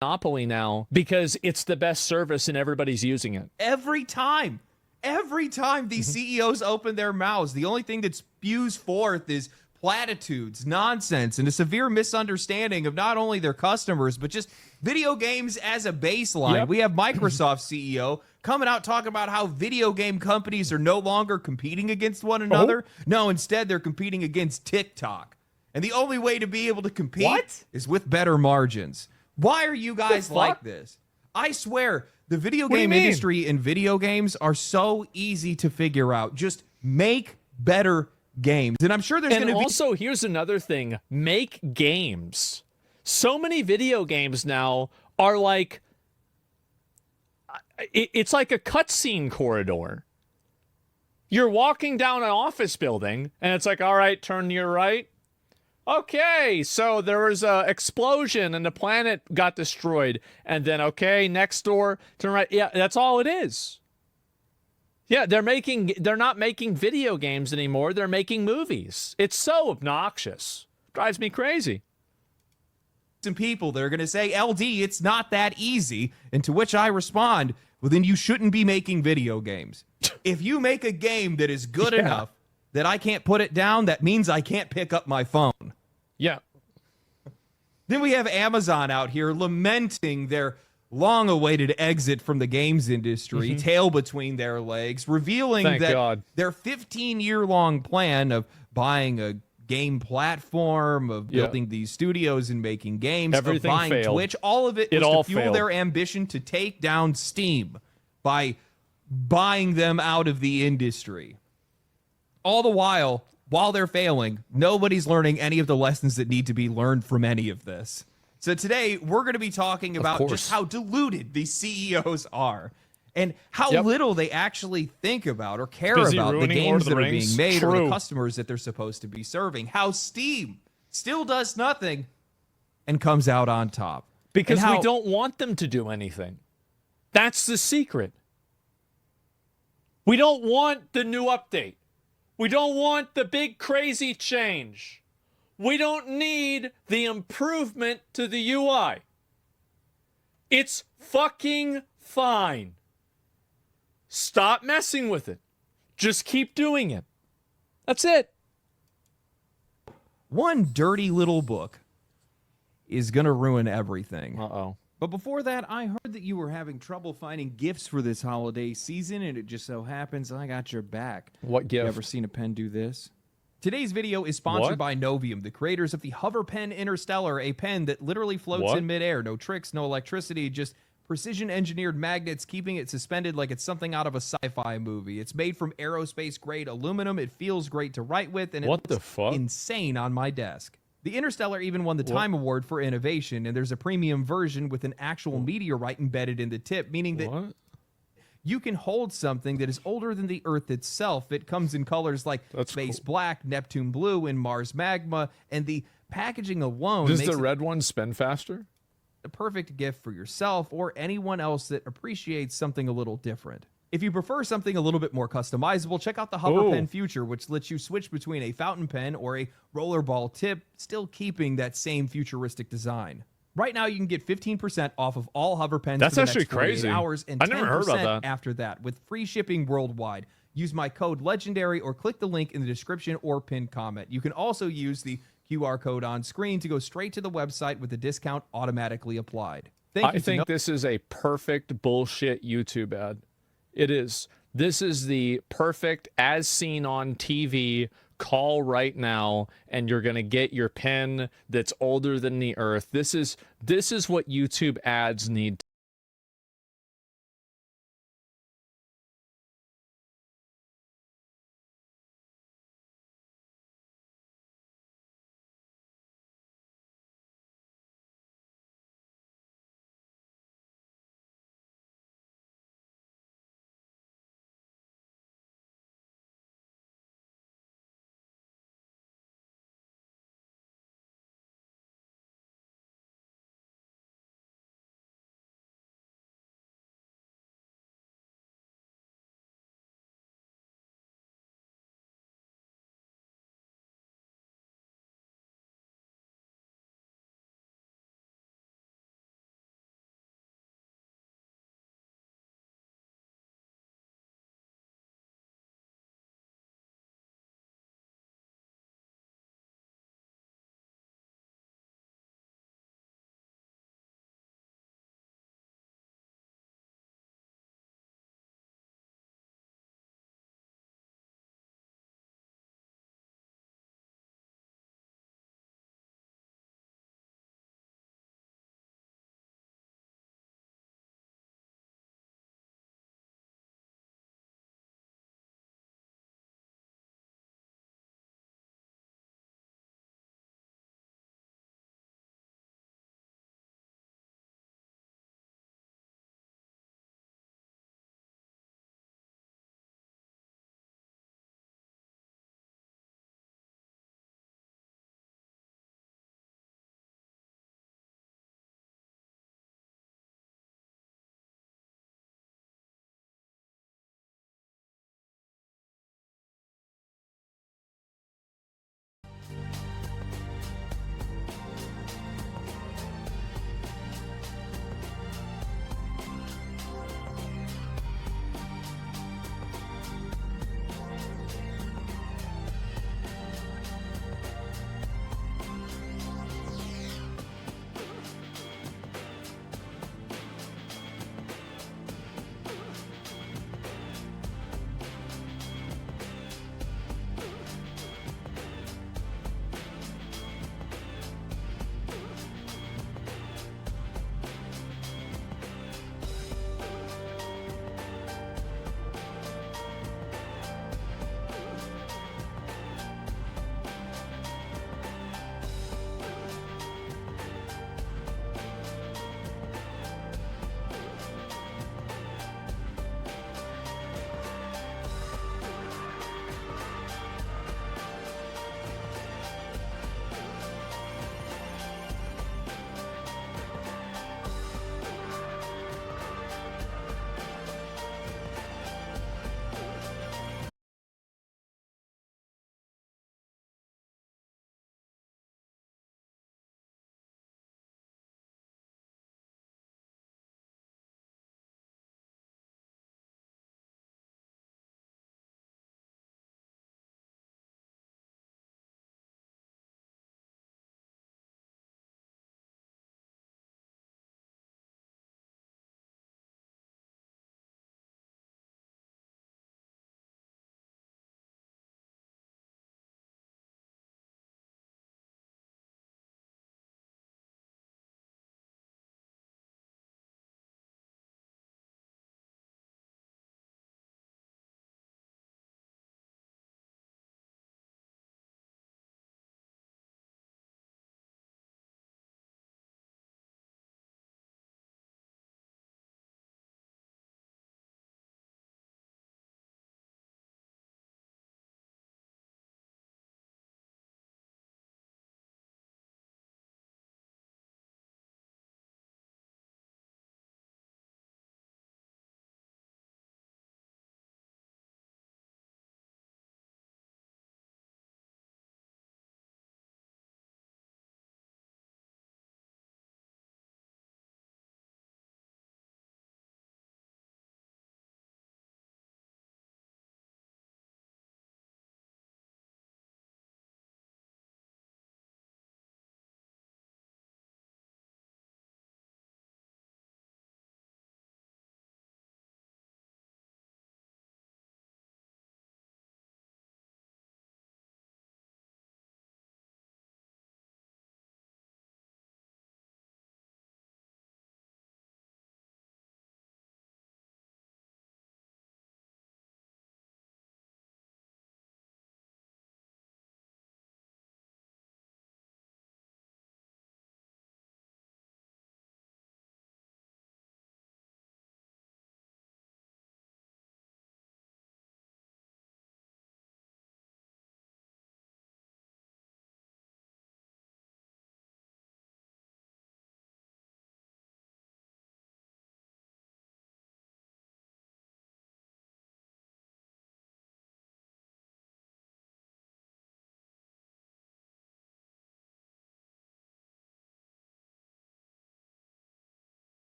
monopoly now because it's the best service and everybody's using it. Every time these CEOs open their mouths, the only thing that spews forth is platitudes, nonsense, and a severe misunderstanding of not only their customers, but just video games as a baseline. Yep. We have Microsoft CEO coming out talking about how video game companies are no longer competing against one another. No, instead, they're competing against TikTok. And the only way to be able to compete is with better margins. Why are you guys like this? I swear, the video game industry and video games are so easy to figure out. Just make better games. And I'm sure there's going to be... also, here's another thing. Make games. So many video games now are like... It's like a cutscene corridor. You're walking down an office building, and it's like, all right, turn to your right. Okay, so there was an explosion, and the planet got destroyed. And then, okay, next door, turn right. Yeah, that's all it is. Yeah, they're not making video games anymore. They're making movies. It's so obnoxious. Drives me crazy. Some people that are going to say, LD, it's not that easy. And to which I respond, well, then you shouldn't be making video games. If you make a game that is good enough that I can't put it down, that means I can't pick up my phone. Yeah. Then we have Amazon out here lamenting their long-awaited exit from the games industry, tail between their legs, revealing their 15-year-long plan of buying a game platform, of building these studios and making games, of buying Twitch, all of it was to fuel their ambition to take down Steam by buying them out of the industry. All the while they're failing, nobody's learning any of the lessons that need to be learned from any of this. So today, we're going to be talking about just how deluded these CEOs are and how little they actually think about or care about the games that are being made or the customers that they're supposed to be serving. How Steam still does nothing and comes out on top. Because we don't want them to do anything. That's the secret. We don't want the new update. We don't want the big crazy change. We don't need the improvement to the UI. It's fucking fine. Stop messing with it. Just keep doing it. That's it. One dirty little book is going to ruin everything. Uh-oh. But before that, I heard that you were having trouble finding gifts for this holiday season, and it just so happens I got your back. What gift? You ever seen a pen do this? Today's video is sponsored by Novium, the creators of the Hover Pen Interstellar, a pen that literally floats in midair. No tricks, no electricity, just precision-engineered magnets keeping it suspended like it's something out of a sci-fi movie. It's made from aerospace-grade aluminum. It feels great to write with, and it's insane on my desk. The Interstellar even won the Time Award for innovation, and there's a premium version with an actual meteorite embedded in the tip, meaning that you can hold something that is older than the Earth itself. It comes in colors like space black, Neptune blue, and Mars magma, and the packaging alone makes the red one spin faster? A perfect gift for yourself or anyone else that appreciates something a little different. If you prefer something a little bit more customizable, check out the Hover Pen Future, which lets you switch between a fountain pen or a rollerball tip, still keeping that same futuristic design. Right now, you can get 15% off of all Hover Pens for the next 48 hours and 10% after that with free shipping worldwide. Use my code LEGENDARY or click the link in the description or pinned comment. You can also use the QR code on screen to go straight to the website with the discount automatically applied. I think this is a perfect bullshit YouTube ad. It is. This is the perfect as seen on TV call right now, and you're going to get your pen that's older than the Earth. This is what YouTube ads need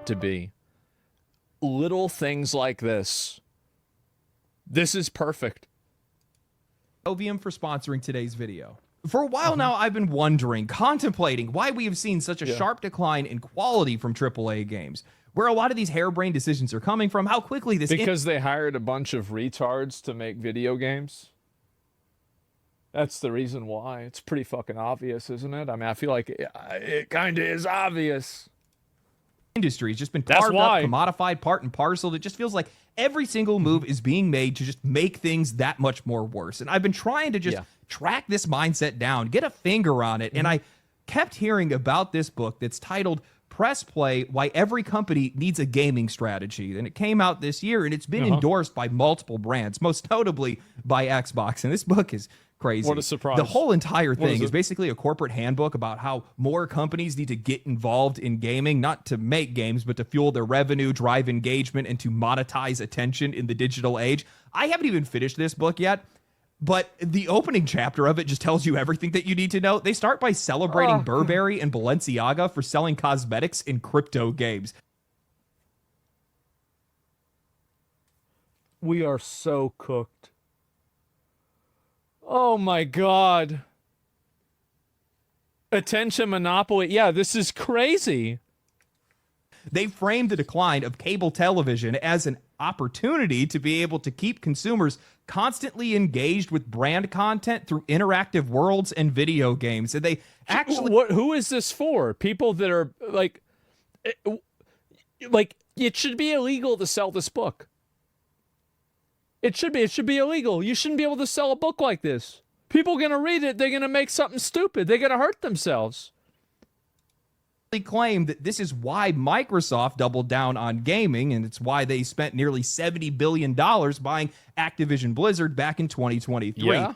to be. Little things like this. This is perfect. Ovium for sponsoring today's video. For a while now, I've been wondering, contemplating why we have seen such a sharp decline in quality from AAA games. Where a lot of these harebrained decisions are coming from, how quickly this... Because they hired a bunch of retards to make video games. That's the reason why. It's pretty fucking obvious, isn't it? I mean, I feel like it kind of is obvious. Industry has just been carved up, commodified, part and parcel. It just feels like every single move is being made to just make things that much more worse. And I've been trying to just track this mindset down, get a finger on it. And I kept hearing about this book that's titled Press Play, Why Every Company Needs a Gaming Strategy. And it came out this year, and it's been endorsed by multiple brands, most notably by Xbox. And this book is crazy. What a surprise. The whole entire thing is basically a corporate handbook about how more companies need to get involved in gaming, not to make games, but to fuel their revenue, drive engagement, and to monetize attention in the digital age. I haven't even finished this book yet, but the opening chapter of it just tells you everything that you need to know. They start by celebrating Burberry and Balenciaga for selling cosmetics in crypto games. We are so cooked. Oh my God. Attention monopoly. Yeah, this is crazy. They framed the decline of cable television as an opportunity to be able to keep consumers constantly engaged with brand content through interactive worlds and video games. And they actually... Who is this for? People that are like, it should be illegal to sell this book. It should be illegal. You shouldn't be able to sell a book like this. People are going to read it. They're going to make something stupid. They're going to hurt themselves. They claim that this is why Microsoft doubled down on gaming, and it's why they spent nearly $70 billion buying Activision Blizzard back in 2023. Yeah.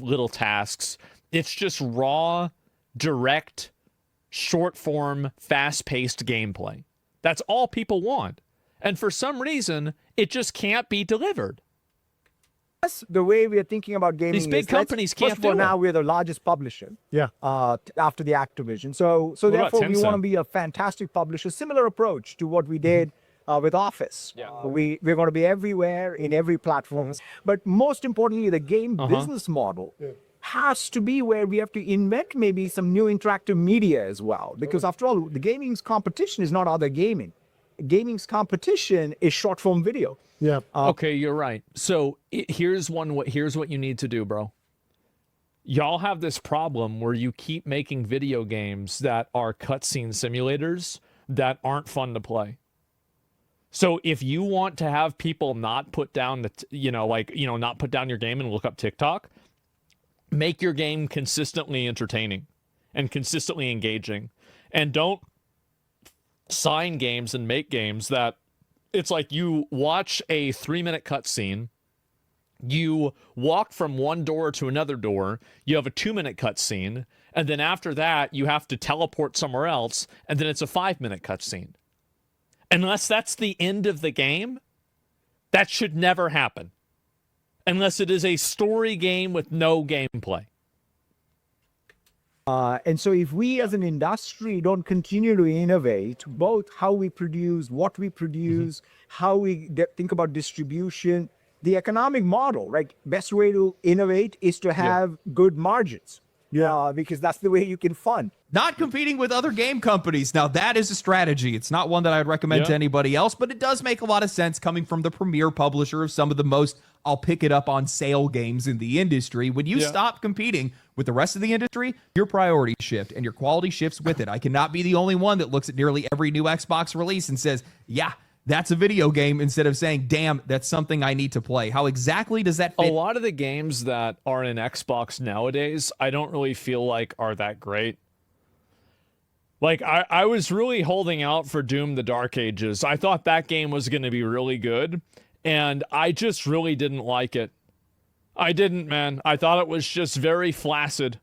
little tasks. It's just raw, direct, short form, fast paced gameplay. That's all people want. And for some reason, it just can't be delivered. The way we are thinking about gaming, these big companies can't do it. Now we're the largest publisher. Yeah. After the Activision, so therefore we want to be a fantastic publisher. Similar approach to what we did with Office. Yeah. We're going to be everywhere in every platform. But most importantly, the game business model has to be where we have to invent maybe some new interactive media as well. Because after all, the gaming's competition is not other gaming. Gaming's competition is short form video. Yeah. Okay, you're right. So here's what you need to do, bro. Y'all have this problem where you keep making video games that are cutscene simulators that aren't fun to play. So if you want to have people not put down not put down your game and look up TikTok, make your game consistently entertaining and consistently engaging, and don't sign games and make games that it's like you watch a 3-minute cutscene, you walk from one door to another door, you have a 2-minute cutscene, and then after that you have to teleport somewhere else, and then it's a 5-minute cutscene. Unless that's the end of the game, that should never happen. Unless it is a story game with no gameplay. And so if we as an industry don't continue to innovate, both how we produce, what we produce, how we think about distribution, the economic model, right? Best way to innovate is to have good margins. Yeah, because that's the way you can fund. Not competing with other game companies. Now, that is a strategy. It's not one that I'd recommend to anybody else, but it does make a lot of sense coming from the premier publisher of some of the most I'll pick it up on sale games in the industry. When you stop competing with the rest of the industry, your priorities shift and your quality shifts with it. I cannot be the only one that looks at nearly every new Xbox release and says, yeah, that's a video game, instead of saying, damn, that's something I need to play. How exactly does that fit? A lot of the games that are in Xbox nowadays, I don't really feel like are that great. Like, I was really holding out for Doom the Dark Ages. I thought that game was going to be really good, and I just really didn't like it. I didn't, man. I thought it was just very flaccid.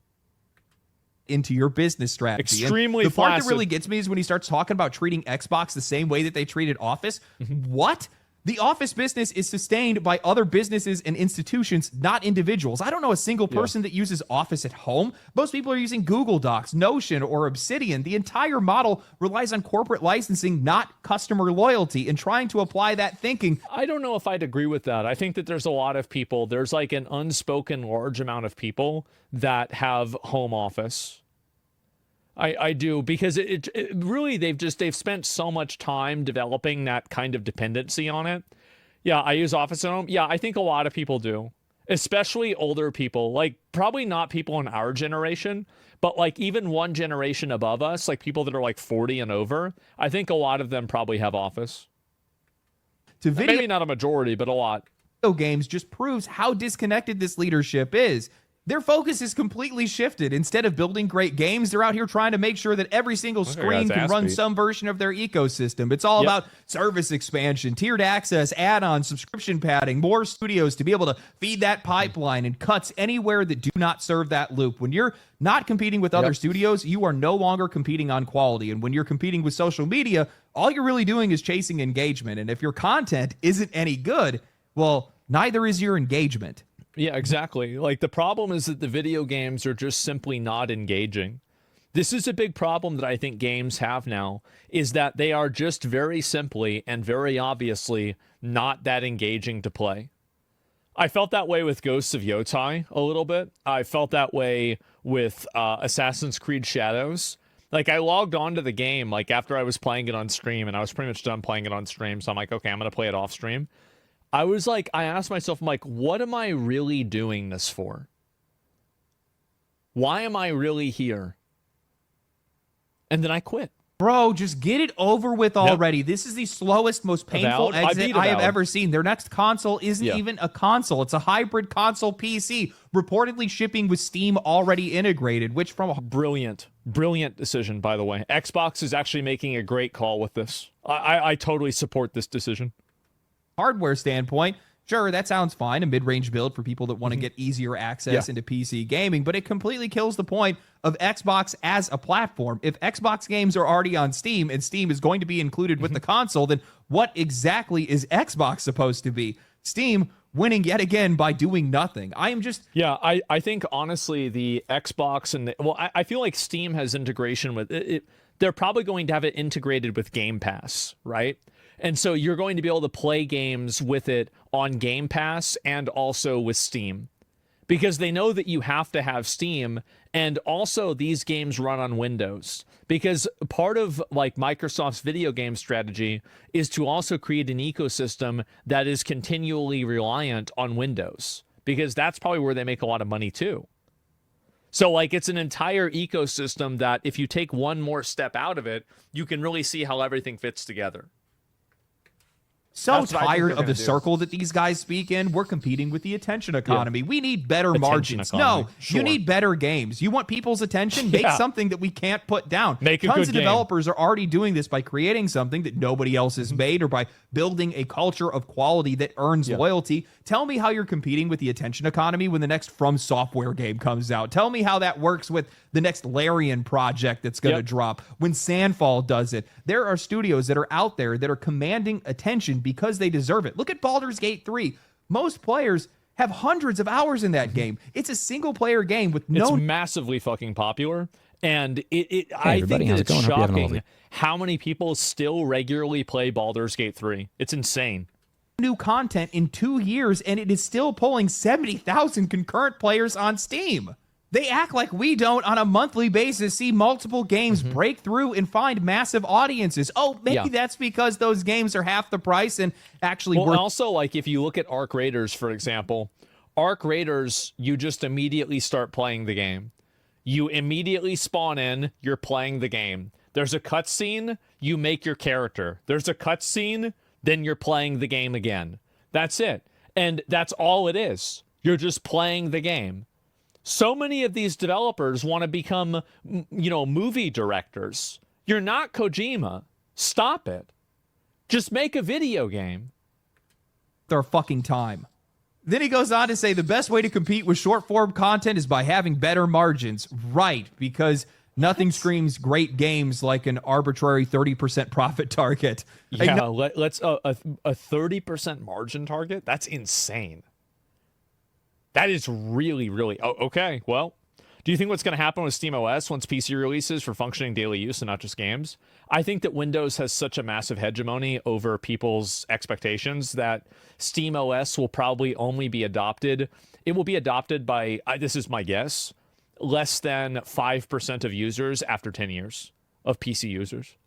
Into your business strategy. Extremely and the part flaccid. that really gets me is when he starts talking about treating Xbox the same way that they treated Office. What? The Office business is sustained by other businesses and institutions, not individuals. I don't know a single person that uses Office at home. Most people are using Google Docs, Notion, or Obsidian. The entire model relies on corporate licensing, not customer loyalty, and trying to apply that thinking. I don't know if I'd agree with that. I think that there's a lot of people, there's like an unspoken large amount of people that have home office. I do, because it really, they've spent so much time developing that kind of dependency on it. Yeah, I use Office at home. Yeah, I think a lot of people do, especially older people, like probably not people in our generation, but like even one generation above us, like people that are like 40 and over. I think a lot of them probably have Office. Maybe not a majority, but a lot. Video games just proves how disconnected this leadership is. Their focus is completely shifted. Instead of building great games, they're out here trying to make sure that every single screen can run some version of their ecosystem. It's all about service expansion, tiered access, add-ons, subscription padding, more studios to be able to feed that pipeline, and cuts anywhere that do not serve that loop. When you're not competing with other studios, you are no longer competing on quality. And when you're competing with social media, all you're really doing is chasing engagement. And if your content isn't any good, well, neither is your engagement. Yeah, exactly. Like, the problem is that the video games are just simply not engaging. This is a big problem that I think games have now, is that they are just very simply and very obviously not that engaging to play. I felt that way with Ghosts of Yotai a little bit. I felt that way with Assassin's Creed Shadows. Like, I logged onto the game, like, after I was playing it on stream, and I was pretty much done playing it on stream, so I'm like, okay, I'm going to play it off stream. I asked myself, I'm like, what am I really doing this for? Why am I really here? And then I quit. Bro, just get it over with already. Yep. This is the slowest, most painful exit I have ever seen. Their next console isn't even a console. It's a hybrid console PC, reportedly shipping with Steam already integrated, which from a... Brilliant decision, by the way. Xbox is actually making a great call with this. I totally support this decision. Hardware standpoint Sure, that sounds fine, a mid-range build for people that want to get easier access into PC gaming, but it completely kills the point of Xbox as a platform. If Xbox games are already on Steam and Steam is going to be included with the console, then what exactly is Xbox supposed to be? Steam winning yet again by doing nothing. I am just... Yeah, I think, honestly, the Xbox and... I feel like Steam has integration with... They're probably going to have it integrated with Game Pass, right? And so you're going to be able to play games with it on Game Pass and also with Steam, because they know that you have to have Steam, and also these games run on Windows, because part of like Microsoft's video game strategy is to also create an ecosystem that is continually reliant on Windows, because that's probably where they make a lot of money too. So like it's an entire ecosystem that if you take one more step out of it, you can really see how everything fits together. So tired of the circle that these guys speak in. We're competing with the attention economy. We need better margins. No, you need better games. You want people's attention? Make something that we can't put down. Tons of developers are already doing this by creating something that nobody else has made, or by building a culture of quality that earns loyalty. Tell me how you're competing with the attention economy when the next From Software game comes out. Tell me how that works with the next Larian project that's going to drop. When Sandfall does it, there are studios that are out there that are commanding attention because they deserve it. Look at Baldur's Gate 3. Most players have hundreds of hours in that game. It's a single-player game with no... It's massively fucking popular, and I think that it's shocking how many people still regularly play Baldur's Gate 3. It's insane. New content in 2 years, and it is still pulling 70,000 concurrent players on Steam. They act like we don't on a monthly basis see multiple games break through and find massive audiences. Oh, maybe that's because those games are half the price and actually worth... Also, like if you look at Arc Raiders, for example, Arc Raiders, you just immediately start playing the game. You immediately spawn in, you're playing the game. There's a cutscene, you make your character. There's a cutscene, then you're playing the game again. That's it. And that's all it is. You're just playing the game. So many of these developers want to become, movie directors. You're not Kojima. Stop it. Just make a video game. Their fucking time. Then he goes on to say the best way to compete with short-form content is by having better margins. Right, because nothing screams great games like an arbitrary 30% profit target. Yeah, let's a 30% margin target? That's insane. That is really, really... Oh, okay, well, do you think what's going to happen with SteamOS once PC releases for functioning daily use and not just games? I think that Windows has such a massive hegemony over people's expectations that SteamOS will probably only be adopted. It will be adopted by, this is my guess, less than 5% of users after 10 years of PC users.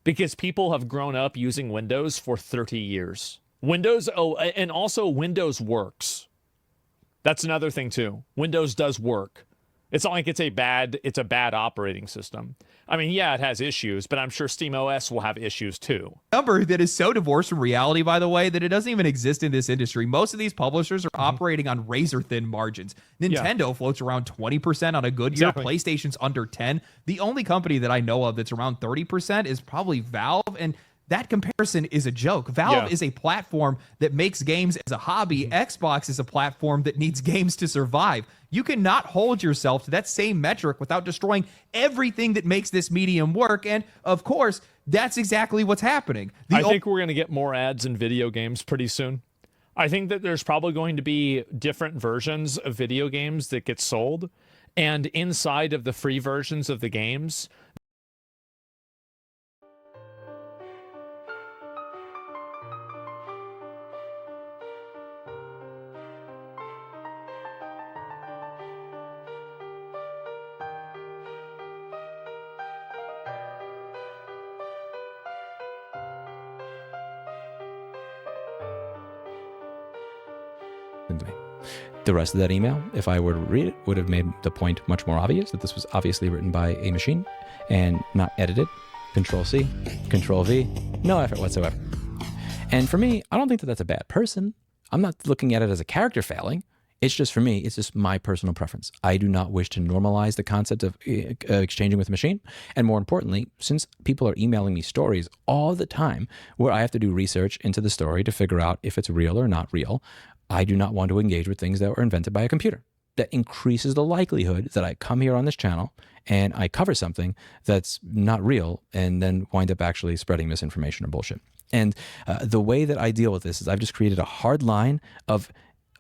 Because people have grown up using Windows for 30 years. Windows, and also Windows works. That's another thing too. Windows does work. It's not like it's a bad operating system. I mean, yeah, it has issues, but I'm sure SteamOS will have issues too. Number that is so divorced from reality, by the way, that it doesn't even exist in this industry. Most of these publishers are operating on razor-thin margins. Nintendo floats around 20% on a good year. PlayStation's under 10. The only company that I know of that's around 30% is probably Valve, and that comparison is a joke. Valve is a platform that makes games as a hobby. Xbox is a platform that needs games to survive. You cannot hold yourself to that same metric without destroying everything that makes this medium work. And, of course, that's exactly what's happening. I think we're going to get more ads in video games pretty soon. I think that there's probably going to be different versions of video games that get sold. And inside of the free versions of the games... The rest of that email, if I were to read it, would have made the point much more obvious that this was obviously written by a machine and not edited. Control-C, Control-V, no effort whatsoever. And for me, I don't think that that's a bad person. I'm not looking at it as a character failing. It's just, for me, it's just my personal preference. I do not wish to normalize the concept of exchanging with a machine. And more importantly, since people are emailing me stories all the time where I have to do research into the story to figure out if it's real or not real, I do not want to engage with things that were invented by a computer. That increases the likelihood that I come here on this channel and I cover something that's not real and then wind up actually spreading misinformation or bullshit. And the way that I deal with this is I've just created a hard line of,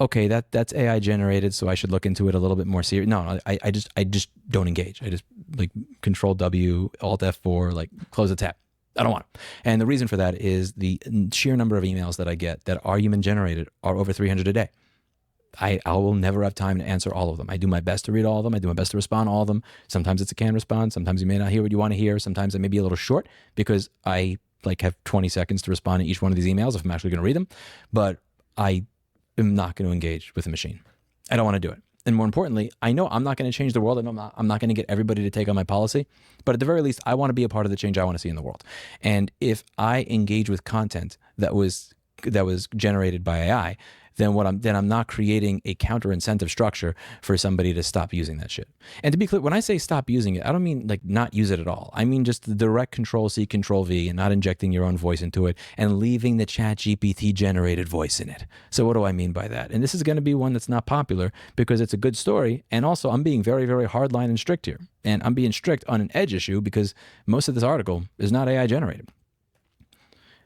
okay, that's AI generated, so I should look into it a little bit more serious. No, I just don't engage. I just like Control W, Alt F4, like close the tab. I don't want it. And the reason for that is the sheer number of emails that I get that are human generated are over 300 a day. I will never have time to answer all of them. I do my best to read all of them. I do my best to respond to all of them. Sometimes it's a canned response. Sometimes you may not hear what you want to hear. Sometimes I may be a little short because I like have 20 seconds to respond to each one of these emails if I'm actually going to read them. But I am not going to engage with a machine. I don't want to do it. And more importantly, I know I'm not going to change the world. I know I'm not going to get everybody to take on my policy. But at the very least, I want to be a part of the change I want to see in the world. And if I engage with content that was generated by AI, then I'm not creating a counter incentive structure for somebody to stop using that shit. And to be clear, when I say stop using it, I don't mean like not use it at all. I mean just the direct Control C, Control V, and not injecting your own voice into it and leaving the Chat GPT generated voice in it. So what do I mean by that? And this is going to be one that's not popular because it's a good story. And also I'm being very, very hardline and strict here. And I'm being strict on an edge issue because most of this article is not AI generated.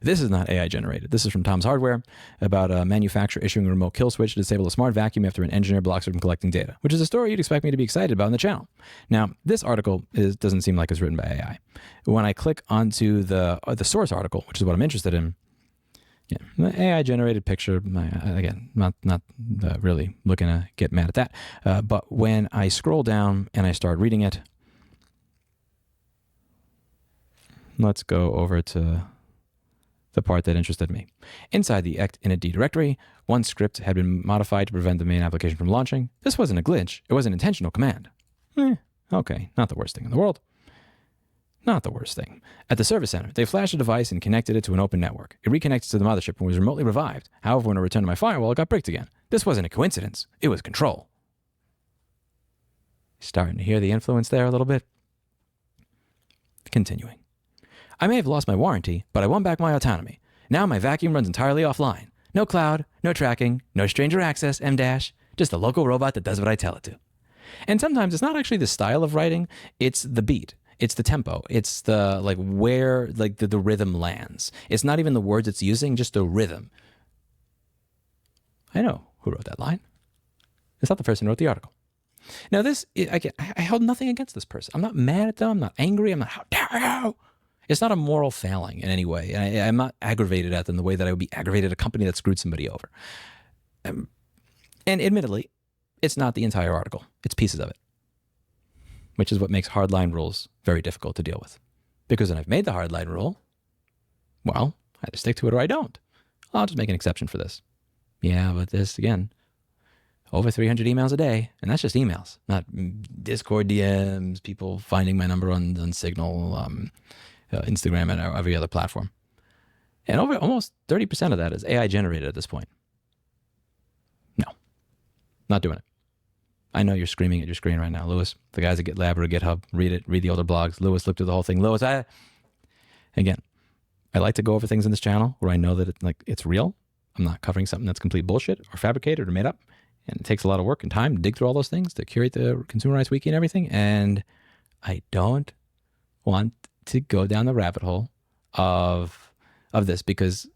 This is not AI generated. This is from Tom's Hardware about a manufacturer issuing a remote kill switch to disable a smart vacuum after an engineer blocks it from collecting data, which is a story you'd expect me to be excited about on the channel. Now, this article doesn't seem like it's written by AI. When I click onto the source article, which is what I'm interested in, yeah, AI generated picture, again, not really looking to get mad at that. But when I scroll down and I start reading it, let's go over to the part that interested me. Inside the init directory, one script had been modified to prevent the main application from launching. This wasn't a glitch. It was an intentional command. Okay, not the worst thing in the world. Not the worst thing. At the service center, they flashed a device and connected it to an open network. It reconnected to the mothership and was remotely revived. However, when I returned to my firewall, it got bricked again. This wasn't a coincidence. It was control. Starting to hear the influence there a little bit. Continuing. I may have lost my warranty, but I won back my autonomy. Now my vacuum runs entirely offline. No cloud, no tracking, no stranger access, M-dash, just a local robot that does what I tell it to. And sometimes it's not actually the style of writing, it's the beat. It's the tempo. It's the, like, where, like, the rhythm lands. It's not even the words it's using, just the rhythm. I know who wrote that line. It's not the person who wrote the article. Now this, I held nothing against this person. I'm not mad at them. I'm not angry. I'm not, how dare you? It's not a moral failing in any way. I'm not aggravated at them the way that I would be aggravated at a company that screwed somebody over. And admittedly, it's not the entire article. It's pieces of it, which is what makes hardline rules very difficult to deal with. Because when I've made the hardline rule, well, I either stick to it or I don't. I'll just make an exception for this. Yeah, but this, again, over 300 emails a day, and that's just emails, not Discord DMs, people finding my number on Signal, Instagram, and every other platform. And over almost 30% of that is AI generated at this point. No, not doing it. I know you're screaming at your screen right now, Lewis. The guys at GitLab or GitHub, read it, read the older blogs. Lewis, look through the whole thing. Lewis, again, I like to go over things in this channel where I know that it's real. I'm not covering something that's complete bullshit or fabricated or made up. And it takes a lot of work and time to dig through all those things, to curate the Consumer Rights Wiki and everything. And I don't want to go down the rabbit hole of this because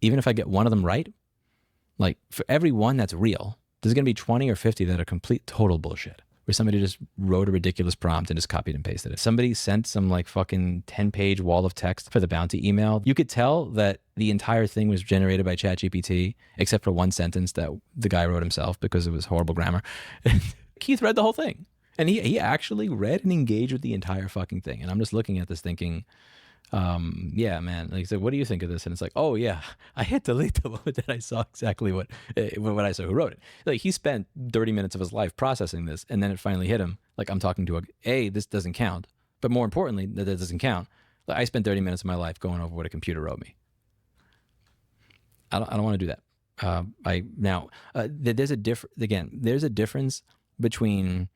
even if I get one of them right, like for every one that's real, there's going to be 20 or 50 that are complete total bullshit, where somebody just wrote a ridiculous prompt and just copied and pasted it. Somebody sent some like fucking 10-page wall of text for the bounty email. You could tell that the entire thing was generated by ChatGPT, except for one sentence that the guy wrote himself because it was horrible grammar. Keith read the whole thing. And he actually read and engaged with the entire fucking thing. And I'm just looking at this thinking, yeah, man. Like, so what do you think of this? And it's like, oh yeah, I hit delete the moment that I saw exactly what I saw who wrote it. Like, he spent 30 minutes of his life processing this, and then it finally hit him. Like, I'm talking to this doesn't count, but more importantly, that doesn't count. Like, I spent 30 minutes of my life going over what a computer wrote me. I don't want to do that. There's a difference between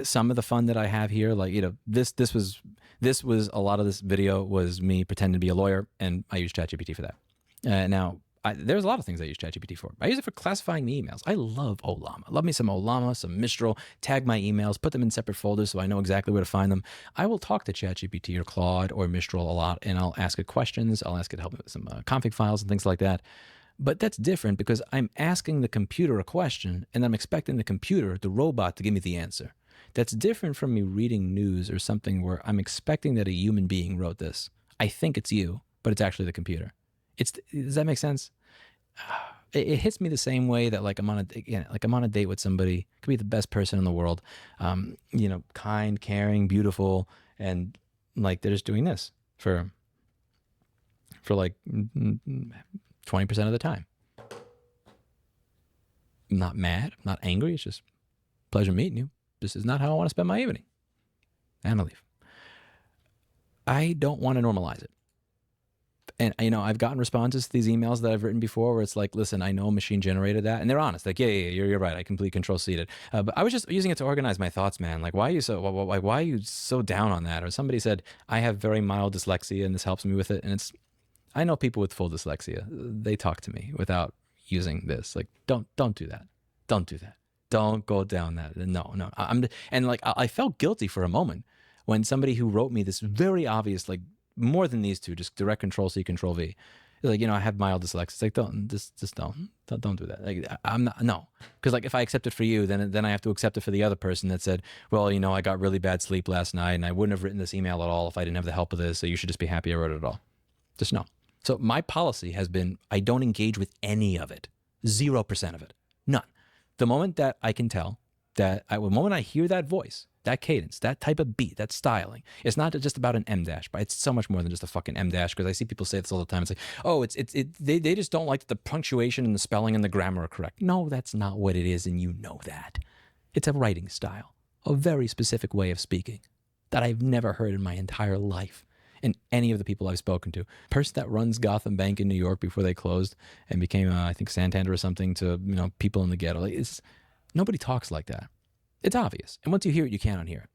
some of the fun that I have here. Like, you know, this was a lot of this video was me pretending to be a lawyer, and I use ChatGPT for that. There's a lot of things I use ChatGPT for. I use it for classifying the emails. I love Olama. Love me some Olama, some Mistral. Tag my emails, put them in separate folders so I know exactly where to find them. I will talk to ChatGPT or Claude or Mistral a lot, and I'll ask it questions. I'll ask it to help me with some config files and things like that. But that's different because I'm asking the computer a question, and I'm expecting the computer, the robot, to give me the answer. That's different from me reading news or something where I'm expecting that a human being wrote this. I think it's you, but it's actually the computer. Does that make sense? It hits me the same way that I'm on a date with somebody. Could be the best person in the world, you know, kind, caring, beautiful, and like they're just doing this for like 20% of the time. I'm not mad. I'm not angry. It's just pleasure meeting you. This is not how I want to spend my evening. And I leave. I don't want to normalize it. And, you know, I've gotten responses to these emails that I've written before where it's like, listen, I know machine generated that. And they're honest. Like, yeah, you're right. I completely control-C it. But I was just using it to organize my thoughts, man. Like, why are you so down on that? Or somebody said, I have very mild dyslexia and this helps me with it. And I know people with full dyslexia. They talk to me without using this. Like, don't do that. Don't do that. Don't go down that. No. I felt guilty for a moment when somebody who wrote me this very obvious, like, more than these two, just direct Control-C, Control-V. Like, you know, I have mild dyslexia. It's like, don't do that. Like, I'm not, no. Because like, if I accept it for you, then I have to accept it for the other person that said, well, you know, I got really bad sleep last night and I wouldn't have written this email at all if I didn't have the help of this. So you should just be happy I wrote it at all. Just no. So my policy has been, I don't engage with any of it. 0% of it. None. The moment that I can tell the moment I hear that voice, that cadence, that type of beat, that styling, it's not just about an M dash, but it's so much more than just a fucking M dash. Because I see people say this all the time. It's like, oh, they just don't like the punctuation and the spelling and the grammar are correct. No, that's not what it is, and you know that. It's a writing style, a very specific way of speaking that I've never heard in my entire life. And any of the people I've spoken to, person that runs Gotham Bank in New York before they closed and became, I think, Santander or something to, you know, people in the ghetto. Nobody talks like that. It's obvious. And once you hear it, you can't unhear it.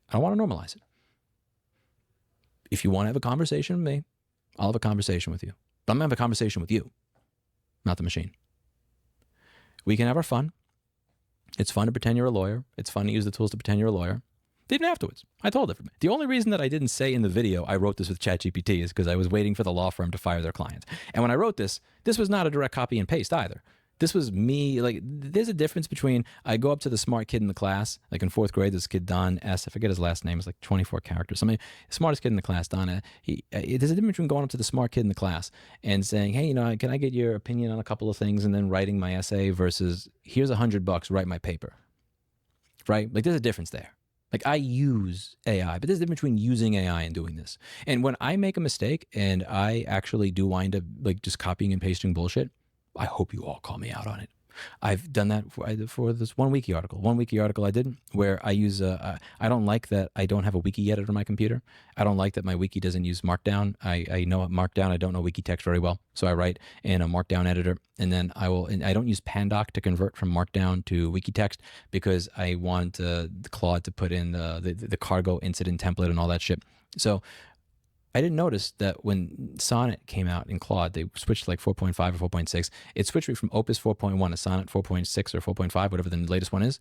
I don't want to normalize it. If you want to have a conversation with me, I'll have a conversation with you. But I'm going to have a conversation with you, not the machine. We can have our fun. It's fun to pretend you're a lawyer. It's fun to use the tools to pretend you're a lawyer. Even afterwards, I told everybody. The only reason that I didn't say in the video I wrote this with ChatGPT is because I was waiting for the law firm to fire their client. And when I wrote this was not a direct copy and paste either. This was me, like, there's a difference between, I go up to the smart kid in the class, like in 4th grade, this kid, Don S., I forget his last name, it's like 24 characters. Somebody, smartest kid in the class, Don, there's a difference between going up to the smart kid in the class and saying, hey, you know, can I get your opinion on a couple of things, and then writing my essay versus, here's $100, write my paper, right? Like, there's a difference there. Like, I use AI, but there's a difference between using AI and doing this. And when I make a mistake and I actually do wind up like just copying and pasting bullshit, I hope you all call me out on it. I've done that for this one wiki article I did where I use I don't like that I don't have a wiki editor on my computer. I don't like that my wiki doesn't use Markdown. I know Markdown. I don't know wiki text very well, so I write in a Markdown editor, and then I don't use Pandoc to convert from Markdown to wiki text because I want the Claude to put in the cargo incident template and all that shit. So I didn't notice that when Sonnet came out in Claude, they switched to like 4.5 or 4.6. It switched me from Opus 4.1 to Sonnet 4.6 or 4.5, whatever the latest one is.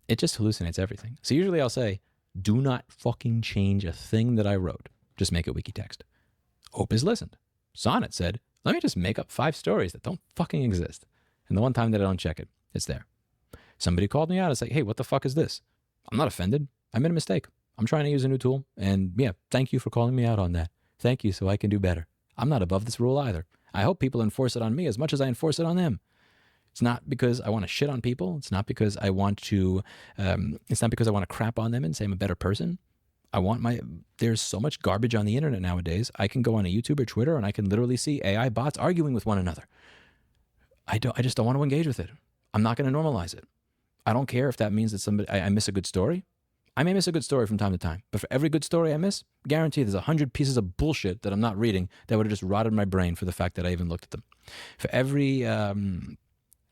It just hallucinates everything. So usually I'll say, do not fucking change a thing that I wrote. Just make it wiki text. Opus listened. Sonnet said, Let me just make up 5 stories that don't fucking exist. And the one time that I don't check it, it's there. Somebody called me out. It's like, hey, what the fuck is this? I'm not offended. I made a mistake. I'm trying to use a new tool. And yeah, thank you for calling me out on that. Thank you, so I can do better. I'm not above this rule either. I hope people enforce it on me as much as I enforce it on them. It's not because I want to shit on people. It's not because I want to, crap on them and say I'm a better person. There's so much garbage on the internet nowadays. I can go on a YouTube or Twitter and I can literally see AI bots arguing with one another. I just don't want to engage with it. I'm not going to normalize it. I don't care if that means that I miss a good story. I may miss a good story from time to time, but for every good story I miss, guarantee there's 100 pieces of bullshit that I'm not reading that would have just rotted my brain for the fact that I even looked at them. For every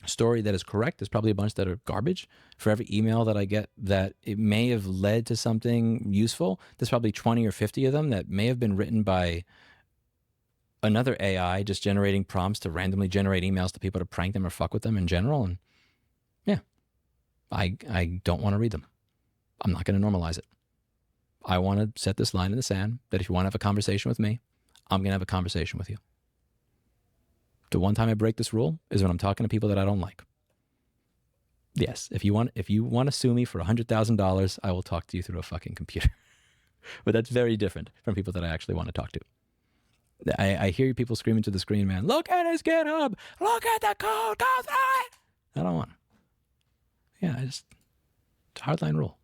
story that is correct, there's probably a bunch that are garbage. For every email that I get that it may have led to something useful, there's probably 20 or 50 of them that may have been written by another AI just generating prompts to randomly generate emails to people to prank them or fuck with them in general. And yeah, I don't want to read them. I'm not going to normalize it. I want to set this line in the sand that if you want to have a conversation with me, I'm going to have a conversation with you. The one time I break this rule is when I'm talking to people that I don't like. Yes, if you want to sue me for $100,000, I will talk to you through a fucking computer. But that's very different from people that I actually want to talk to. I hear people screaming to the screen, man, look at his GitHub, look at the code, go through it. I don't want to. Yeah, it's a hardline rule.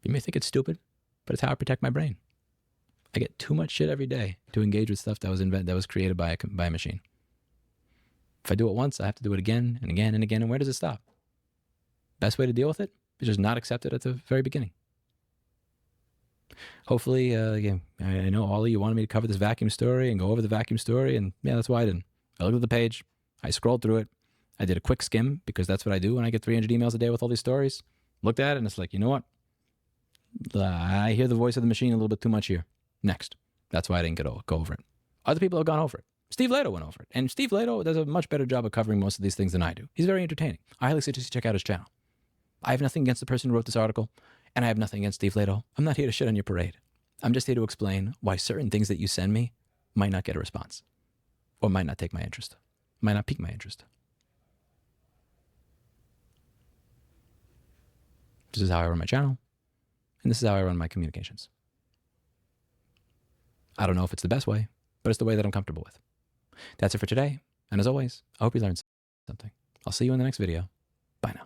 You may think it's stupid, but it's how I protect my brain. I get too much shit every day to engage with stuff that was created by a machine. If I do it once, I have to do it again and again and again. And where does it stop? Best way to deal with it is just not accept it at the very beginning. Hopefully, again, I know all of you wanted me to cover this vacuum story and go over the vacuum story. And yeah, that's why I didn't. I looked at the page. I scrolled through it. I did a quick skim because that's what I do when I get 300 emails a day with all these stories. Looked at it and it's like, you know what? I hear the voice of the machine a little bit too much here. Next. That's why I didn't go over it. Other people have gone over it. Steve Leto went over it. And Steve Leto does a much better job of covering most of these things than I do. He's very entertaining. I highly suggest you check out his channel. I have nothing against the person who wrote this article, and I have nothing against Steve Leto. I'm not here to shit on your parade. I'm just here to explain why certain things that you send me might not get a response, or might not take my interest, might not pique my interest. This is how I run my channel, and this is how I run my communications. I don't know if it's the best way, but it's the way that I'm comfortable with. That's it for today, and as always, I hope you learned something. I'll see you in the next video. Bye now.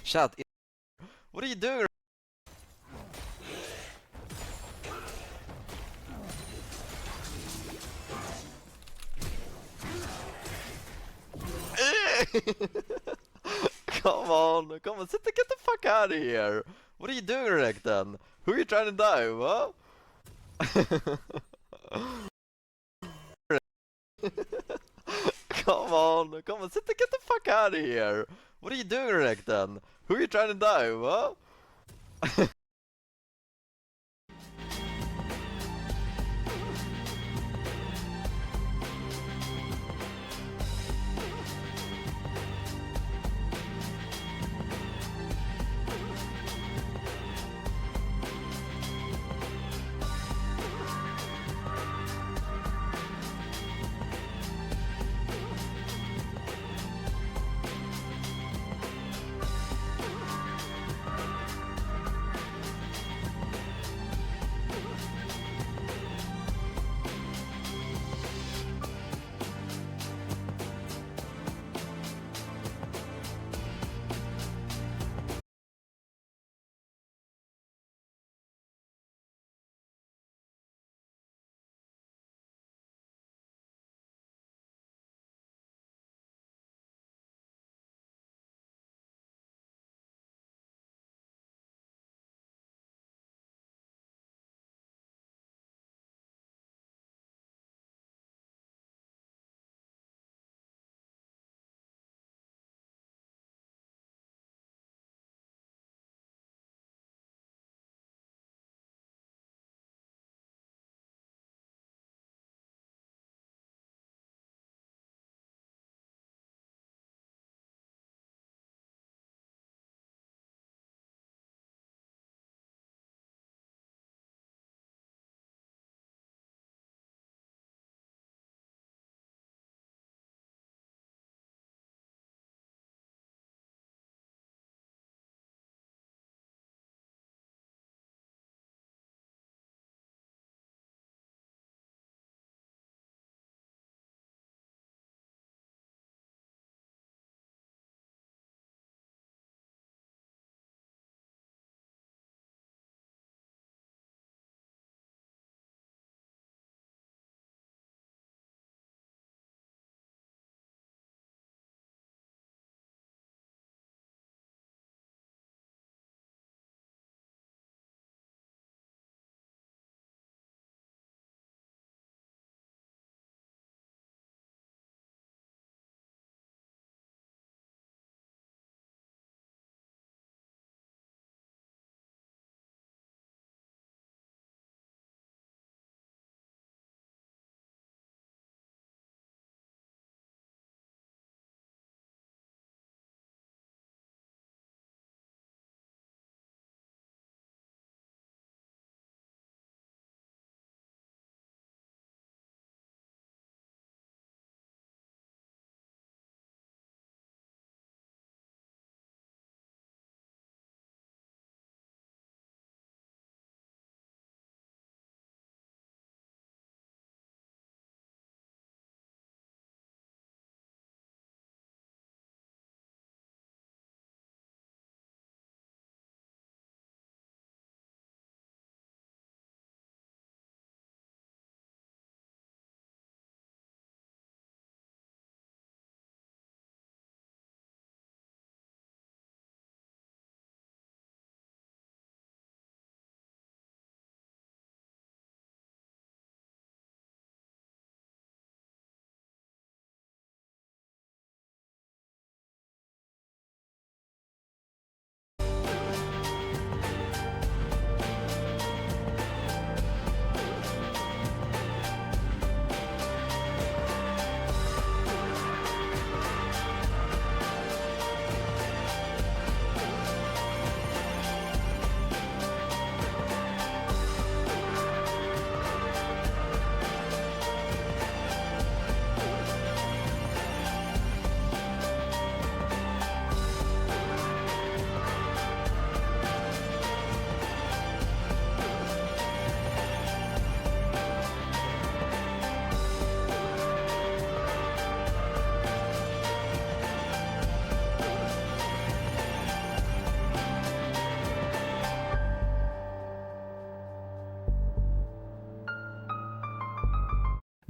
Chat, what are you doing? Come on, get the fuck out of here. What are you doing, Rick, then? Who are you trying to die, huh? Come on, get the fuck out of here. What are you doing, Rick, then? Who are you trying to die, huh?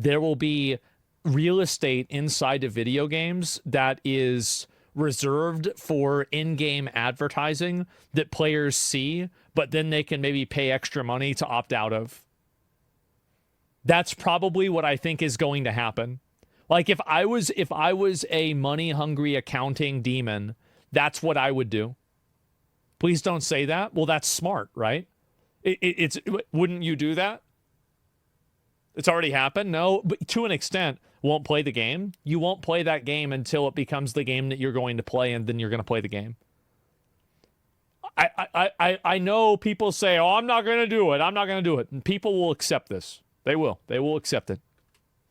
there will be real estate inside of video games that is reserved for in-game advertising that players see, but then they can maybe pay extra money to opt out of. That's probably what I think is going to happen. Like if I was a money-hungry accounting demon, that's what I would do. Please don't say that. Well, that's smart, right? Wouldn't you do that? It's already happened. No, but to an extent, won't play the game. You won't play that game until it becomes the game that you're going to play, and then you're going to play the game. I know people say, "Oh, I'm not going to do it. I'm not going to do it." And people will accept this. They will. They will accept it.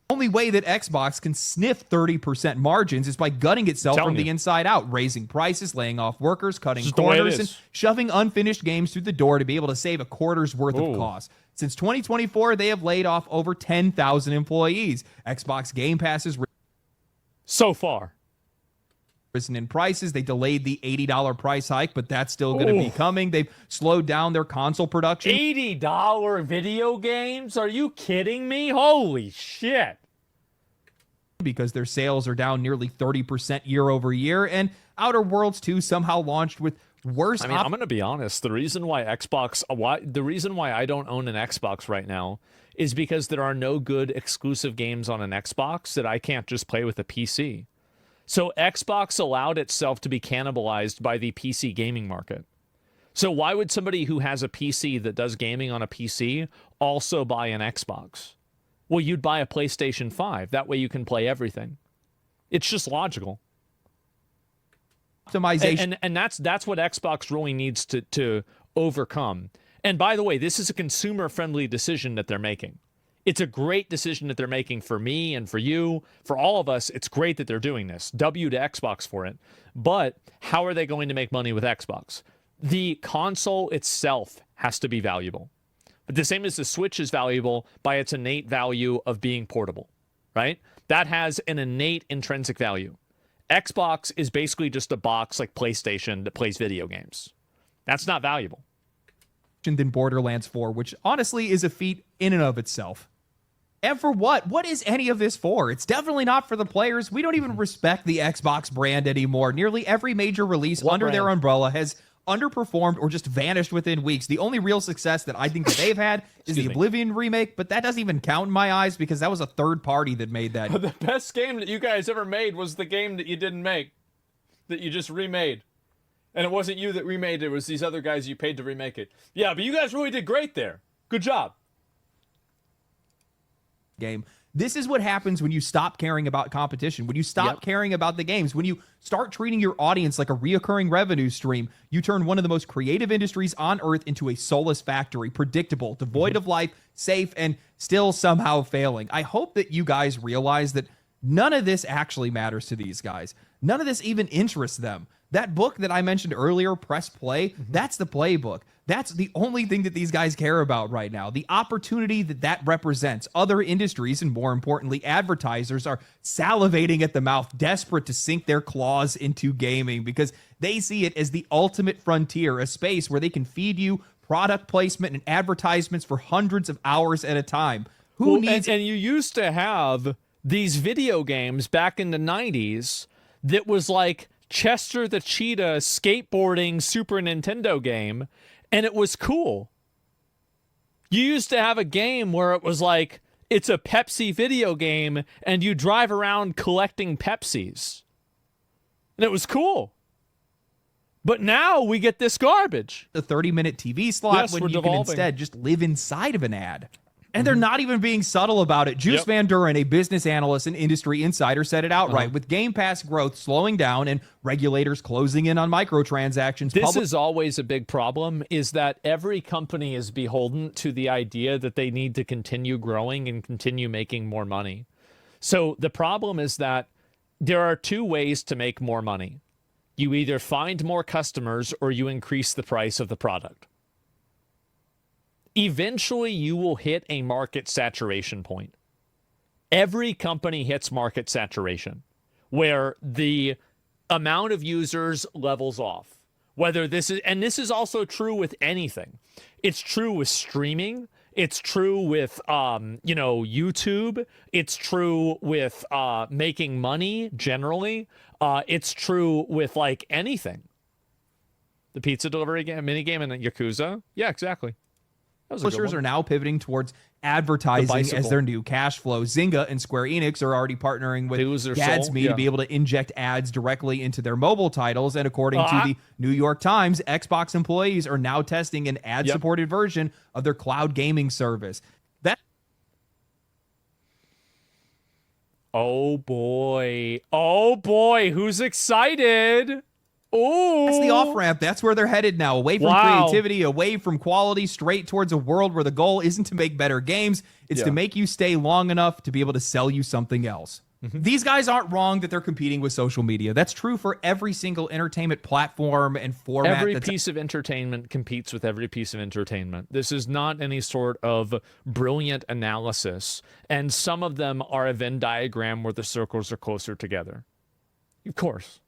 Only way that Xbox can sniff 30% margins is by gutting itself from the inside out, raising prices, laying off workers, cutting corners, and shoving unfinished games through the door to be able to save a quarter's worth of cost. Since 2024, they have laid off over 10,000 employees. Xbox Game Pass is so far risen in prices. They delayed the $80 price hike, but that's still going to be coming. They've slowed down their console production. $80 video games? Are you kidding me? Holy shit. Because their sales are down nearly 30% year over year, and Outer Worlds 2 somehow launched with worse. I mean, I'm going to be honest. The reason why I don't own an Xbox right now is because there are no good exclusive games on an Xbox that I can't just play with a PC. So Xbox allowed itself to be cannibalized by the PC gaming market. So why would somebody who has a PC that does gaming on a PC also buy an Xbox? Well, you'd buy a PlayStation 5. That way you can play everything. It's just logical. Optimization. And that's what Xbox really needs to overcome. And by the way, this is a consumer-friendly decision that they're making. It's a great decision that they're making for me and for you, for all of us. It's great that they're doing this. W to Xbox for it. But how are they going to make money with Xbox? The console itself has to be valuable. But the same as the Switch is valuable by its innate value of being portable, right? That has an innate intrinsic value. Xbox is basically just a box like PlayStation that plays video games. That's not valuable. Than Borderlands 4, which honestly is a feat in and of itself. And for what? What is any of this for? It's definitely not for the players. We don't even respect the Xbox brand anymore. Nearly every major release under their umbrella has underperformed or just vanished within weeks. The only real success that I think that they've had is the Oblivion remake, but that doesn't even count in my eyes because that was a third party that made that. The best game that you guys ever made was the game that you didn't make, that you just remade. And it wasn't you that remade it, it was these other guys you paid to remake it. Yeah, but you guys really did great there. Good job. Game. This is what happens when you stop caring about competition, when you stop caring about the games, when you start treating your audience like a reoccurring revenue stream. You turn one of the most creative industries on earth into a soulless factory, predictable, devoid of life, safe, and still somehow failing. I hope that you guys realize that none of this actually matters to these guys. None of this even interests them. That book that I mentioned earlier, Press Play, that's the playbook. That's the only thing that these guys care about right now. The opportunity that represents. Other industries, and more importantly, advertisers, are salivating at the mouth, desperate to sink their claws into gaming because they see it as the ultimate frontier, a space where they can feed you product placement and advertisements for hundreds of hours at a time. Who needs... And you used to have these video games back in the 90s that was like Chester the Cheetah skateboarding Super Nintendo game, and it was cool. You used to have a game where it was like, it's a Pepsi video game, and you drive around collecting Pepsis. And it was cool. But now we get this garbage. The 30-minute TV slot when you can instead just live inside of an ad. And they're not even being subtle about it. Juice Van Duren, a business analyst and industry insider, said it outright. With Game Pass growth slowing down and regulators closing in on microtransactions. This is always a big problem, is that every company is beholden to the idea that they need to continue growing and continue making more money. So the problem is that there are two ways to make more money. You either find more customers or you increase the price of the product. Eventually, you will hit a market saturation point. Every company hits market saturation, where the amount of users levels off. Whether this is, and this is also true with anything. It's true with streaming. It's true with, YouTube. It's true with making money generally. It's true with like anything. The pizza delivery game, mini game in Yakuza. Yeah, exactly. Publishers are now pivoting towards advertising as their new cash flow. Zynga and Square Enix are already partnering with Gadsby to be able to inject ads directly into their mobile titles. And according to the New York Times, Xbox employees are now testing an ad-supported version of their cloud gaming service. Oh boy, who's excited? Ooh. That's the off-ramp. That's where they're headed now. Away from creativity, away from quality, straight towards a world where the goal isn't to make better games. It's to make you stay long enough to be able to sell you something else. These guys aren't wrong that they're competing with social media. That's true for every single entertainment platform and format. Every piece of entertainment competes with every piece of entertainment. This is not any sort of brilliant analysis. And some of them are a Venn diagram where the circles are closer together. Of course.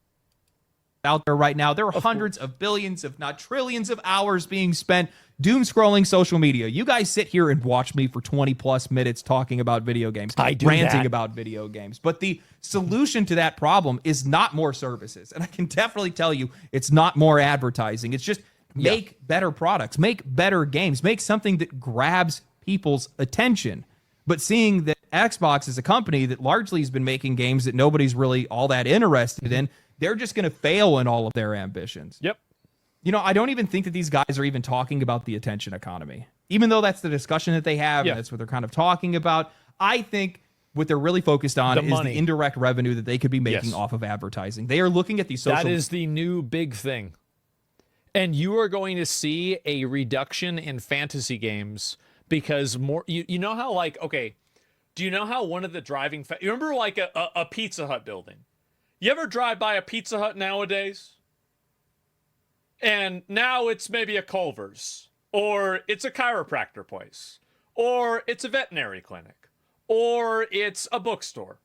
Out there right now, there are hundreds of billions, if not trillions of hours being spent doom scrolling social media. You guys sit here and watch me for 20 plus minutes talking about video games, ranting about video games. But the solution to that problem is not more services. And I can definitely tell you it's not more advertising. It's just make better products, make better games, make something that grabs people's attention. But seeing that Xbox is a company that largely has been making games that nobody's really all that interested in, they're just going to fail in all of their ambitions. Yep. You know, I don't even think that these guys are even talking about the attention economy, even though that's the discussion that they have. And that's what they're kind of talking about. I think what they're really focused on is the indirect revenue that they could be making off of advertising. They are looking at these social... That is the new big thing. And you are going to see a reduction in fantasy games because more... You know how, like, okay, do you know how one of the driving... You remember, like, a Pizza Hut building? You ever drive by a Pizza Hut nowadays? And now it's maybe a Culver's, or it's a chiropractor place, or it's a veterinary clinic, or it's a bookstore.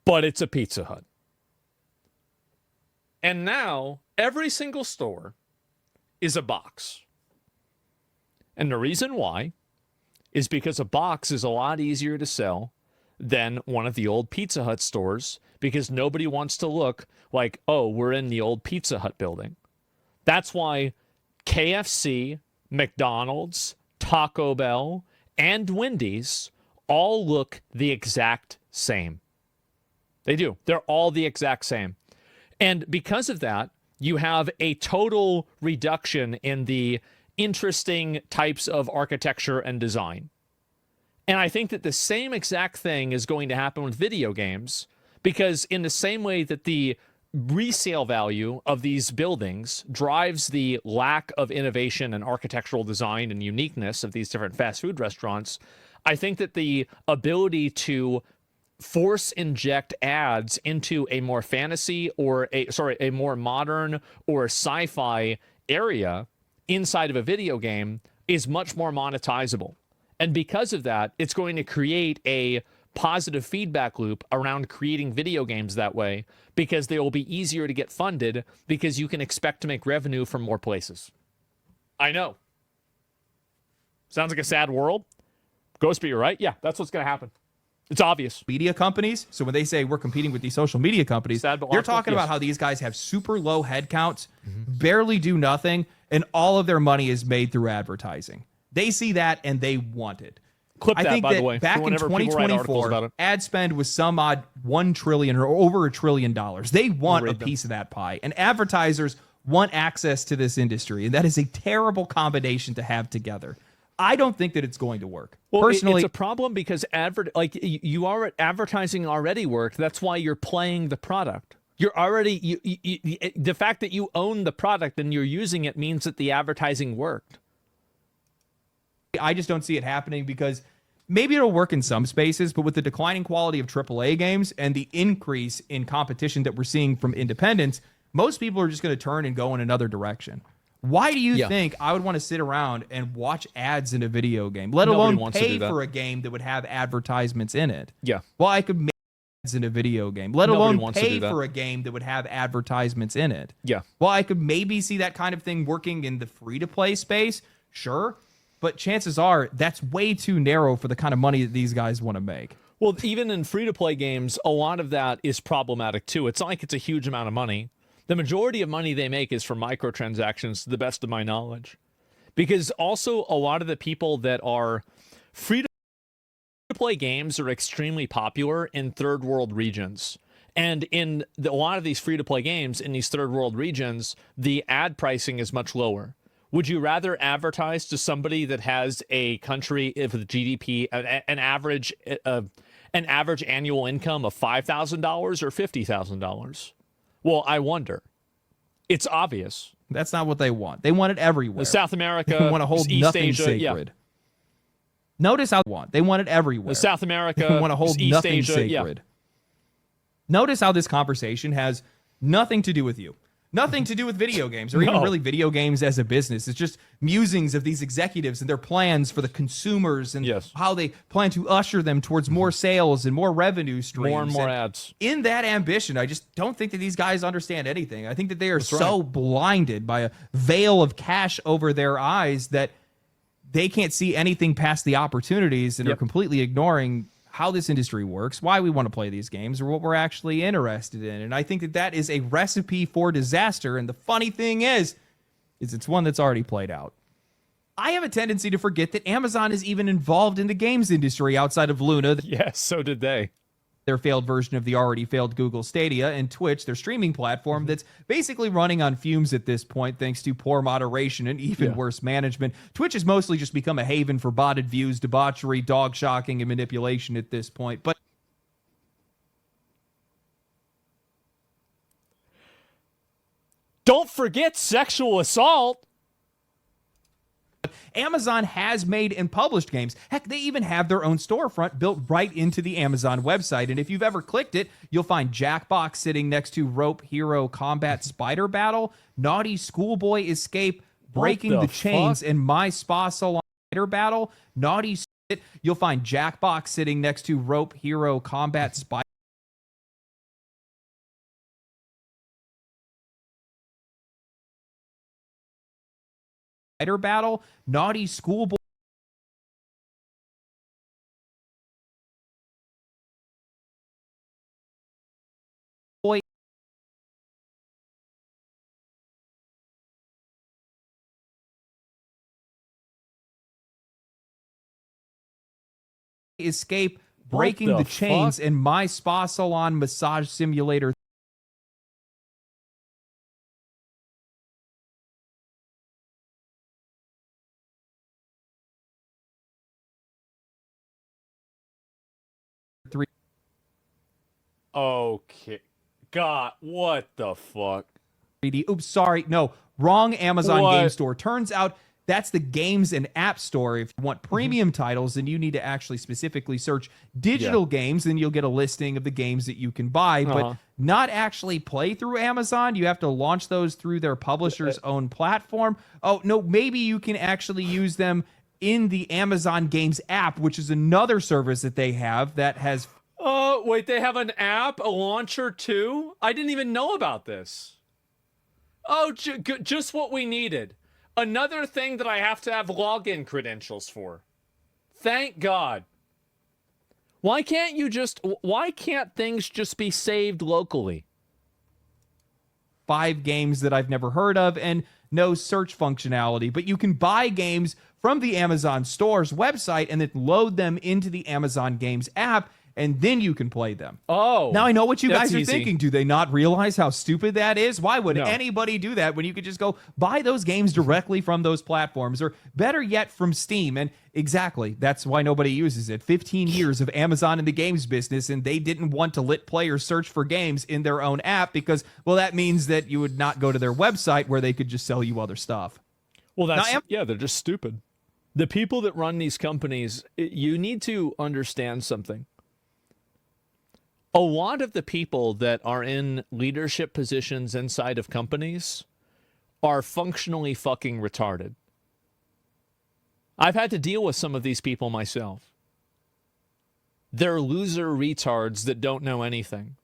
But it's a Pizza Hut. And now every single store is a box. And the reason why is because a box is a lot easier to sell than one of the old Pizza Hut stores, because nobody wants to look like, oh, we're in the old Pizza Hut building. That's why KFC, McDonald's, Taco Bell, and Wendy's all look the exact same. They do. They're all the exact same. And because of that, you have a total reduction in the interesting types of architecture and design. And I think that the same exact thing is going to happen with video games, because in the same way that the resale value of these buildings drives the lack of innovation and architectural design and uniqueness of these different fast food restaurants, I think that the ability to force inject ads into a more fantasy or a more modern or sci-fi area inside of a video game is much more monetizable. And because of that, it's going to create a positive feedback loop around creating video games that way, because they will be easier to get funded because you can expect to make revenue from more places. I know. Sounds like a sad world. Ghost, but you're right. Yeah, that's what's going to happen. It's obvious. Media companies. So when they say we're competing with these social media companies, they're talking about how these guys have super low headcounts, barely do nothing, and all of their money is made through advertising. They see that and they want it. Clip that, by the way. Back in 2024, ad spend was some odd $1 trillion or over $1 trillion. They want a piece of that pie, and advertisers want access to this industry, and that is a terrible combination to have together. I don't think that it's going to work. Well, personally, it's a problem because advertising already worked. That's why you're playing the product. You're already the fact that you own the product and you're using it means that the advertising worked. I just don't see it happening, because maybe it'll work in some spaces, but with the declining quality of AAA games and the increase in competition that we're seeing from independents, most people are just going to turn and go in another direction. Why do you think I would want to sit around and watch ads in a video game, let alone pay for a game that would have advertisements in it? Yeah. Well, I could make ads in a video game, let alone pay for a game that would have advertisements in it. Yeah. Well, I could maybe see that kind of thing working in the free-to-play space. Sure. but chances are that's way too narrow for the kind of money that these guys want to make. Well, even in free-to-play games, a lot of that is problematic too. It's not like it's a huge amount of money. The majority of money they make is from microtransactions, to the best of my knowledge. Because also a lot of the people that are free-to-play games are extremely popular in third world regions. And in a lot of these free-to-play games in these third world regions, the ad pricing is much lower. Would you rather advertise to somebody that has a country with GDP, an average annual income of $5,000 or $50,000? Well, I wonder. It's obvious. That's not what they want. They want it everywhere. South America, they want to hold East nothing Asia, sacred. Yeah. Notice how they want it everywhere. South America, they want to hold East nothing Asia, sacred. Yeah. Notice how this conversation has nothing to do with you. Nothing to do with video games or even really video games as a business. It's just musings of these executives and their plans for the consumers and how they plan to usher them towards more sales and more revenue streams. More and more ads. In that ambition, I just don't think that these guys understand anything. I think that they are so blinded by a veil of cash over their eyes that they can't see anything past the opportunities and are completely ignoring how this industry works, why we want to play these games, or what we're actually interested in. And I think that that is a recipe for disaster. And the funny thing is it's one that's already played out. I have a tendency to forget that Amazon is even involved in the games industry outside of Luna. Yes, so did they. Their failed version of the already failed Google Stadia, and Twitch, their streaming platform that's basically running on fumes at this point thanks to poor moderation and even worse management. Twitch has mostly just become a haven for botted views, debauchery, dog shocking, and manipulation at this point. But don't forget sexual assault. Amazon has made and published games. Heck, they even have their own storefront built right into the Amazon website. And if you've ever clicked it, you'll find Jackbox sitting next to Rope Hero Combat Spider Battle, Naughty Schoolboy Escape, Breaking the Chains, and My Spa Salon Spider Battle. Naughty, you'll find Jackbox sitting next to Rope Hero Combat Spider Battle, Naughty Schoolboy Escape, Breaking the Chains, and My Spa Salon Massage Simulator. Okay. God, what the fuck? 3D. Oops, sorry. No, wrong Amazon Game Store. Turns out that's the Games and App Store. If you want premium titles, then you need to actually specifically search digital games, then you'll get a listing of the games that you can buy, but not actually play through Amazon. You have to launch those through their publisher's own platform. Oh, no, maybe you can actually use them in the Amazon Games app, which is another service that they have that has... Oh, wait, they have an app, a launcher too? I didn't even know about this. Oh, just what we needed. Another thing that I have to have login credentials for. Thank God. Why can't things just be saved locally? 5 games that I've never heard of and no search functionality, but you can buy games from the Amazon Store's website and then load them into the Amazon Games app, and then you can play them. Oh. Now I know what you guys are thinking. Do they not realize how stupid that is? Why would anybody do that when you could just go buy those games directly from those platforms, or better yet, from Steam? And exactly, that's why nobody uses it. 15 years of Amazon in the games business, and they didn't want to let players search for games in their own app because, well, that means that you would not go to their website where they could just sell you other stuff. Well, they're just stupid. The people that run these companies, you need to understand something. A lot of the people that are in leadership positions inside of companies are functionally fucking retarded. I've had to deal with some of these people myself. They're loser retards that don't know anything.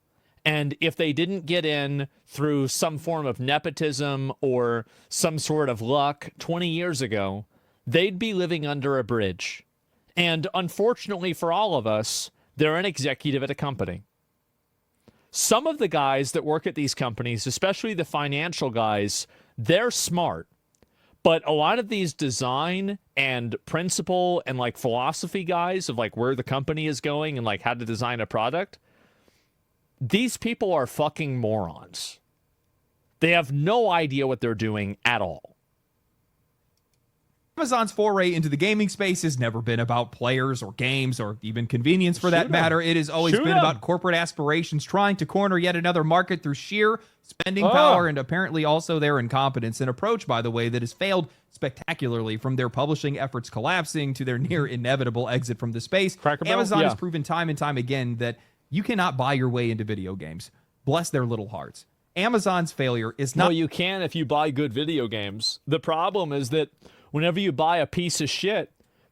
And if they didn't get in through some form of nepotism or some sort of luck 20 years ago, they'd be living under a bridge. And unfortunately for all of us, they're an executive at a company. Some of the guys that work at these companies, especially the financial guys, they're smart. But a lot of these design and principle and like philosophy guys of like where the company is going and like how to design a product, these people are fucking morons. They have no idea what they're doing at all. Amazon's foray into the gaming space has never been about players or games or even convenience for that matter. It has always been about corporate aspirations trying to corner yet another market through sheer spending power and apparently also their incompetence. An approach, by the way, that has failed spectacularly, from their publishing efforts collapsing to their near inevitable exit from the space. Amazon has proven time and time again that you cannot buy your way into video games. Bless their little hearts. Amazon's failure is not... No, you can if you buy good video games. The problem is that whenever you buy a piece of shit,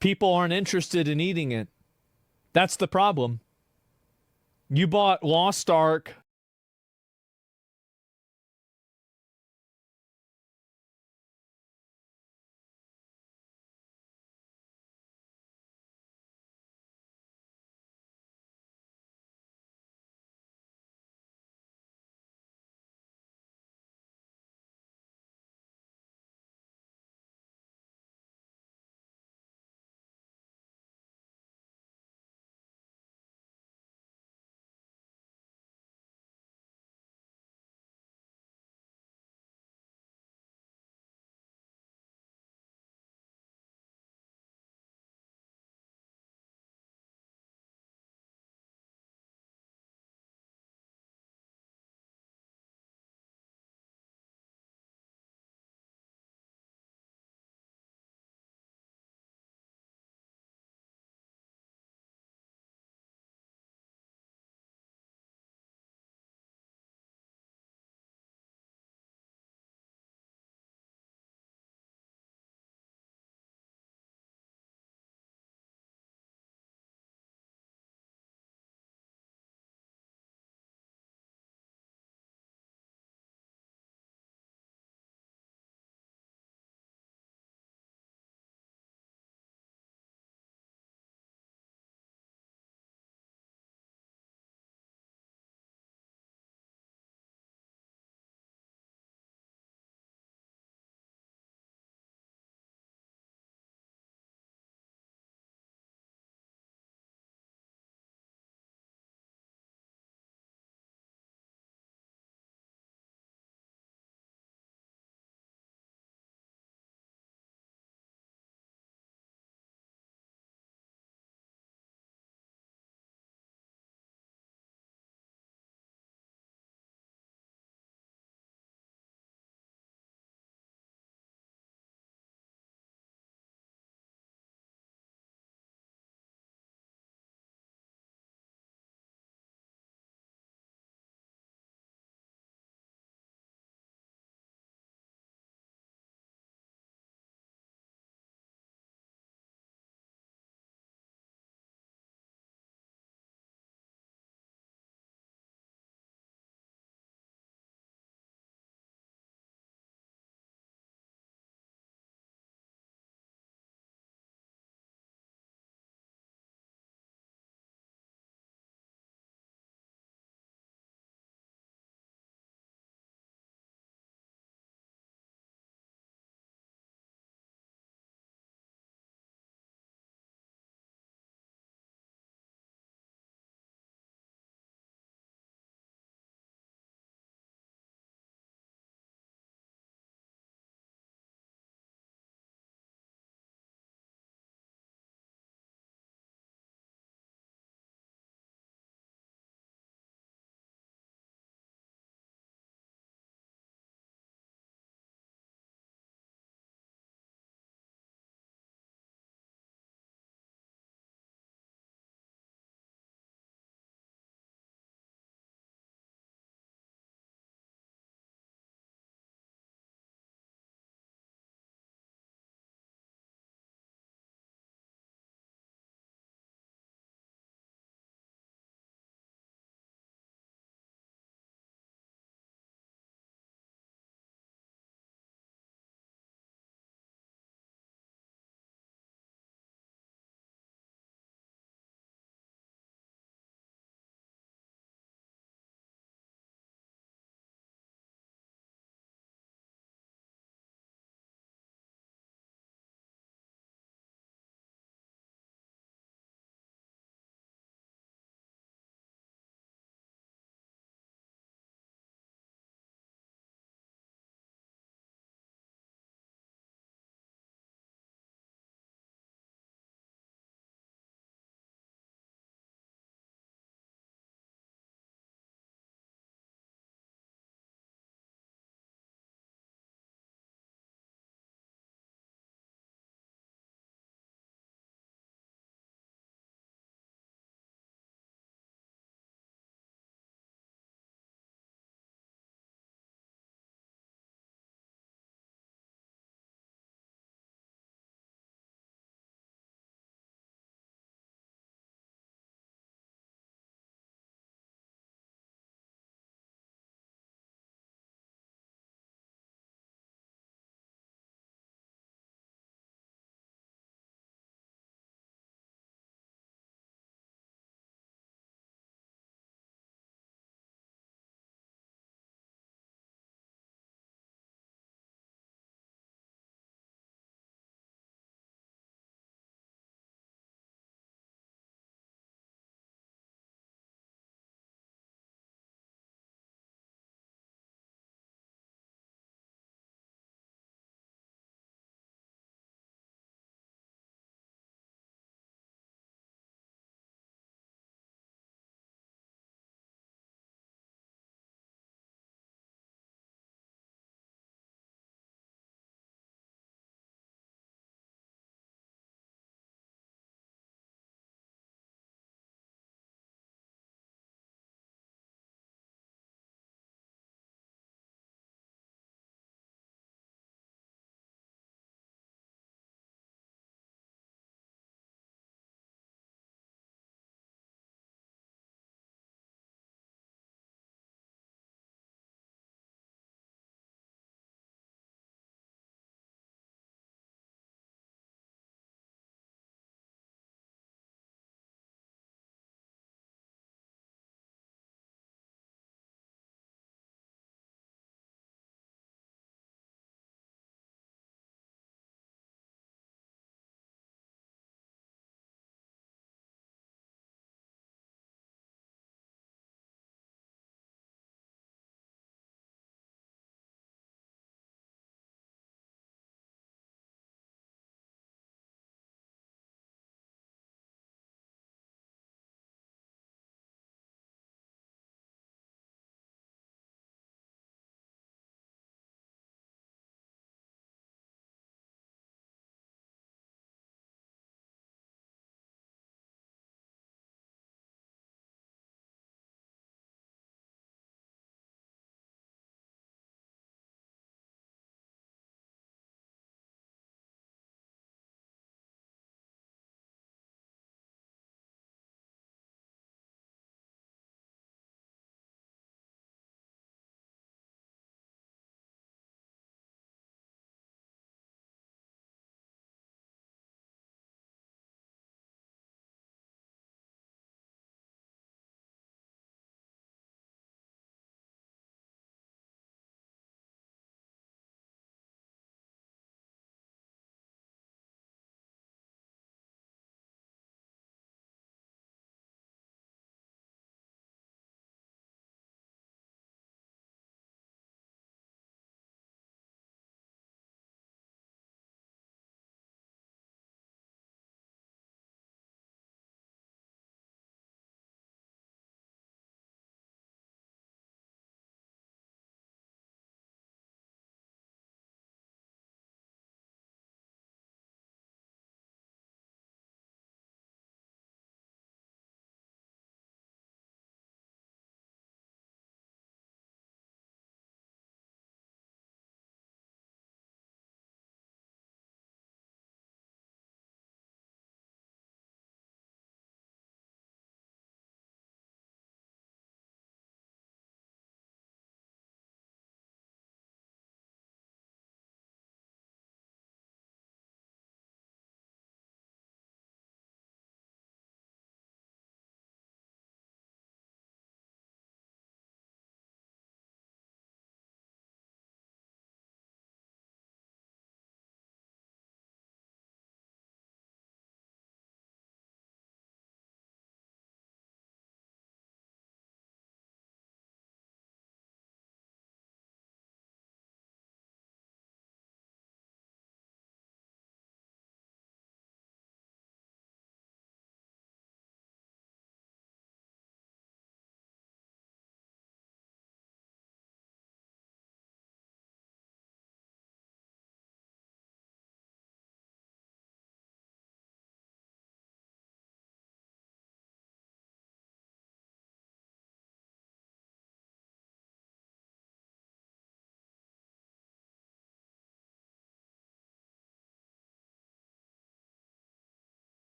people aren't interested in eating it. That's the problem. You bought Lost Ark,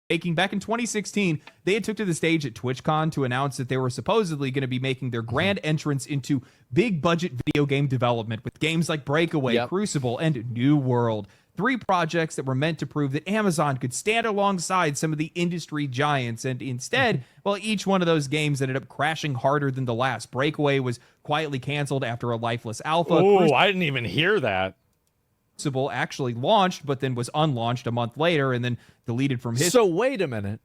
making back in 2016, they had took to the stage at TwitchCon to announce that they were supposedly going to be making their grand entrance into big budget video game development with games like Breakaway, Crucible, and New World. 3 projects that were meant to prove that Amazon could stand alongside some of the industry giants. And instead, well, each one of those games ended up crashing harder than the last. Breakaway was quietly canceled after a lifeless alpha. Oh, I didn't even hear that. Crucible actually launched, but then was unlaunched a month later and then deleted from history. So wait a minute.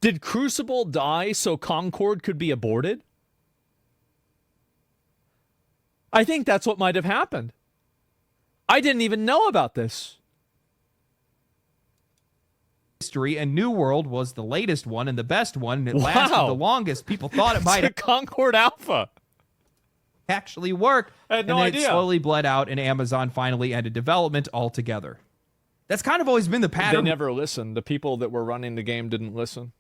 Did Crucible die so Concord could be aborted? I think that's what might have happened. I didn't even know about this. History, and New World was the latest one and the best one, and it lasted the longest. People thought it might have Concord Alpha actually work. I had no and idea. It slowly bled out, and Amazon finally ended development altogether. That's kind of always been the pattern. They never listened. The people that were running the game didn't listen.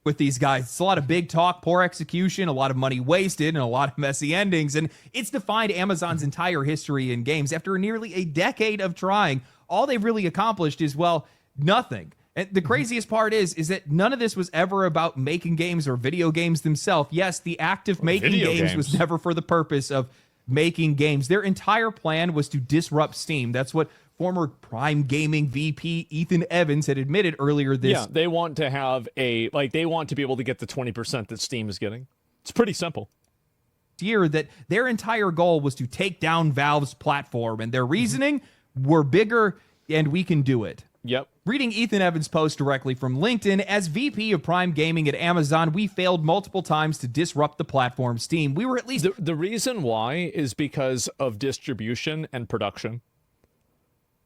With these guys, it's a lot of big talk, poor execution, a lot of money wasted, and a lot of messy endings. And it's defined Amazon's entire history in games. After nearly a decade of trying, all they've really accomplished is, well, nothing. And the craziest part is that none of this was ever about making games or video games themselves. Yes, the act of making games was never for the purpose of making games. Their entire plan was to disrupt Steam. That's what former Prime Gaming VP Ethan Evans had admitted earlier this. Yeah, they want to have they want to be able to get the 20% that Steam is getting. It's pretty simple. Year that their entire goal was to take down Valve's platform, and their reasoning, we're bigger and we can do it. Yep. Reading Ethan Evans' post directly from LinkedIn, as VP of Prime Gaming at Amazon, we failed multiple times to disrupt the platform Steam. We were at least... The reason why is because of distribution and production.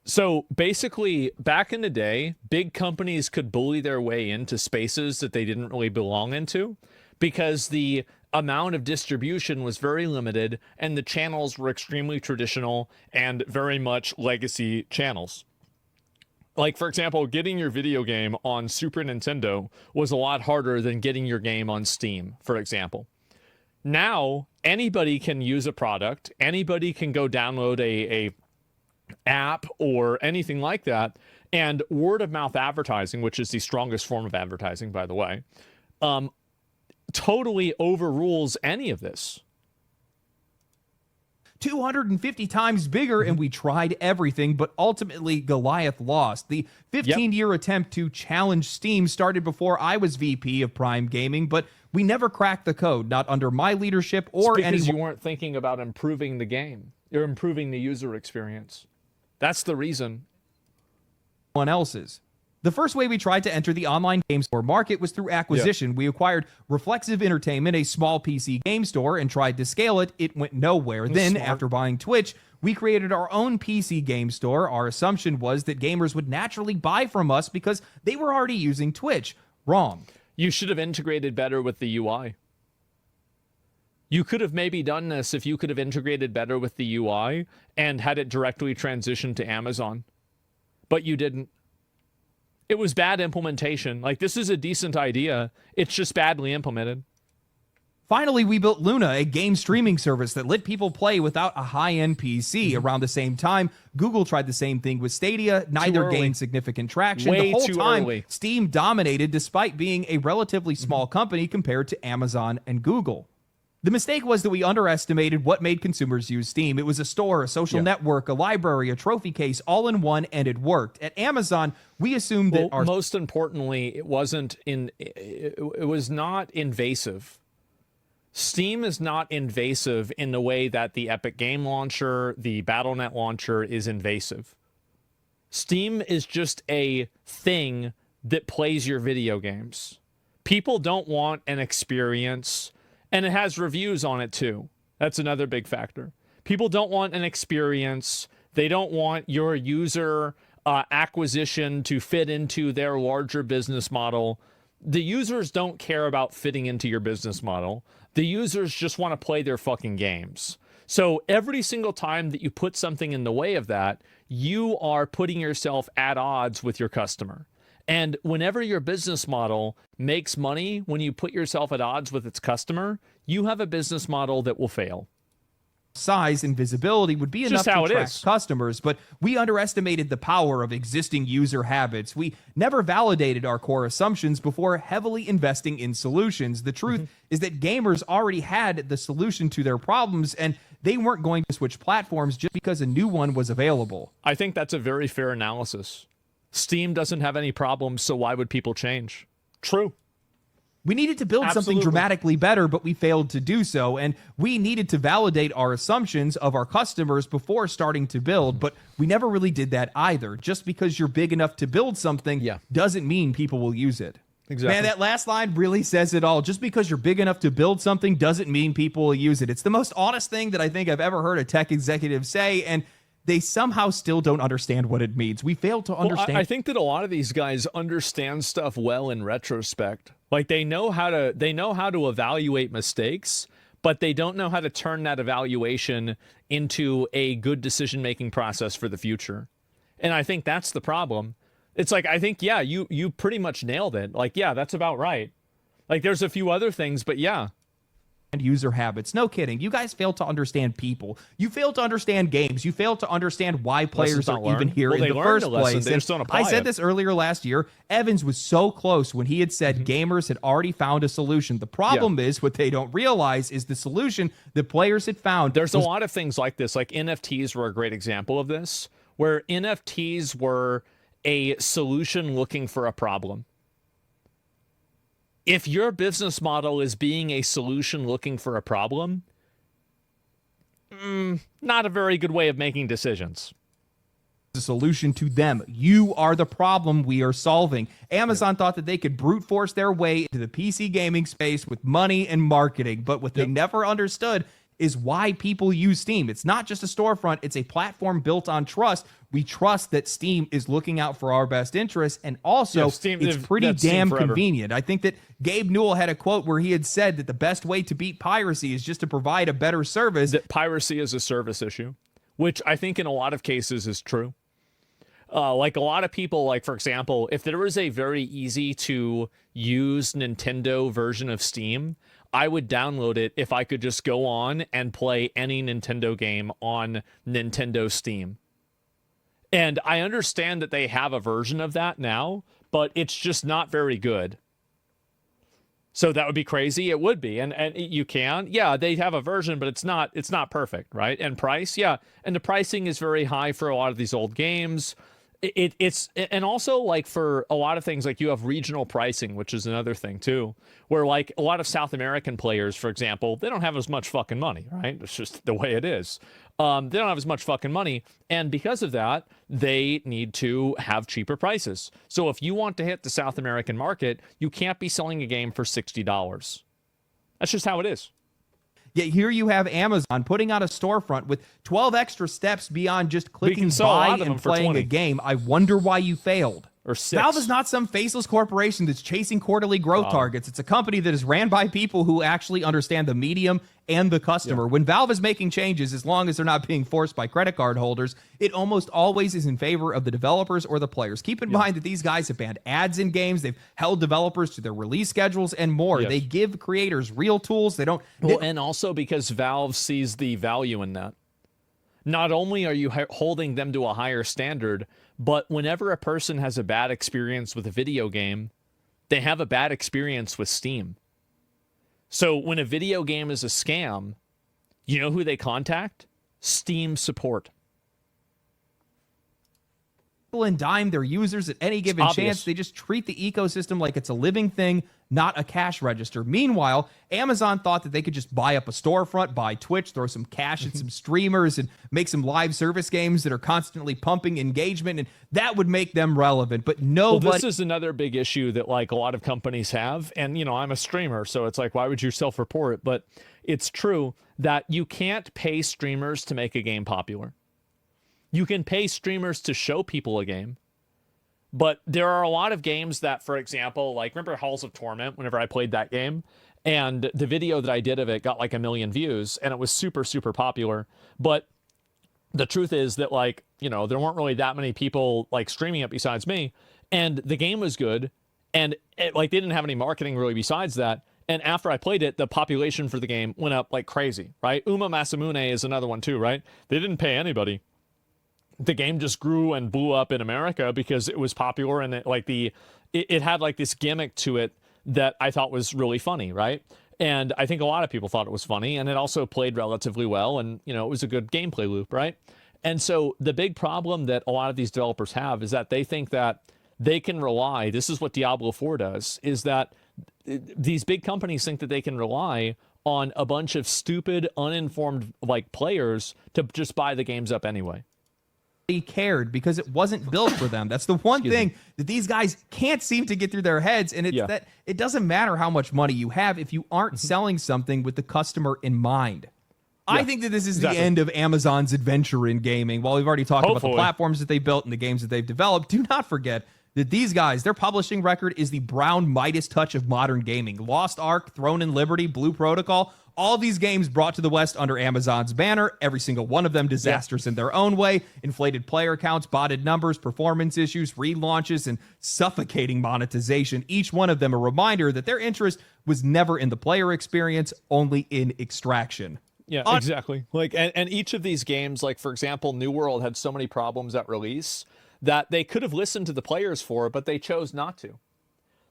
So basically, back in the day, big companies could bully their way into spaces that they didn't really belong into because the amount of distribution was very limited and the channels were extremely traditional and very much legacy channels. Like, for example, getting your video game on Super Nintendo was a lot harder than getting your game on Steam, for example. Now, anybody can use a product. Anybody can go download a app or anything like that, and word of mouth advertising, which is the strongest form of advertising, by the way, totally overrules any of this. 250 times bigger, and we tried everything, but ultimately Goliath lost. The 15-year attempt to challenge Steam started before I was VP of Prime Gaming, but we never cracked the code, not under my leadership or any. Because you weren't thinking about improving the game. You're improving the user experience. That's the reason. One else's. The first way we tried to enter the online game store market was through acquisition. Yep. We acquired Reflexive Entertainment, a small PC game store, and tried to scale it. It went nowhere. Then, after buying Twitch, we created our own PC game store. Our assumption was that gamers would naturally buy from us because they were already using Twitch. Wrong. You should have integrated better with the UI. You could have maybe done this if you could have integrated better with the UI and had it directly transition to Amazon. But you didn't. It was bad implementation. Like, this is a decent idea. It's just badly implemented. Finally, we built Luna, a game streaming service that let people play without a high-end PC. Around the same time, Google tried the same thing with Stadia. Neither gained significant traction. Way the whole too time, early. Steam dominated despite being a relatively small company compared to Amazon and Google. The mistake was that we underestimated what made consumers use Steam. It was a store, a social network, a library, a trophy case, all in one, and it worked. At Amazon, we assumed that our... Most importantly, it was not invasive. Steam is not invasive in the way that the Epic Game Launcher, the Battle.net launcher is invasive. Steam is just a thing that plays your video games. People don't want an experience... And it has reviews on it, too. That's another big factor. People don't want an experience. They don't want your user acquisition to fit into their larger business model. The users don't care about fitting into your business model. The users just want to play their fucking games. So every single time that you put something in the way of that, you are putting yourself at odds with your customer. And whenever your business model makes money, when you put yourself at odds with its customer, you have a business model that will fail. size and visibility would be enough to attract customers, but we underestimated the power of existing user habits. We never validated our core assumptions before heavily investing in solutions. The truth is that gamers already had the solution to their problems, and they weren't going to switch platforms just because a new one was available. I think that's a very fair analysis. Steam doesn't have any problems, so why would people change? True. We needed to build something dramatically better, but we failed to do so, and we needed to validate our assumptions of our customers before starting to build, but we never really did that either. Just because you're big enough to build something doesn't mean people will use it. Exactly. Man, that last line really says it all. Just because you're big enough to build something doesn't mean people will use it. It's the most honest thing that I think I've ever heard a tech executive say, and they somehow still don't understand what it means. We fail to understand. I think that a lot of these guys understand stuff well in retrospect. Like they know how to evaluate mistakes, but they don't know how to turn that evaluation into a good decision-making process for the future. And I think that's the problem. It's like, I think, yeah, you pretty much nailed it. Like, yeah, that's about right. Like there's a few other things, but yeah. And user habits. No kidding. You guys fail to understand people. You fail to understand games. You fail to understand why players are even here in the first place. They just don't apply I said this earlier last year. Evans was so close when he had said gamers had already found a solution. The problem is what they don't realize is the solution the players had found. There's a lot of things like this. Like NFTs were a great example of this, where NFTs were a solution looking for a problem. If your business model is being a solution looking for a problem, not a very good way of making decisions. A solution to them. You are the problem we are solving. Amazon thought that they could brute force their way into the PC gaming space with money and marketing, but what they never understood is why people use Steam. It's not just a storefront, it's a platform built on trust. We trust that Steam is looking out for our best interests, and also it's pretty damn convenient. I think that Gabe Newell had a quote where he had said that the best way to beat piracy is just to provide a better service. That piracy is a service issue, which I think in a lot of cases is true. Like a lot of people, like for example, if there was a very easy to use Nintendo version of Steam, I would download it if I could just go on and play any Nintendo game on Nintendo Steam. And I understand that they have a version of that now, but it's just not very good. So that would be crazy. It would be. And you can. Yeah, they have a version, but it's not perfect, right? And price, yeah. And the pricing is very high for a lot of these old games. It's and also like for a lot of things, like you have regional pricing, which is another thing too, where like a lot of South American players, for example, they don't have as much fucking money, right? It's just the way it is. They don't have as much fucking money, and because of that, they need to have cheaper prices. So if you want to hit the South American market, you can't be selling a game for $60. That's just how it is. Yet here you have Amazon putting out a storefront with 12 extra steps beyond just clicking buy and playing a game. I wonder why you failed. Or 6. Valve is not some faceless corporation that's chasing quarterly growth targets. It's a company that is ran by people who actually understand the medium and the customer. When Valve is making changes, as long as they're not being forced by credit card holders, it almost always is in favor of the developers or the players. Keep in mind that these guys have banned ads in games. They've held developers to their release schedules and more. They give creators real tools. They don't. And also because Valve sees the value in that. Not only are you holding them to a higher standard, but whenever a person has a bad experience with a video game, they have a bad experience with Steam. So when a video game is a scam, you know who they contact? Steam support. And dime their users at any given chance. They just treat the ecosystem like it's a living thing, not a cash register. Meanwhile, Amazon thought that they could just buy up a storefront, buy Twitch, throw some cash at some streamers, and make some live service games that are constantly pumping engagement, and that would make them relevant. But nobody... Well, this is another big issue that like a lot of companies have, and you know, I'm a streamer, so it's like, why would you self-report it? But it's true that you can't pay streamers to make a game popular. You can pay streamers to show people a game, but there are a lot of games that, for example, like remember Halls of Torment, whenever I played that game, and the video that I did of it got like 1 million views, and it was super, super popular. But the truth is that, like, you know, there weren't really that many people like streaming it besides me, and the game was good, and it, like they didn't have any marketing really besides that. And after I played it, the population for the game went up like crazy, right? Uma Masamune is another one too, right? They didn't pay anybody. The game just grew and blew up in America because it was popular, and it had like this gimmick to it that I thought was really funny, right? And I think a lot of people thought it was funny, and it also played relatively well, and it was a good gameplay loop, right? And so the big problem that a lot of these developers have is that they think that they can rely, this is what Diablo 4 does, is that these big companies think that they can rely on a bunch of stupid, uninformed like players to just buy the games up anyway. He cared because it wasn't built for them. That's the one thing that these guys can't seem to get through their heads, and it's that it doesn't matter how much money you have if you aren't selling something with the customer in mind. I think that this is the end of Amazon's adventure in gaming. While we've already talked about the platforms that they built and the games that they've developed, do not forget that these guys, their publishing record is the brown Midas touch of modern gaming. Lost Ark, Throne and Liberty, Blue Protocol, all these games brought to the West under Amazon's banner, every single one of them disasters in their own way, inflated player counts, botted numbers, performance issues, relaunches, and suffocating monetization. Each one of them a reminder that their interest was never in the player experience, only in extraction. Yeah, exactly. Like, and each of these games, like for example, New World had so many problems at release that they could have listened to the players for, but they chose not to.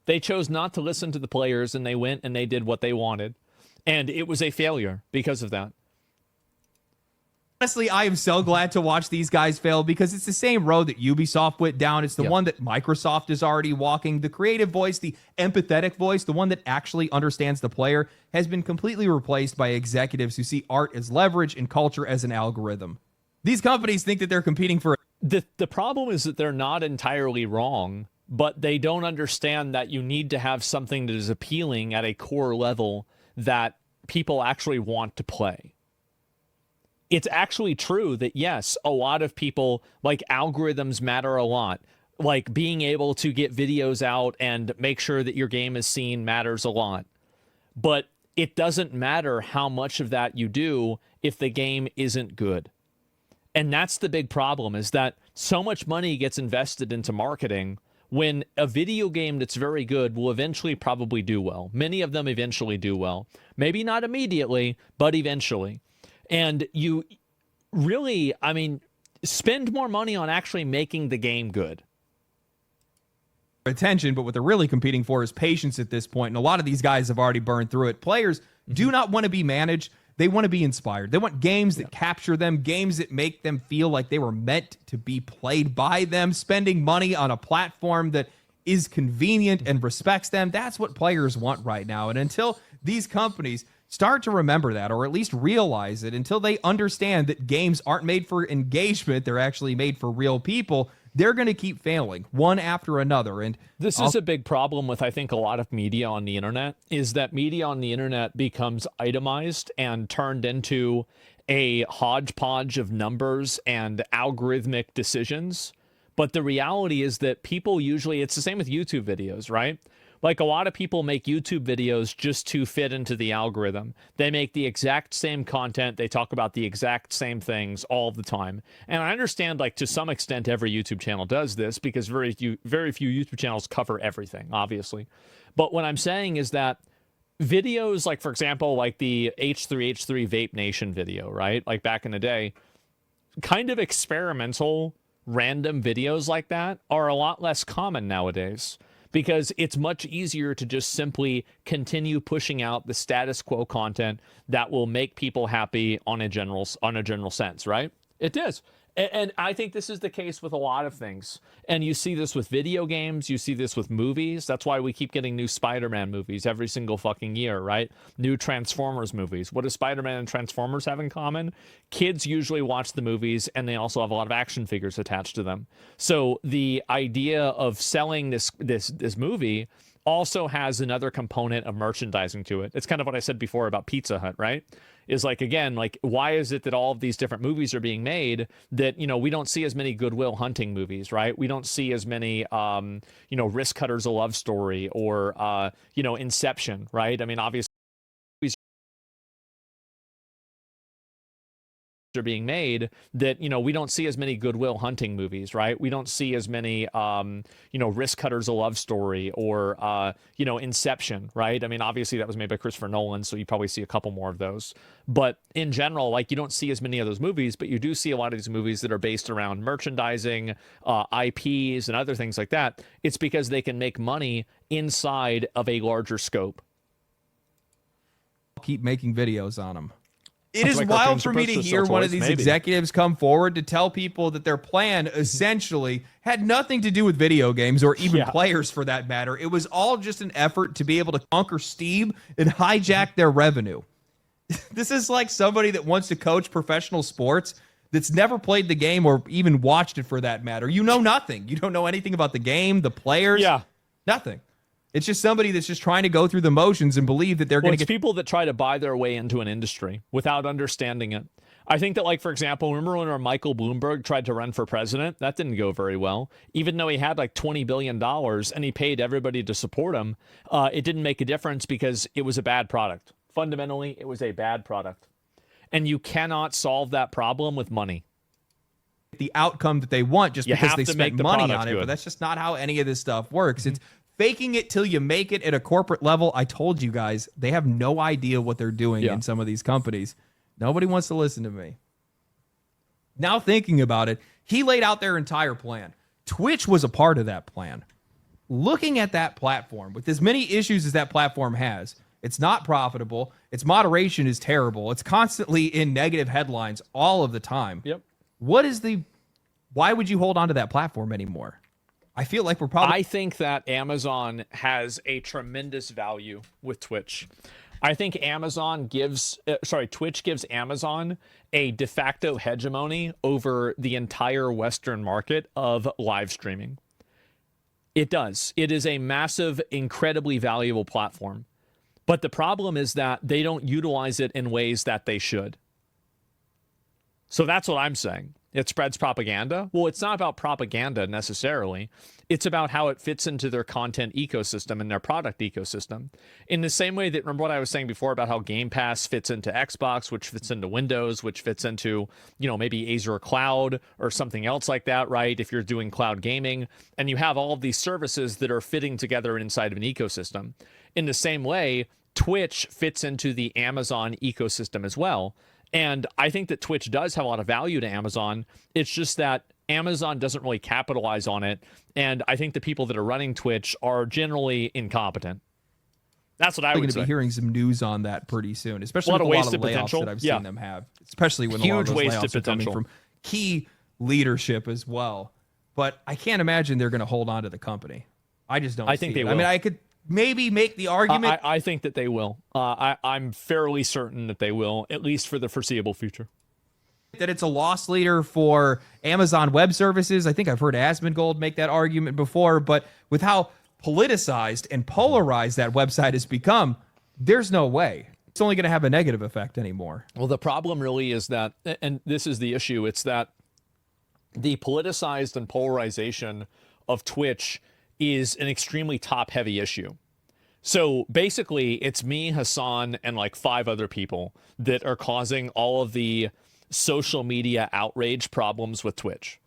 They chose not to listen to the players, and they went and they did what they wanted. And it was a failure because of that. Honestly, I am so glad to watch these guys fail because it's the same road that Ubisoft went down. It's the one that Microsoft is already walking. The creative voice, the empathetic voice, the one that actually understands the player, has been completely replaced by executives who see art as leverage and culture as an algorithm. These companies think that they're competing for... The problem is that they're not entirely wrong, but they don't understand that you need to have something that is appealing at a core level that people actually want to play. It's actually true that, yes, a lot of people, like, algorithms matter a lot. Like, being able to get videos out and make sure that your game is seen matters a lot. But it doesn't matter how much of that you do if the game isn't good. And that's the big problem, is that so much money gets invested into marketing when a video game that's very good will eventually probably do well. Many of them eventually do well. Maybe not immediately, but eventually. And you really, I mean, spend more money on actually making the game good. Attention, but what they're really competing for is patience at this point. And a lot of these guys have already burned through it. Players do not want to be managed. They want to be inspired. They want games that capture them, games that make them feel like they were meant to be played by them. Spending money on a platform that is convenient and respects them, that's what players want right now. And until these companies start to remember that, or at least realize it, until they understand that games aren't made for engagement, they're actually made for real people, they're going to keep failing one after another. And this is a big problem with, I think, a lot of media on the internet, is that media on the internet becomes itemized and turned into a hodgepodge of numbers and algorithmic decisions. But the reality is that people usually, it's the same with YouTube videos, right? Like, a lot of people make YouTube videos just to fit into the algorithm. They make the exact same content. They talk about the exact same things all the time. And I understand, like, to some extent, every YouTube channel does this because very few YouTube channels cover everything, obviously. But what I'm saying is that videos, like, for example, like the H3H3 Vape Nation video, right? Like, back in the day, kind of experimental, random videos like that are a lot less common nowadays, because it's much easier to just simply continue pushing out the status quo content that will make people happy on a general sense, right? It is. And I think this is the case with a lot of things. And you see this with video games. You see this with movies. That's why we keep getting new Spider-Man movies every single fucking year, right? New Transformers movies. What do Spider-Man and Transformers have in common? Kids usually watch the movies, and they also have a lot of action figures attached to them. So the idea of selling this movie also has another component of merchandising to it. It's kind of what I said before about Pizza Hut, right? Is like, again, like, why is it that all of these different movies are being made that, you know, we don't see as many Goodwill Hunting movies, right? We don't see as many, you know, Risk Cutters, A Love Story, or, you know, Inception, right? I mean, obviously are being made that, you know, we don't see as many Goodwill Hunting movies, right? We don't see as many, you know, Risk Cutters, a Love Story, or, you know, Inception, right? I mean, obviously that was made by Christopher Nolan, so you probably see a couple more of those. But in general, like, you don't see as many of those movies, but you do see a lot of these movies that are based around merchandising, IPs, and other things like that. It's because they can make money inside of a larger scope. Keep making videos on them. It is wild for me to hear one of these executives come forward to tell people that their plan essentially had nothing to do with video games or even players for that matter. It was all just an effort to be able to conquer Steam and hijack their revenue. This is like somebody that wants to coach professional sports that's never played the game or even watched it for that matter. You know nothing. You don't know anything about the game, the players, nothing. It's just somebody that's just trying to go through the motions and believe that they're going to get people that try to buy their way into an industry without understanding it. I think that, like, for example, remember when Michael Bloomberg tried to run for president? That didn't go very well. Even though he had like $20 billion and he paid everybody to support him, it didn't make a difference because it was a bad product. Fundamentally, it was a bad product. And you cannot solve that problem with money. The outcome that they want just because they spent money on it. But that's just not how any of this stuff works. It's faking it till you make it at a corporate level. I told you guys, they have no idea what they're doing in some of these companies. Nobody wants to listen to me. Now thinking about it, he laid out their entire plan. Twitch was a part of that plan. Looking at that platform, with as many issues as that platform has, it's not profitable. Its moderation is terrible. It's constantly in negative headlines all of the time. Yep. Why would you hold on to that platform anymore? I feel like we're probably... I think that Amazon has a tremendous value with Twitch. I think Twitch gives Amazon a de facto hegemony over the entire Western market of live streaming. It does. It is a massive, incredibly valuable platform. But the problem is that they don't utilize it in ways that they should. So that's what I'm saying. It spreads propaganda. Well, it's not about propaganda necessarily. It's about how it fits into their content ecosystem and their product ecosystem. In the same way that, remember what I was saying before about how Game Pass fits into Xbox, which fits into Windows, which fits into, you know, maybe Azure Cloud or something else like that, right? If you're doing cloud gaming, and you have all of these services that are fitting together inside of an ecosystem. In the same way, Twitch fits into the Amazon ecosystem as well. And I think that Twitch does have a lot of value to Amazon. It's just that Amazon doesn't really capitalize on it. And I think the people that are running Twitch are generally incompetent. That's what I would say. We're going to be hearing some news on that pretty soon, especially with a lot of layoffs that I've seen them have, especially when a lot of those layoffs are coming from key leadership as well. But I can't imagine they're going to hold on to the company. I just don't think they will. I mean, I could maybe make the argument. I think that they will. I'm fairly certain that they will, at least for the foreseeable future. That it's a loss leader for Amazon Web Services. I think I've heard Asmongold make that argument before, but with how politicized and polarized that website has become, there's no way. It's only going to have a negative effect anymore. Well, the problem really is that, and this is the issue, it's that the politicized and polarization of Twitch is an extremely top-heavy issue. So basically, it's me, Hassan, and like 5 other people that are causing all of the social media outrage problems with Twitch.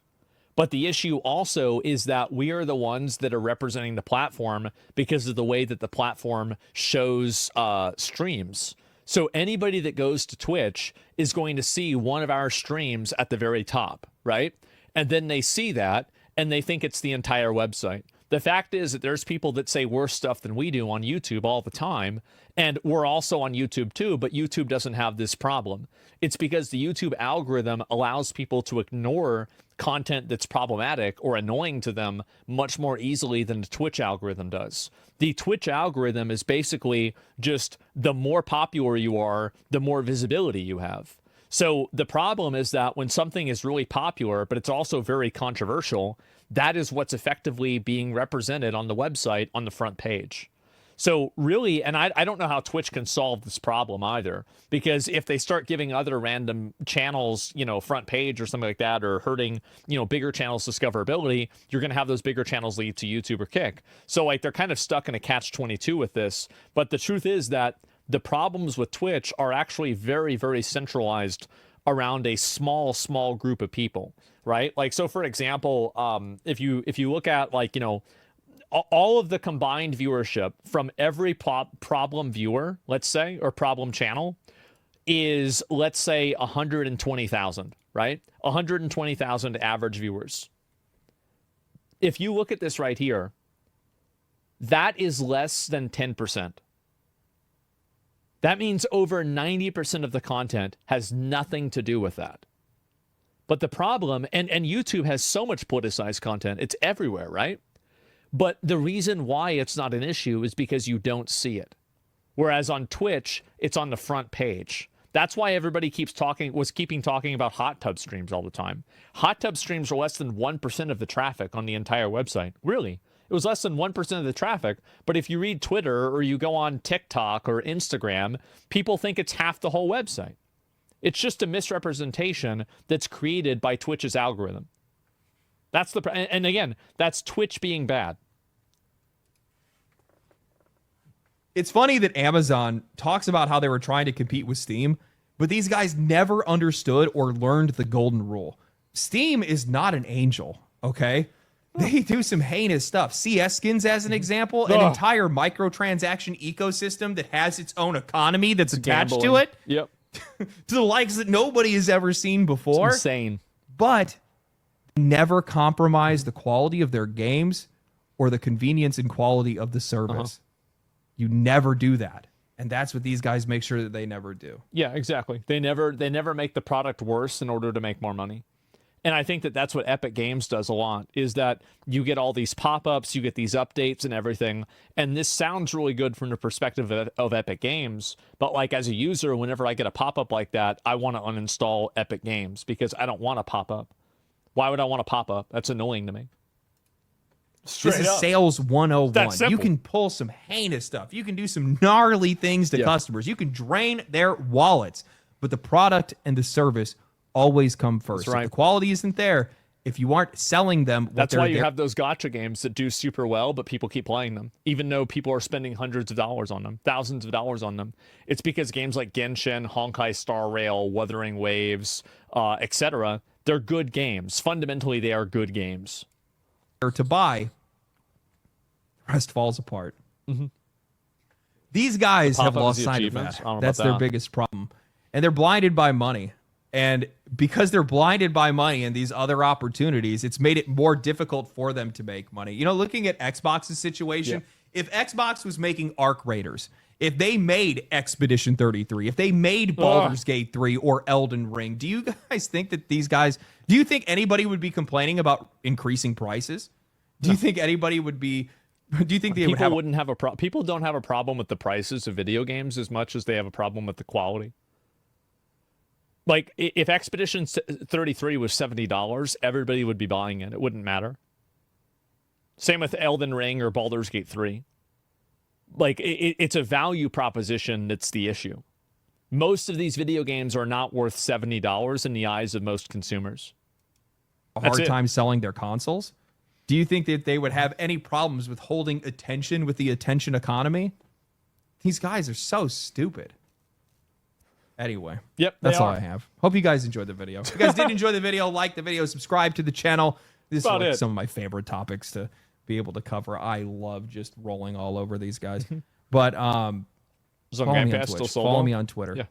But the issue also is that we are the ones that are representing the platform because of the way that the platform shows streams. So anybody that goes to Twitch is going to see one of our streams at the very top, right? And then they see that and they think it's the entire website. The fact is that there's people that say worse stuff than we do on YouTube all the time, and we're also on YouTube too, but YouTube doesn't have this problem. It's because the YouTube algorithm allows people to ignore content that's problematic or annoying to them much more easily than the Twitch algorithm does. The Twitch algorithm is basically just the more popular you are, the more visibility you have. So the problem is that when something is really popular, but it's also very controversial, that is what's effectively being represented on the website on the front page. So really, and I don't know how Twitch can solve this problem either, because if they start giving other random channels, you know, front page or something like that, or hurting, you know, bigger channels' discoverability, you're going to have those bigger channels lead to YouTube or Kick. So like they're kind of stuck in a catch-22 with this. But the truth is that the problems with Twitch are actually very, very centralized around a small group of people, right? Like, so for example, if you look at, like, you know, all of the combined viewership from every problem viewer, let's say, or problem channel, is, let's say, 120,000, right? 120,000 average viewers. If you look at this right here, that is less than 10%. That means over 90% of the content has nothing to do with that. But the problem, and YouTube has so much politicized content, it's everywhere, right? But the reason why it's not an issue is because you don't see it. Whereas on Twitch, it's on the front page. That's why everybody was keeping talking about hot tub streams all the time. Hot tub streams are less than 1% of the traffic on the entire website. Really? It was less than 1% of the traffic. But if you read Twitter or you go on TikTok or Instagram, people think it's half the whole website. It's just a misrepresentation that's created by Twitch's algorithm. That's and again, that's Twitch being bad. It's funny that Amazon talks about how they were trying to compete with Steam, but these guys never understood or learned the golden rule. Steam is not an angel, okay? They do some heinous stuff. CS skins, as an example, an entire microtransaction ecosystem that has its own economy that's attached to it. Yep. To the likes that nobody has ever seen before. It's insane. But never compromise the quality of their games or the convenience and quality of the service. You never do that. And that's what these guys make sure that they never do. Yeah, exactly. They never make the product worse in order to make more money. And I think that that's what Epic Games does a lot, is that you get all these pop-ups, you get these updates and everything. And this sounds really good from the perspective of Epic Games. But like, as a user, whenever I get a pop-up like that, I want to uninstall Epic Games because I don't want a pop-up. Why would I want a pop-up? That's annoying to me. This is sales 101. You can pull some heinous stuff. You can do some gnarly things to customers. You can drain their wallets. But the product and the service always come first. That's right. If the quality isn't there, if you aren't selling them, that's why you have those gacha games that do super well, but people keep playing them, even though people are spending hundreds of dollars on them, thousands of dollars on them. It's because games like Genshin, Honkai Star Rail, Wuthering Waves, etc., they're good games. Fundamentally, they are good games. To buy, the rest falls apart. These guys have lost sight of that. That's their biggest problem. And they're blinded by money. And because they're blinded by money and these other opportunities, it's made it more difficult for them to make money. You know, looking at Xbox's situation, if Xbox was making Arc Raiders, if they made Expedition 33, if they made Baldur's Gate 3 or Elden Ring, do you guys think that these guys, do you think anybody would be complaining about increasing prices? Do you think anybody would be, do you think they wouldn't have a problem? People don't have a problem with the prices of video games as much as they have a problem with the quality. Like, if Expedition 33 was $70, everybody would be buying it. It wouldn't matter. Same with Elden Ring or Baldur's Gate 3. Like, it's a value proposition that's the issue. Most of these video games are not worth $70 in the eyes of most consumers. A hard time selling their consoles? Do you think that they would have any problems with holding attention with the attention economy? These guys are so stupid. Anyway, that's all I have. Hope you guys enjoyed the video. If you guys did enjoy the video, like the video, subscribe to the channel. This is like some of my favorite topics to be able to cover. I love just rolling all over these guys. But follow me on Twitch. Follow me on Twitter. Yeah.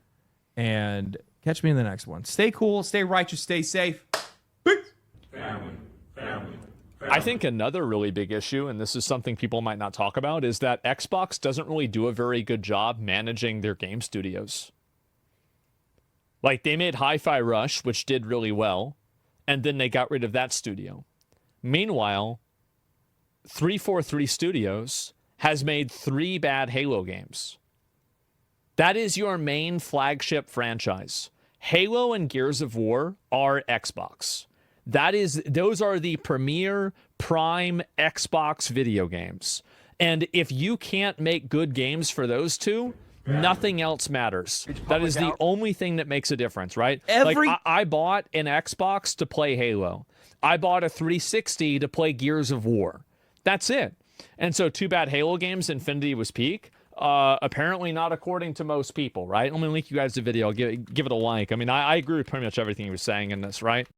And catch me in the next one. Stay cool, stay righteous, stay safe. Peace. Family. I think another really big issue, and this is something people might not talk about, is that Xbox doesn't really do a very good job managing their game studios. Like, they made Hi-Fi Rush, which did really well, and then they got rid of that studio. Meanwhile, 343 Studios has made 3 bad Halo games. That is your main flagship franchise. Halo and Gears of War are Xbox. Those are the premier prime Xbox video games. And if you can't make good games for those two, nothing else matters. That is the only thing that makes a difference, right? I bought an Xbox to play Halo. I bought a 360 to play Gears of War. That's it. And so, too bad Halo games, Infinity was peak. Apparently not according to most people, right? I'm gonna link you guys the video. I'll give it a like. I mean, I agree with pretty much everything he was saying in this, right?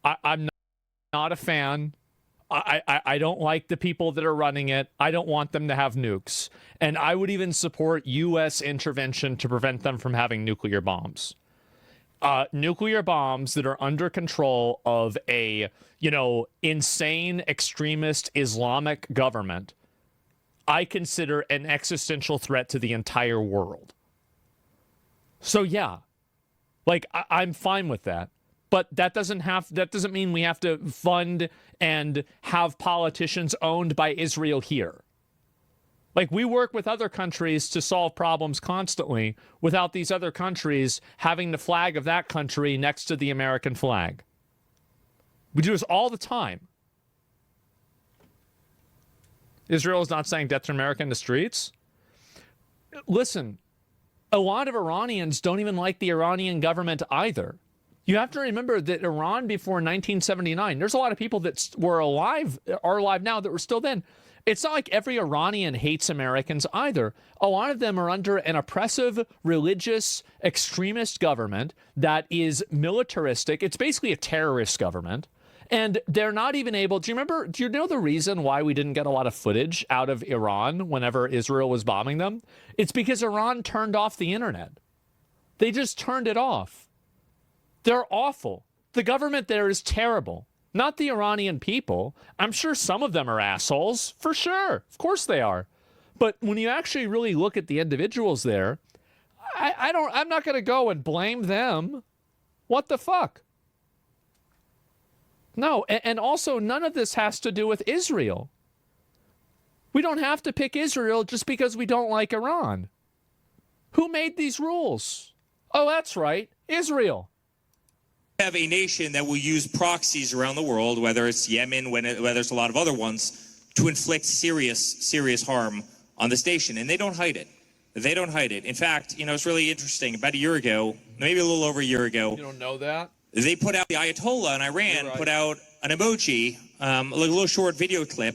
I'm not a fan. I don't like the people that are running it. I don't want them to have nukes. And I would even support U.S. intervention to prevent them from having nuclear bombs. Nuclear bombs that are under control of a, insane extremist Islamic government, I consider an existential threat to the entire world. So yeah, like I'm fine with that. But that doesn't mean we have to fund and have politicians owned by Israel here. Like, we work with other countries to solve problems constantly without these other countries having the flag of that country next to the American flag. We do this all the time. Israel is not saying death to America in the streets. Listen, a lot of Iranians don't even like the Iranian government either. You have to remember that Iran before 1979, there's a lot of people that are alive now that were still then. It's not like every Iranian hates Americans either. A lot of them are under an oppressive, religious, extremist government that is militaristic. It's basically a terrorist government. And they're not even able... Do you know the reason why we didn't get a lot of footage out of Iran whenever Israel was bombing them? It's because Iran turned off the internet. They just turned it off. They're awful. The government there is terrible. Not the Iranian people. I'm sure some of them are assholes, for sure. Of course they are. But when you actually really look at the individuals there, I'm not going to go and blame them. What the fuck? No, and also none of this has to do with Israel. We don't have to pick Israel just because we don't like Iran. Who made these rules? Oh, that's right, Israel. Have a nation that will use proxies around the world, whether it's Yemen, whether it's a lot of other ones, to inflict serious harm on this nation, and they don't hide it. They don't hide it. In fact, it's really interesting. About a year ago, maybe a little over a year ago, you don't know that? They put out, the Ayatollah in Iran put out an emoji, like a little short video clip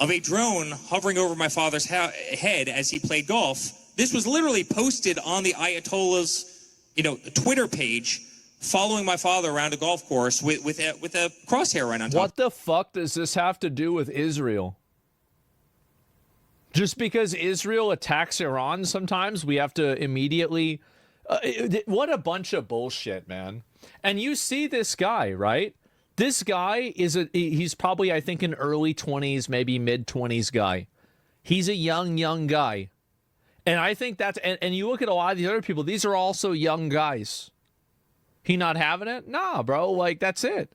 of a drone hovering over my father's head as he played golf. This was literally posted on the Ayatollah's, Twitter page, following my father around a golf course with a crosshair right on top. What the fuck does this have to do with Israel? Just because Israel attacks Iran sometimes, we have to immediately... what a bunch of bullshit, man. And you see this guy, right? This guy he's probably, I think, an early 20s, maybe mid-20s guy. He's a young guy. And I think that's... And you look at a lot of these other people, these are also young guys. He not having it? Nah, bro. Like, that's it.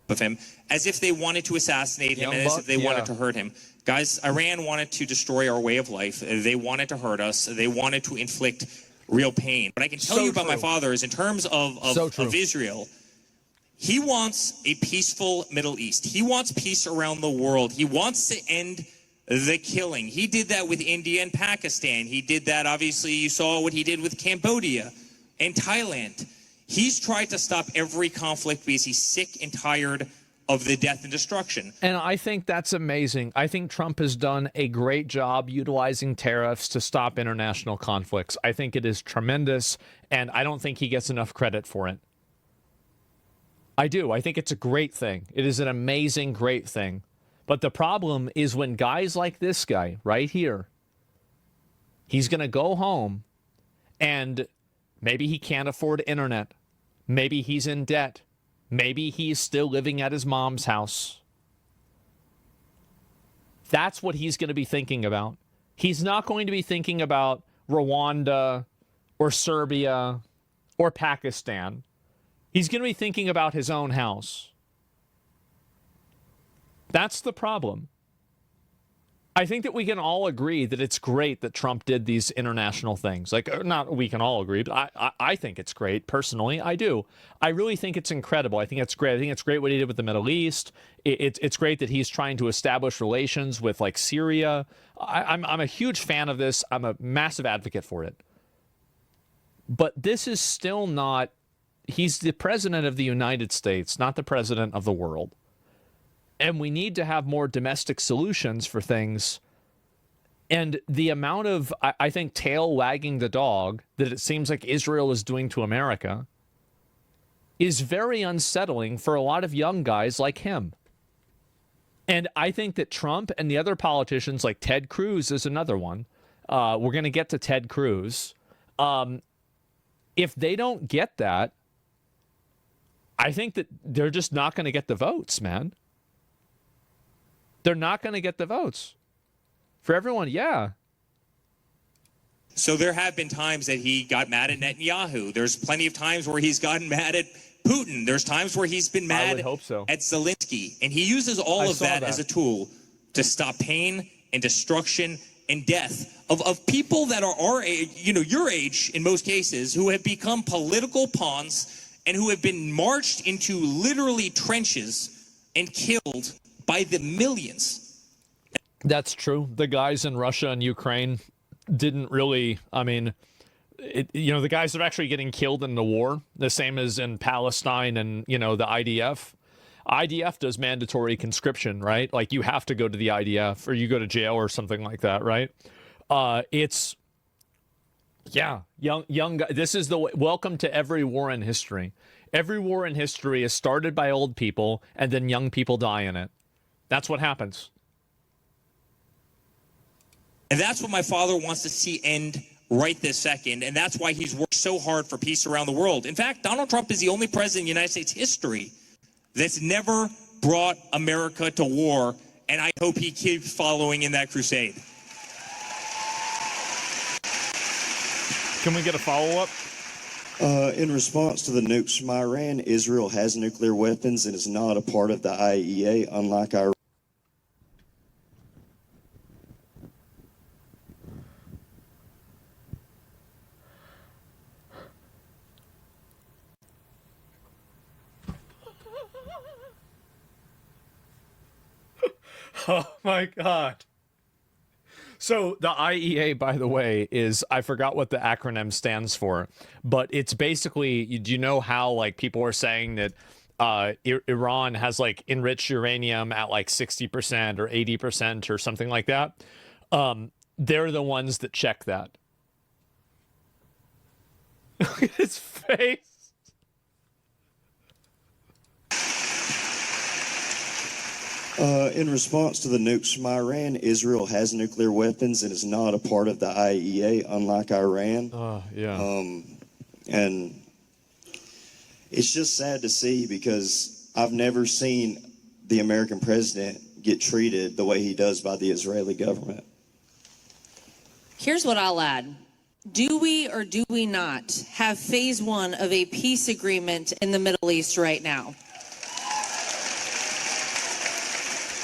Of him, as if they wanted to assassinate him, and as if they wanted to hurt him. Guys, Iran wanted to destroy our way of life. They wanted to hurt us. They wanted to inflict real pain. What I can tell you about my father is, in terms of Israel, he wants a peaceful Middle East. He wants peace around the world. He wants to end the killing. He did that with India and Pakistan. He did that, obviously, you saw what he did with Cambodia and Thailand. He's tried to stop every conflict because he's sick and tired of the death and destruction. And I think that's amazing. I think Trump has done a great job utilizing tariffs to stop international conflicts. I think it is tremendous, and I don't think he gets enough credit for it. I do. I think it's a great thing. It is an amazing, great thing. But the problem is when guys like this guy right here, he's going to go home and maybe he can't afford internet. Maybe he's in debt. Maybe he's still living at his mom's house. That's what he's going to be thinking about. He's not going to be thinking about Rwanda or Serbia or Pakistan. He's going to be thinking about his own house. That's the problem. I think that we can all agree that it's great that Trump did these international things. Like, not we can all agree, but I think it's great. Personally, I do. I really think it's incredible. I think it's great. I think it's great what he did with the Middle East. It's great that he's trying to establish relations with, like, Syria. I'm a huge fan of this. I'm a massive advocate for it. But this is still not... He's the president of the United States, not the president of the world. And we need to have more domestic solutions for things. And the amount of, I think, tail wagging the dog that it seems like Israel is doing to America is very unsettling for a lot of young guys like him. And I think that Trump and the other politicians, like Ted Cruz is another one. We're going to get to Ted Cruz. If they don't get that, I think that they're just not going to get the votes, man. They're not going to get the votes. For everyone, yeah. So there have been times that he got mad at Netanyahu. There's plenty of times where he's gotten mad at Putin. There's times where he's been mad at Zelensky. And he uses all of that as a tool to stop pain and destruction and death of people that are our age, your age in most cases, who have become political pawns and who have been marched into literally trenches and killed by the millions. That's true. The guys in Russia and Ukraine didn't really, the guys that are actually getting killed in the war, the same as in Palestine and, the IDF. IDF does mandatory conscription, right? Like you have to go to the IDF or you go to jail or something like that, right? Young guy. This is the way. Welcome to every war in history. Every war in history is started by old people and then young people die in it. That's what happens. And that's what my father wants to see end right this second. And that's why he's worked so hard for peace around the world. In fact, Donald Trump is the only president in United States history that's never brought America to war. And I hope he keeps following in that crusade. Can we get a follow-up? In response to the nukes from Iran, Israel has nuclear weapons and is not a part of the IAEA, unlike Iran. Oh my God. So the IEA, by the way, is, I forgot what the acronym stands for, but it's basically, do you know how like people are saying that Iran has like enriched uranium at like 60% or 80% or something like that? They're the ones that check that. Look at his face. In response to the nukes from Iran, Israel has nuclear weapons and is not a part of the IAEA, unlike Iran. And it's just sad to see because I've never seen the American president get treated the way he does by the Israeli government. Here's what I'll add. Do we or do we not have phase one of a peace agreement in the Middle East right now?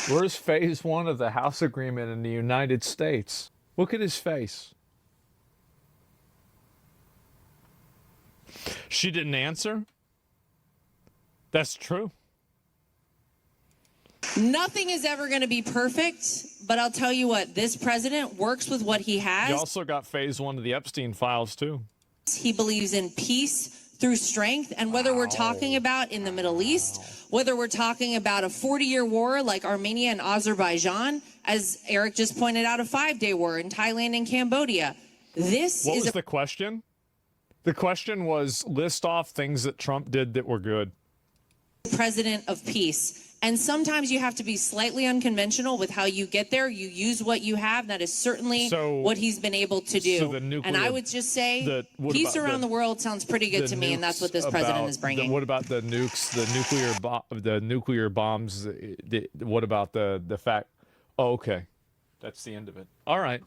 Where's phase one of the House agreement in the United States? Look at his face. She didn't answer? That's true. Nothing is ever going to be perfect, but I'll tell you what, this president works with what he has. You also got phase one of the Epstein files, too. He believes in peace through strength, and whether we're talking about in the Middle East, whether we're talking about a 40-year war like Armenia and Azerbaijan, as Eric just pointed out, a 5-day war in Thailand and Cambodia. What was the question? The question was, list off things that Trump did that were good. President of peace. And sometimes you have to be slightly unconventional with how you get there. You use what you have. That is certainly what he's been able to do. And I would just say peace around the world sounds pretty good to me, and that's what this president is bringing. What about the nukes, the nuclear bombs? What about the fact? Oh, okay. That's the end of it. All right.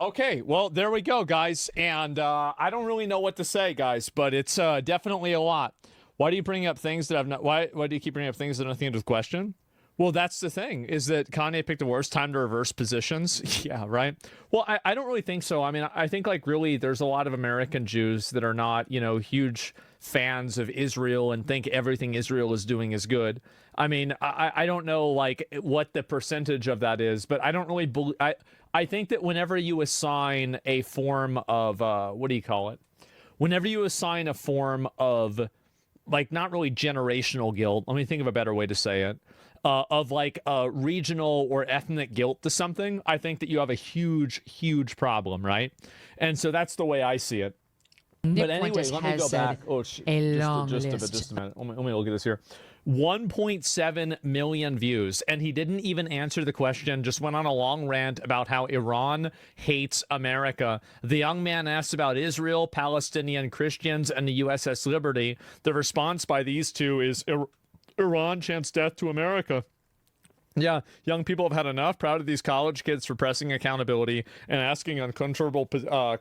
Okay, well, there we go, guys. And I don't really know what to say, guys, but it's definitely a lot. Why do you bring up things that I've not? Why do you keep bringing up things that have nothing to do with question? Well, that's the thing, is that Kanye picked the worst time to reverse positions. Yeah, right. Well, I don't really think so. I mean, I think like really there's a lot of American Jews that are not, huge fans of Israel and think everything Israel is doing is good. I mean, I don't know like what the percentage of that is, but I don't really believe. I think that whenever you assign a form of what do you call it? Whenever you assign a form of like not really generational guilt, let me think of a better way to say it, of like regional or ethnic guilt to something, I think that you have a huge, huge problem, right? And so that's the way I see it. But anyway, let me go back. Oh, just a minute. Let me look at this here. 1.7 million views, and he didn't even answer the question, just went on a long rant about how Iran hates America. The young man asked about Israel, Palestinian Christians, and the USS Liberty. The response by these two is Iran chants death to America. Yeah, young people have had enough. Proud of these college kids for pressing accountability and asking uncomfortable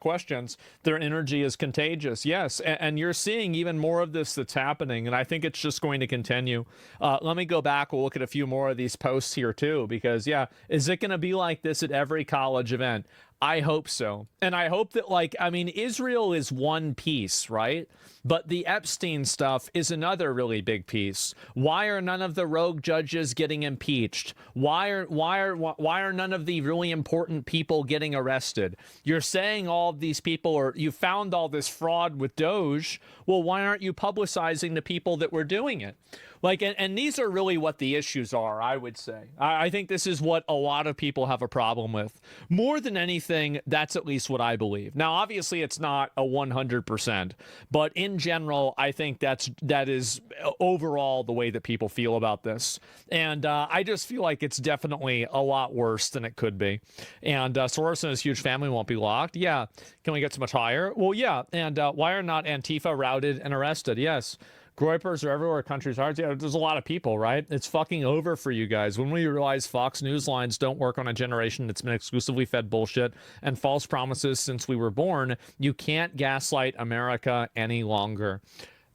questions. Their energy is contagious. Yes, and you're seeing even more of this that's happening, and I think it's just going to continue. Let me go back. We'll look at a few more of these posts here too, because yeah, is it going to be like this at every college event? I hope so. And I hope that, like, I mean, Israel is one piece, right? But the Epstein stuff is another really big piece. Why are none of the rogue judges getting impeached? Why are none of the really important people getting arrested? You're saying all of these people you found all this fraud with Doge. Well, why aren't you publicizing the people that were doing it? Like, and these are really what the issues are, I would say. I think this is what a lot of people have a problem with. More than anything, that's at least what I believe. Now, obviously, it's not a 100%, but in general, I think that is overall the way that people feel about this. And I just feel like it's definitely a lot worse than it could be. And Soros and his huge family won't be locked. Yeah. Can we get so much higher? Well, yeah. And why are not Antifa routed and arrested? Yes. Groypers are everywhere. Country's hard. Yeah, there's a lot of people, right? It's fucking over for you guys. When we realize Fox News lines don't work on a generation that's been exclusively fed bullshit and false promises since we were born, you can't gaslight America any longer.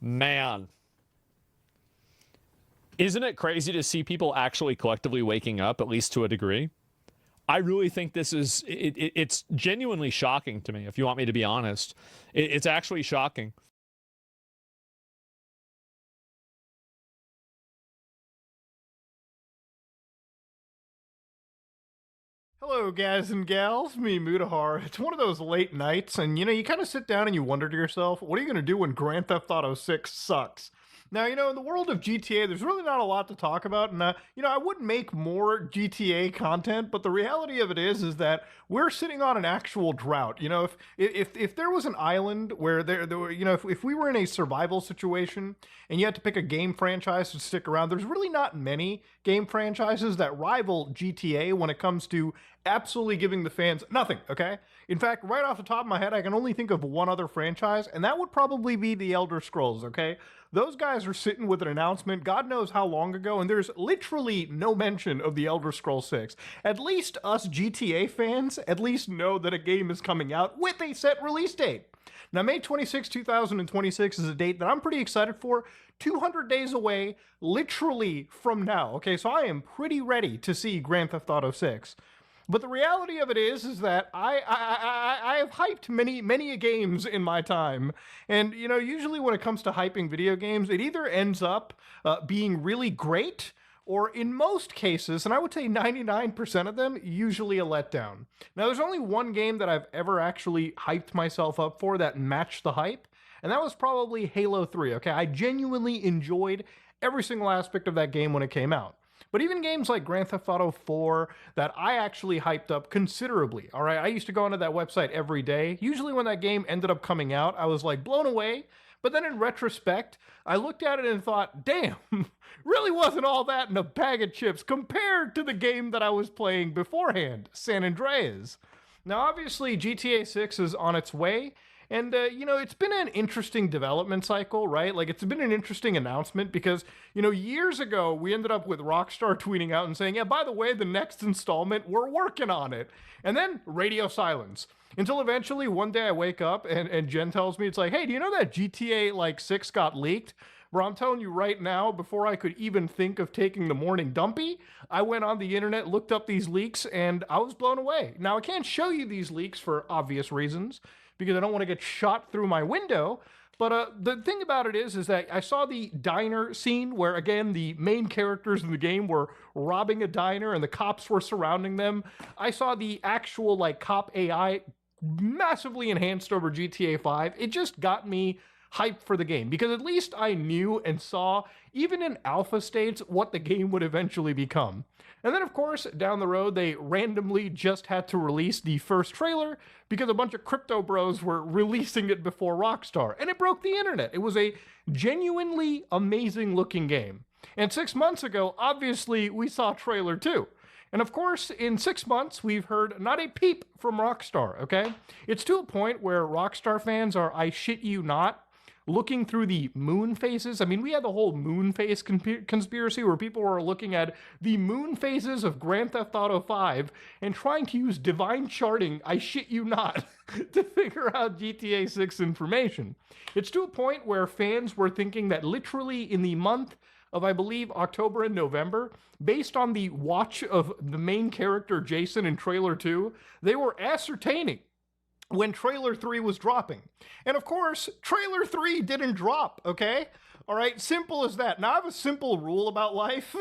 Man. Isn't it crazy to see people actually collectively waking up, at least to a degree? I really think this is, it's genuinely shocking to me, if you want me to be honest. It's actually shocking. Hello, guys and gals. Me, Mutahar. It's one of those late nights, and you kind of sit down and you wonder to yourself, what are you going to do when Grand Theft Auto 6 sucks? Now, in the world of GTA, there's really not a lot to talk about, and, I would make more GTA content, but the reality of it is that we're sitting on an actual drought. If there was an island where there were, if we were in a survival situation and you had to pick a game franchise to stick around, there's really not many game franchises that rival GTA when it comes to absolutely giving the fans nothing, okay? In fact, right off the top of my head, I can only think of one other franchise, and that would probably be the Elder Scrolls, okay? Those guys are sitting with an announcement God knows how long ago, and there's literally no mention of the Elder Scrolls 6. At least us GTA fans at least know that a game is coming out with a set release date. Now, May 26, 2026 is a date that I'm pretty excited for. 200 days away, literally from now, okay? So I am pretty ready to see Grand Theft Auto 6. But the reality of it is that I have hyped many games in my time. And, usually when it comes to hyping video games, it either ends up being really great, or in most cases, and I would say 99% of them, usually a letdown. Now, there's only one game that I've ever actually hyped myself up for that matched the hype, and that was probably Halo 3, okay? I genuinely enjoyed every single aspect of that game when it came out. But even games like Grand Theft Auto 4 that I actually hyped up considerably, all right? I used to go onto that website every day. Usually when that game ended up coming out, I was like blown away. But then in retrospect, I looked at it and thought, damn, really wasn't all that in a bag of chips compared to the game that I was playing beforehand, San Andreas. Now, obviously, GTA 6 is on its way. And, it's been an interesting development cycle, right? Like, it's been an interesting announcement because, years ago, we ended up with Rockstar tweeting out and saying, yeah, by the way, the next installment, we're working on it. And then radio silence. Until eventually, one day I wake up and Jen tells me, it's like, hey, do you know that GTA, 6 got leaked? Bro, I'm telling you right now, before I could even think of taking the morning dumpy, I went on the internet, looked up these leaks, and I was blown away. Now, I can't show you these leaks for obvious reasons, because I don't want to get shot through my window. But the thing about it is that I saw the diner scene where, again, the main characters in the game were robbing a diner and the cops were surrounding them. I saw the actual, cop AI massively enhanced over GTA 5. It just got me hyped for the game, because at least I knew and saw, even in alpha states, what the game would eventually become. And then, of course, down the road, they randomly just had to release the first trailer because a bunch of crypto bros were releasing it before Rockstar, and it broke the internet. It was a genuinely amazing looking game. And 6 months ago, obviously, we saw trailer 2. And of course, in 6 months, we've heard not a peep from Rockstar, okay? It's to a point where Rockstar fans are, I shit you not, looking through the moon phases. I mean, we had the whole moon phase conspiracy where people were looking at the moon phases of Grand Theft Auto 5 and trying to use divine charting, I shit you not, to figure out GTA 6 information. It's to a point where fans were thinking that literally in the month of, I believe, October and November, based on the watch of the main character Jason in trailer 2, they were ascertaining when trailer 3 was dropping. And of course, trailer 3 didn't drop, okay? All right, simple as that. Now, I have a simple rule about life,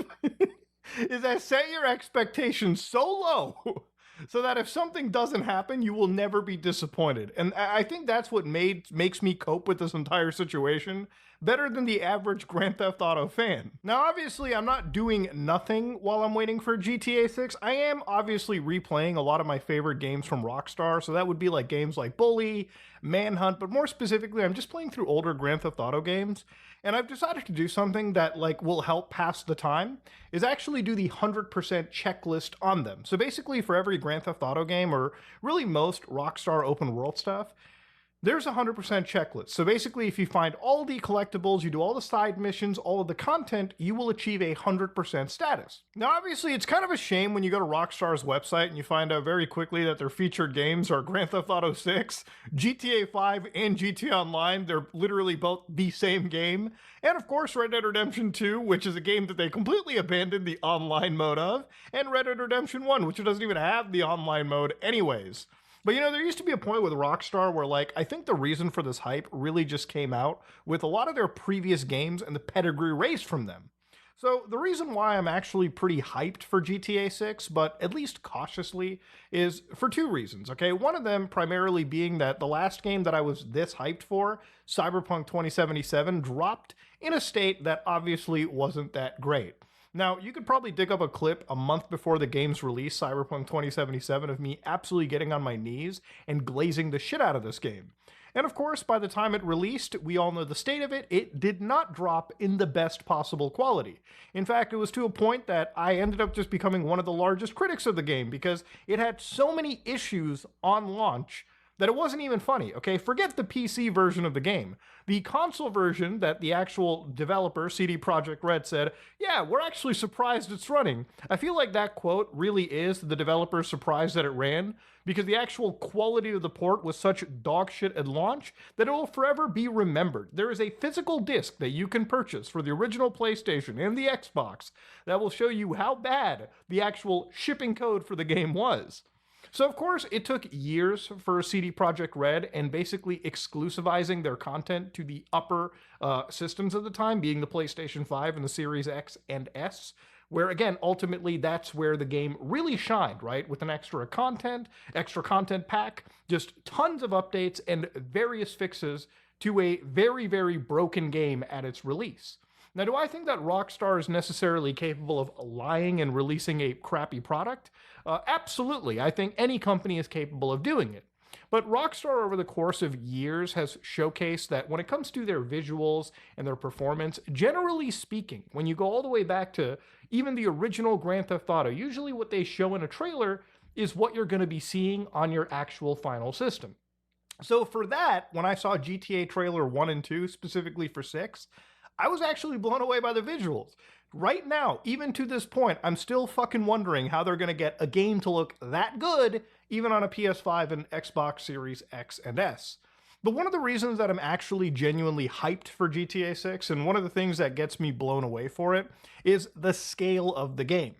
is that set your expectations so low so that if something doesn't happen, you will never be disappointed. And I think that's what makes me cope with this entire situation better than the average Grand Theft Auto fan. Now, obviously, I'm not doing nothing while I'm waiting for GTA 6. I am obviously replaying a lot of my favorite games from Rockstar, so that would be like games like Bully, Manhunt, but more specifically, I'm just playing through older Grand Theft Auto games, and I've decided to do something that will help pass the time, is actually do the 100% checklist on them. So basically, for every Grand Theft Auto game, or really most Rockstar open world stuff, there's a 100% checklist. So basically, if you find all the collectibles, you do all the side missions, all of the content, you will achieve a 100% status. Now, obviously, it's kind of a shame when you go to Rockstar's website and you find out very quickly that their featured games are Grand Theft Auto 6, GTA 5, and GTA Online. They're literally both the same game. And of course, Red Dead Redemption 2, which is a game that they completely abandoned the online mode of, and Red Dead Redemption 1, which doesn't even have the online mode anyways. But there used to be a point with Rockstar where, I think the reason for this hype really just came out with a lot of their previous games and the pedigree raised from them. So the reason why I'm actually pretty hyped for GTA 6, but at least cautiously, is for 2 reasons, okay? One of them primarily being that the last game that I was this hyped for, Cyberpunk 2077, dropped in a state that obviously wasn't that great. Now, you could probably dig up a clip a month before the game's release, Cyberpunk 2077, of me absolutely getting on my knees and glazing the shit out of this game. And of course, by the time it released, we all know the state of it, it did not drop in the best possible quality. In fact, it was to a point that I ended up just becoming one of the largest critics of the game because it had so many issues on launch that it wasn't even funny, okay? Forget the PC version of the game. The console version that the actual developer, CD Projekt Red, said, yeah, we're actually surprised it's running. I feel like that quote really is the developer surprised that it ran, because the actual quality of the port was such dog shit at launch that it will forever be remembered. There is a physical disc that you can purchase for the original PlayStation and the Xbox that will show you how bad the actual shipping code for the game was. So, of course, it took years for CD Projekt Red and basically exclusivizing their content to the upper systems at the time, being the PlayStation 5 and the Series X and S, where, again, ultimately that's where the game really shined, right? With an extra content pack, just tons of updates and various fixes to a very, very broken game at its release. Now, do I think that Rockstar is necessarily capable of lying and releasing a crappy product? Absolutely. I think any company is capable of doing it. But Rockstar, over the course of years, has showcased that when it comes to their visuals and their performance, generally speaking, when you go all the way back to even the original Grand Theft Auto, usually what they show in a trailer is what you're going to be seeing on your actual final system. So for that, when I saw GTA trailer 1 and 2, specifically for 6, I was actually blown away by the visuals. Right now, even to this point, I'm still fucking wondering how they're going to get a game to look that good, even on a PS5 and Xbox Series X and S. But one of the reasons that I'm actually genuinely hyped for GTA 6, and one of the things that gets me blown away for it, is the scale of the game.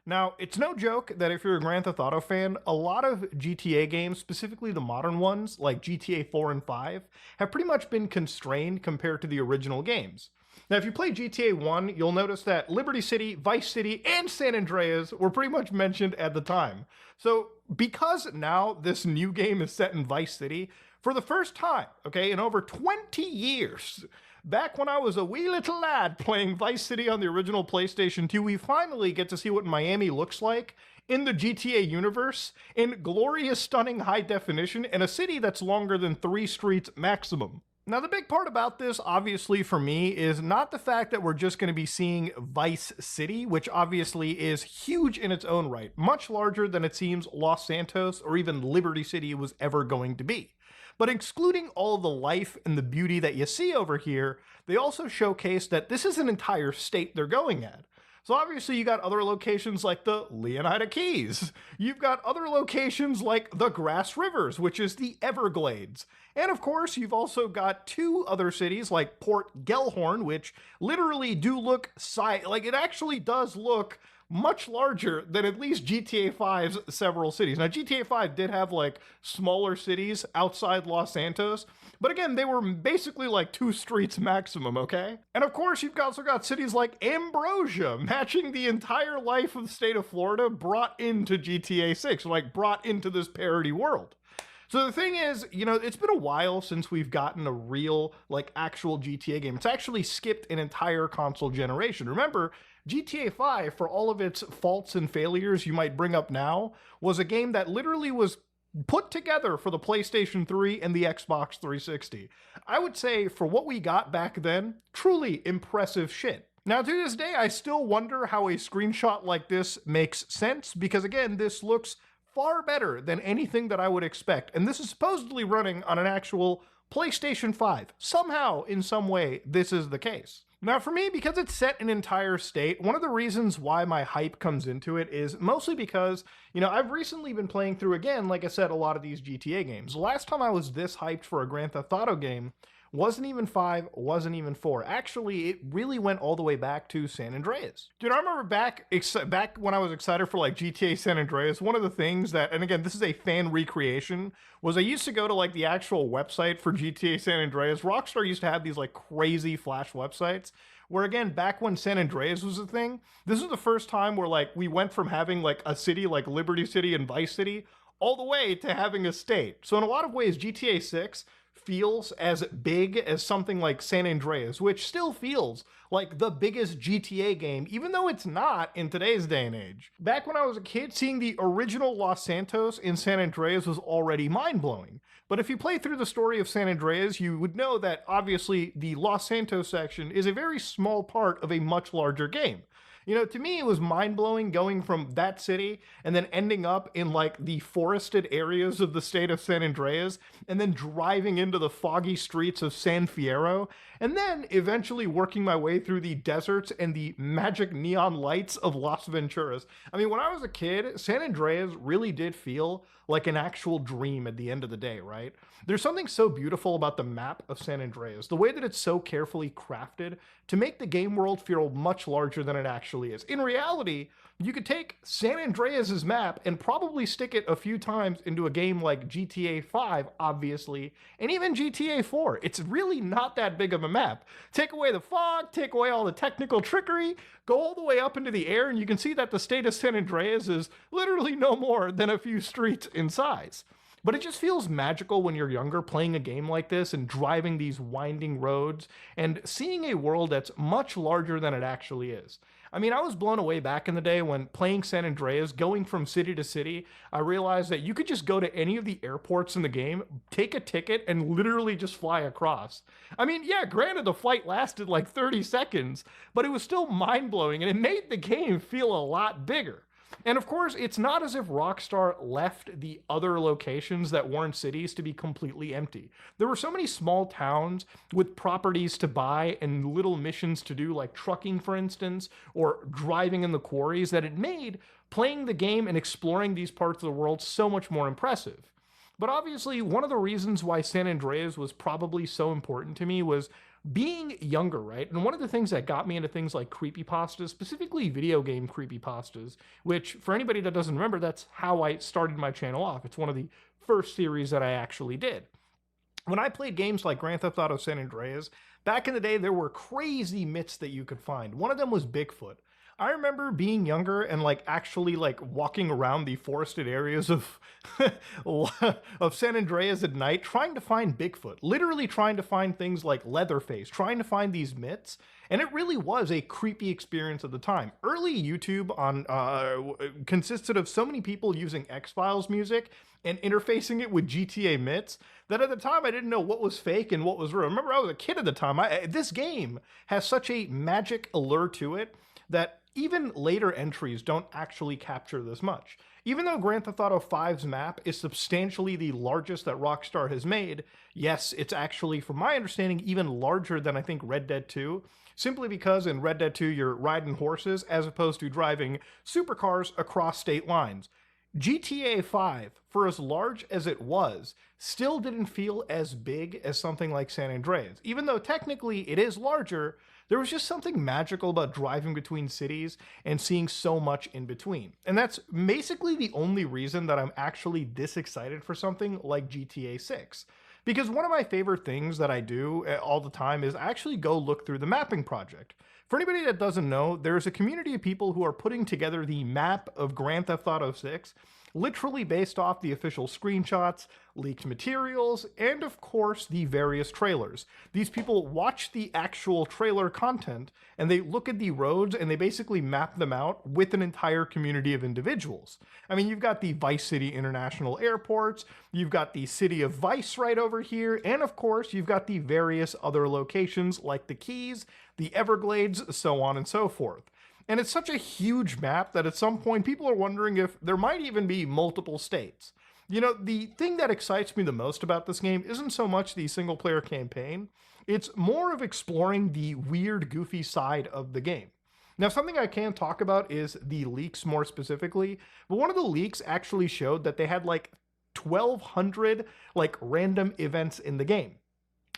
Now, it's no joke that if you're a Grand Theft Auto fan, a lot of GTA games, specifically the modern ones, like GTA 4 and 5, have pretty much been constrained compared to the original games. Now, if you play GTA 1, you'll notice that Liberty City, Vice City, and San Andreas were pretty much mentioned at the time. So, because now this new game is set in Vice City, For the first time, okay, in over 20 years, back when I was a wee little lad playing Vice City on the original PlayStation 2, we finally get to see what Miami looks like in the GTA universe in glorious, stunning high definition in a city that's longer than 3 streets maximum. Now, the big part about this, obviously, for me, is not the fact that we're just going to be seeing Vice City, which obviously is huge in its own right, much larger than it seems Los Santos or even Liberty City was ever going to be. But excluding all the life and the beauty that you see over here, they also showcase that this is an entire state they're going at. So obviously you got other locations like the Leonida Keys. You've got other locations like the Grass Rivers, which is the Everglades. And of course, you've also got 2 other cities like Port Gellhorn, which literally do look like it actually does look much larger than at least GTA 5's several cities. Now, GTA 5 did have like smaller cities outside Los Santos, but again, they were basically like 2 streets maximum, okay? And of course, you've also got cities like Ambrosia, matching the entire life of the state of Florida brought into GTA 6, like brought into this parody world. So the thing is, you know, it's been a while since we've gotten a real, like, actual GTA game. It's actually skipped an entire console generation. Remember, GTA 5, for all of its faults and failures you might bring up now, was a game that literally was put together for the PlayStation 3 and the Xbox 360. I would say, for what we got back then, truly impressive shit. Now, to this day, I still wonder how a screenshot like this makes sense, because again, this looks far better than anything that I would expect. And this is supposedly running on an actual PlayStation 5. Somehow, in some way, this is the case. Now, for me, because it's set an entire state, one of the reasons why my hype comes into it is mostly because, you know, I've recently been playing through, again, like I said, a lot of these GTA games. The last time I was this hyped for a Grand Theft Auto game wasn't even 5, wasn't even 4. Actually, it really went all the way back to San Andreas. Dude, I remember back when I was excited for like GTA San Andreas, one of the things that, and again, this is a fan recreation, was I used to go to like the actual website for GTA San Andreas. Rockstar used to have these like crazy Flash websites where, again, back when San Andreas was a thing, this was the first time where like we went from having like a city like Liberty City and Vice City all the way to having a state. So in a lot of ways, GTA 6 feels as big as something like San Andreas, which still feels like the biggest GTA game, even though it's not in today's day and age. Back when I was a kid, seeing the original Los Santos in San Andreas was already mind-blowing. But if you play through the story of San Andreas, you would know that obviously the Los Santos section is a very small part of a much larger game. You know, to me, it was mind-blowing going from that city and then ending up in, like, the forested areas of the state of San Andreas and then driving into the foggy streets of San Fierro and then eventually working my way through the deserts and the magic neon lights of Las Venturas. I mean, when I was a kid, San Andreas really did feel like an actual dream at the end of the day, right? There's something so beautiful about the map of San Andreas, the way that it's so carefully crafted to make the game world feel much larger than it actually is. In reality, you could take San Andreas' map and probably stick it a few times into a game like GTA 5, obviously, and even GTA 4. It's really not that big of a map. Take away the fog, take away all the technical trickery, go all the way up into the air, and you can see that the state of San Andreas is literally no more than a few streets in size. But it just feels magical when you're younger playing a game like this and driving these winding roads and seeing a world that's much larger than it actually is. I mean, I was blown away back in the day when playing San Andreas, going from city to city, I realized that you could just go to any of the airports in the game, take a ticket, and literally just fly across. I mean, yeah, granted, the flight lasted like 30 seconds, but it was still mind-blowing, and it made the game feel a lot bigger. And of course, it's not as if Rockstar left the other locations that weren't cities to be completely empty. There were so many small towns with properties to buy and little missions to do, like trucking, for instance, or driving in the quarries, that it made playing the game and exploring these parts of the world so much more impressive. But obviously, one of the reasons why San Andreas was probably so important to me was being younger, right? And one of the things that got me into things like creepypastas, specifically video game creepypastas, which for anybody that doesn't remember, that's how I started my channel off. It's one of the first series that I actually did. When I played games like Grand Theft Auto San Andreas, back in the day, there were crazy myths that you could find. One of them was Bigfoot. I remember being younger and like actually like walking around the forested areas of of San Andreas at night trying to find Bigfoot, literally trying to find things like Leatherface, trying to find these myths. And it really was a creepy experience at the time. Early YouTube on consisted of so many people using X-Files music and interfacing it with GTA myths that at the time I didn't know what was fake and what was real. Remember, I was a kid at the time. This game has such a magic allure to it that even later entries don't actually capture this much. Even though Grand Theft Auto 5's map is substantially the largest that Rockstar has made, yes, it's actually, from my understanding, even larger than I think Red Dead 2, simply because in Red Dead 2 you're riding horses as opposed to driving supercars across state lines. GTA 5, for as large as it was, still didn't feel as big as something like San Andreas. Even though technically it is larger, there was just something magical about driving between cities and seeing so much in between. And that's basically the only reason that I'm actually this excited for something like GTA 6. Because one of my favorite things that I do all the time is actually go look through the mapping project. For anybody that doesn't know, there's a community of people who are putting together the map of Grand Theft Auto 6, literally based off the official screenshots, leaked materials, and of course the various trailers. These people watch the actual trailer content and they look at the roads and they basically map them out with an entire community of individuals. I mean, you've got the Vice City International Airports, you've got the City of Vice right over here, and of course you've got the various other locations like the Keys, the Everglades, so on and so forth. And it's such a huge map that at some point people are wondering if there might even be multiple states. You know, the thing that excites me the most about this game isn't so much the single player campaign, it's more of exploring the weird, goofy side of the game. Now, something I can talk about is the leaks more specifically, but one of the leaks actually showed that they had like 1,200 like random events in the game.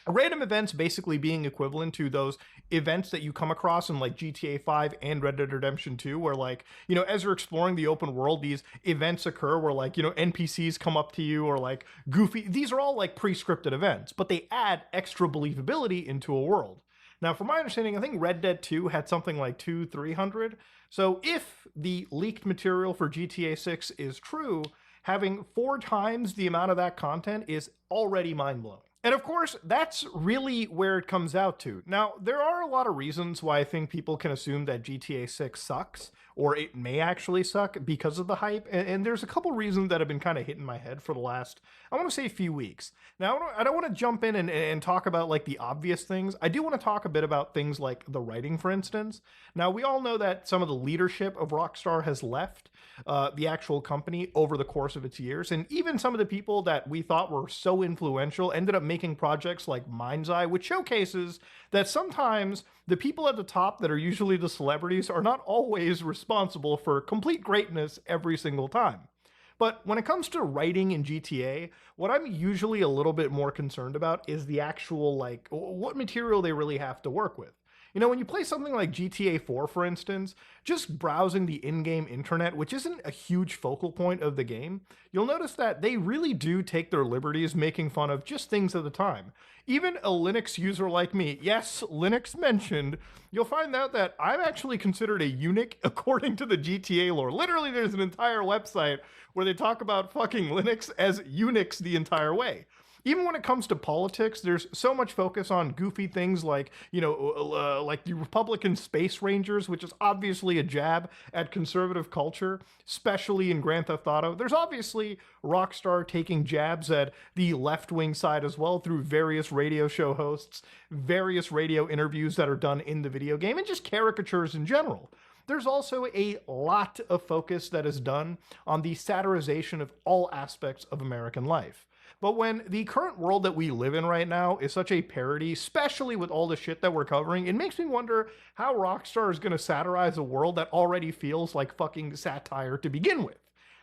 Random events basically being equivalent to those events that you come across in like GTA 5 and Red Dead Redemption 2, where like, you know, as you're exploring the open world, these events occur where like, you know, NPCs come up to you or like goofy, these are all like pre-scripted events, but they add extra believability into a world. Now, from my understanding, I think Red Dead 2 had something like 200-300. So if the leaked material for GTA 6 is true, having 4 times the amount of that content is already mind-blowing. And of course, that's really where it comes out to. Now, there are a lot of reasons why I think people can assume that GTA 6 sucks, or it may actually suck because of the hype. And there's a couple reasons that have been kind of hitting my head for the last, I want to say, few weeks. Now, I don't want to jump in and talk about like the obvious things. I do want to talk a bit about things like the writing, for instance. Now, we all know that some of the leadership of Rockstar has left the actual company over the course of its years. And even some of the people that we thought were so influential ended up making projects like Mind's Eye, which showcases that sometimes the people at the top that are usually the celebrities are not always responsible for complete greatness every single time. But when it comes to writing in GTA, what I'm usually a little bit more concerned about is the actual, like, what material they really have to work with. You know, when you play something like GTA 4, for instance, just browsing the in-game internet, which isn't a huge focal point of the game, you'll notice that they really do take their liberties making fun of just things at the time. Even a Linux user like me, yes, Linux mentioned, you'll find out that I'm actually considered a eunuch according to the GTA lore. Literally, there's an entire website where they talk about fucking Linux as Unix the entire way. Even when it comes to politics, there's so much focus on goofy things like, you know, like the Republican Space Rangers, which is obviously a jab at conservative culture, especially in Grand Theft Auto. There's obviously Rockstar taking jabs at the left-wing side as well through various radio show hosts, various radio interviews that are done in the video game, and just caricatures in general. There's also a lot of focus that is done on the satirization of all aspects of American life. But when the current world that we live in right now is such a parody, especially with all the shit that we're covering, it makes me wonder how Rockstar is going to satirize a world that already feels like fucking satire to begin with.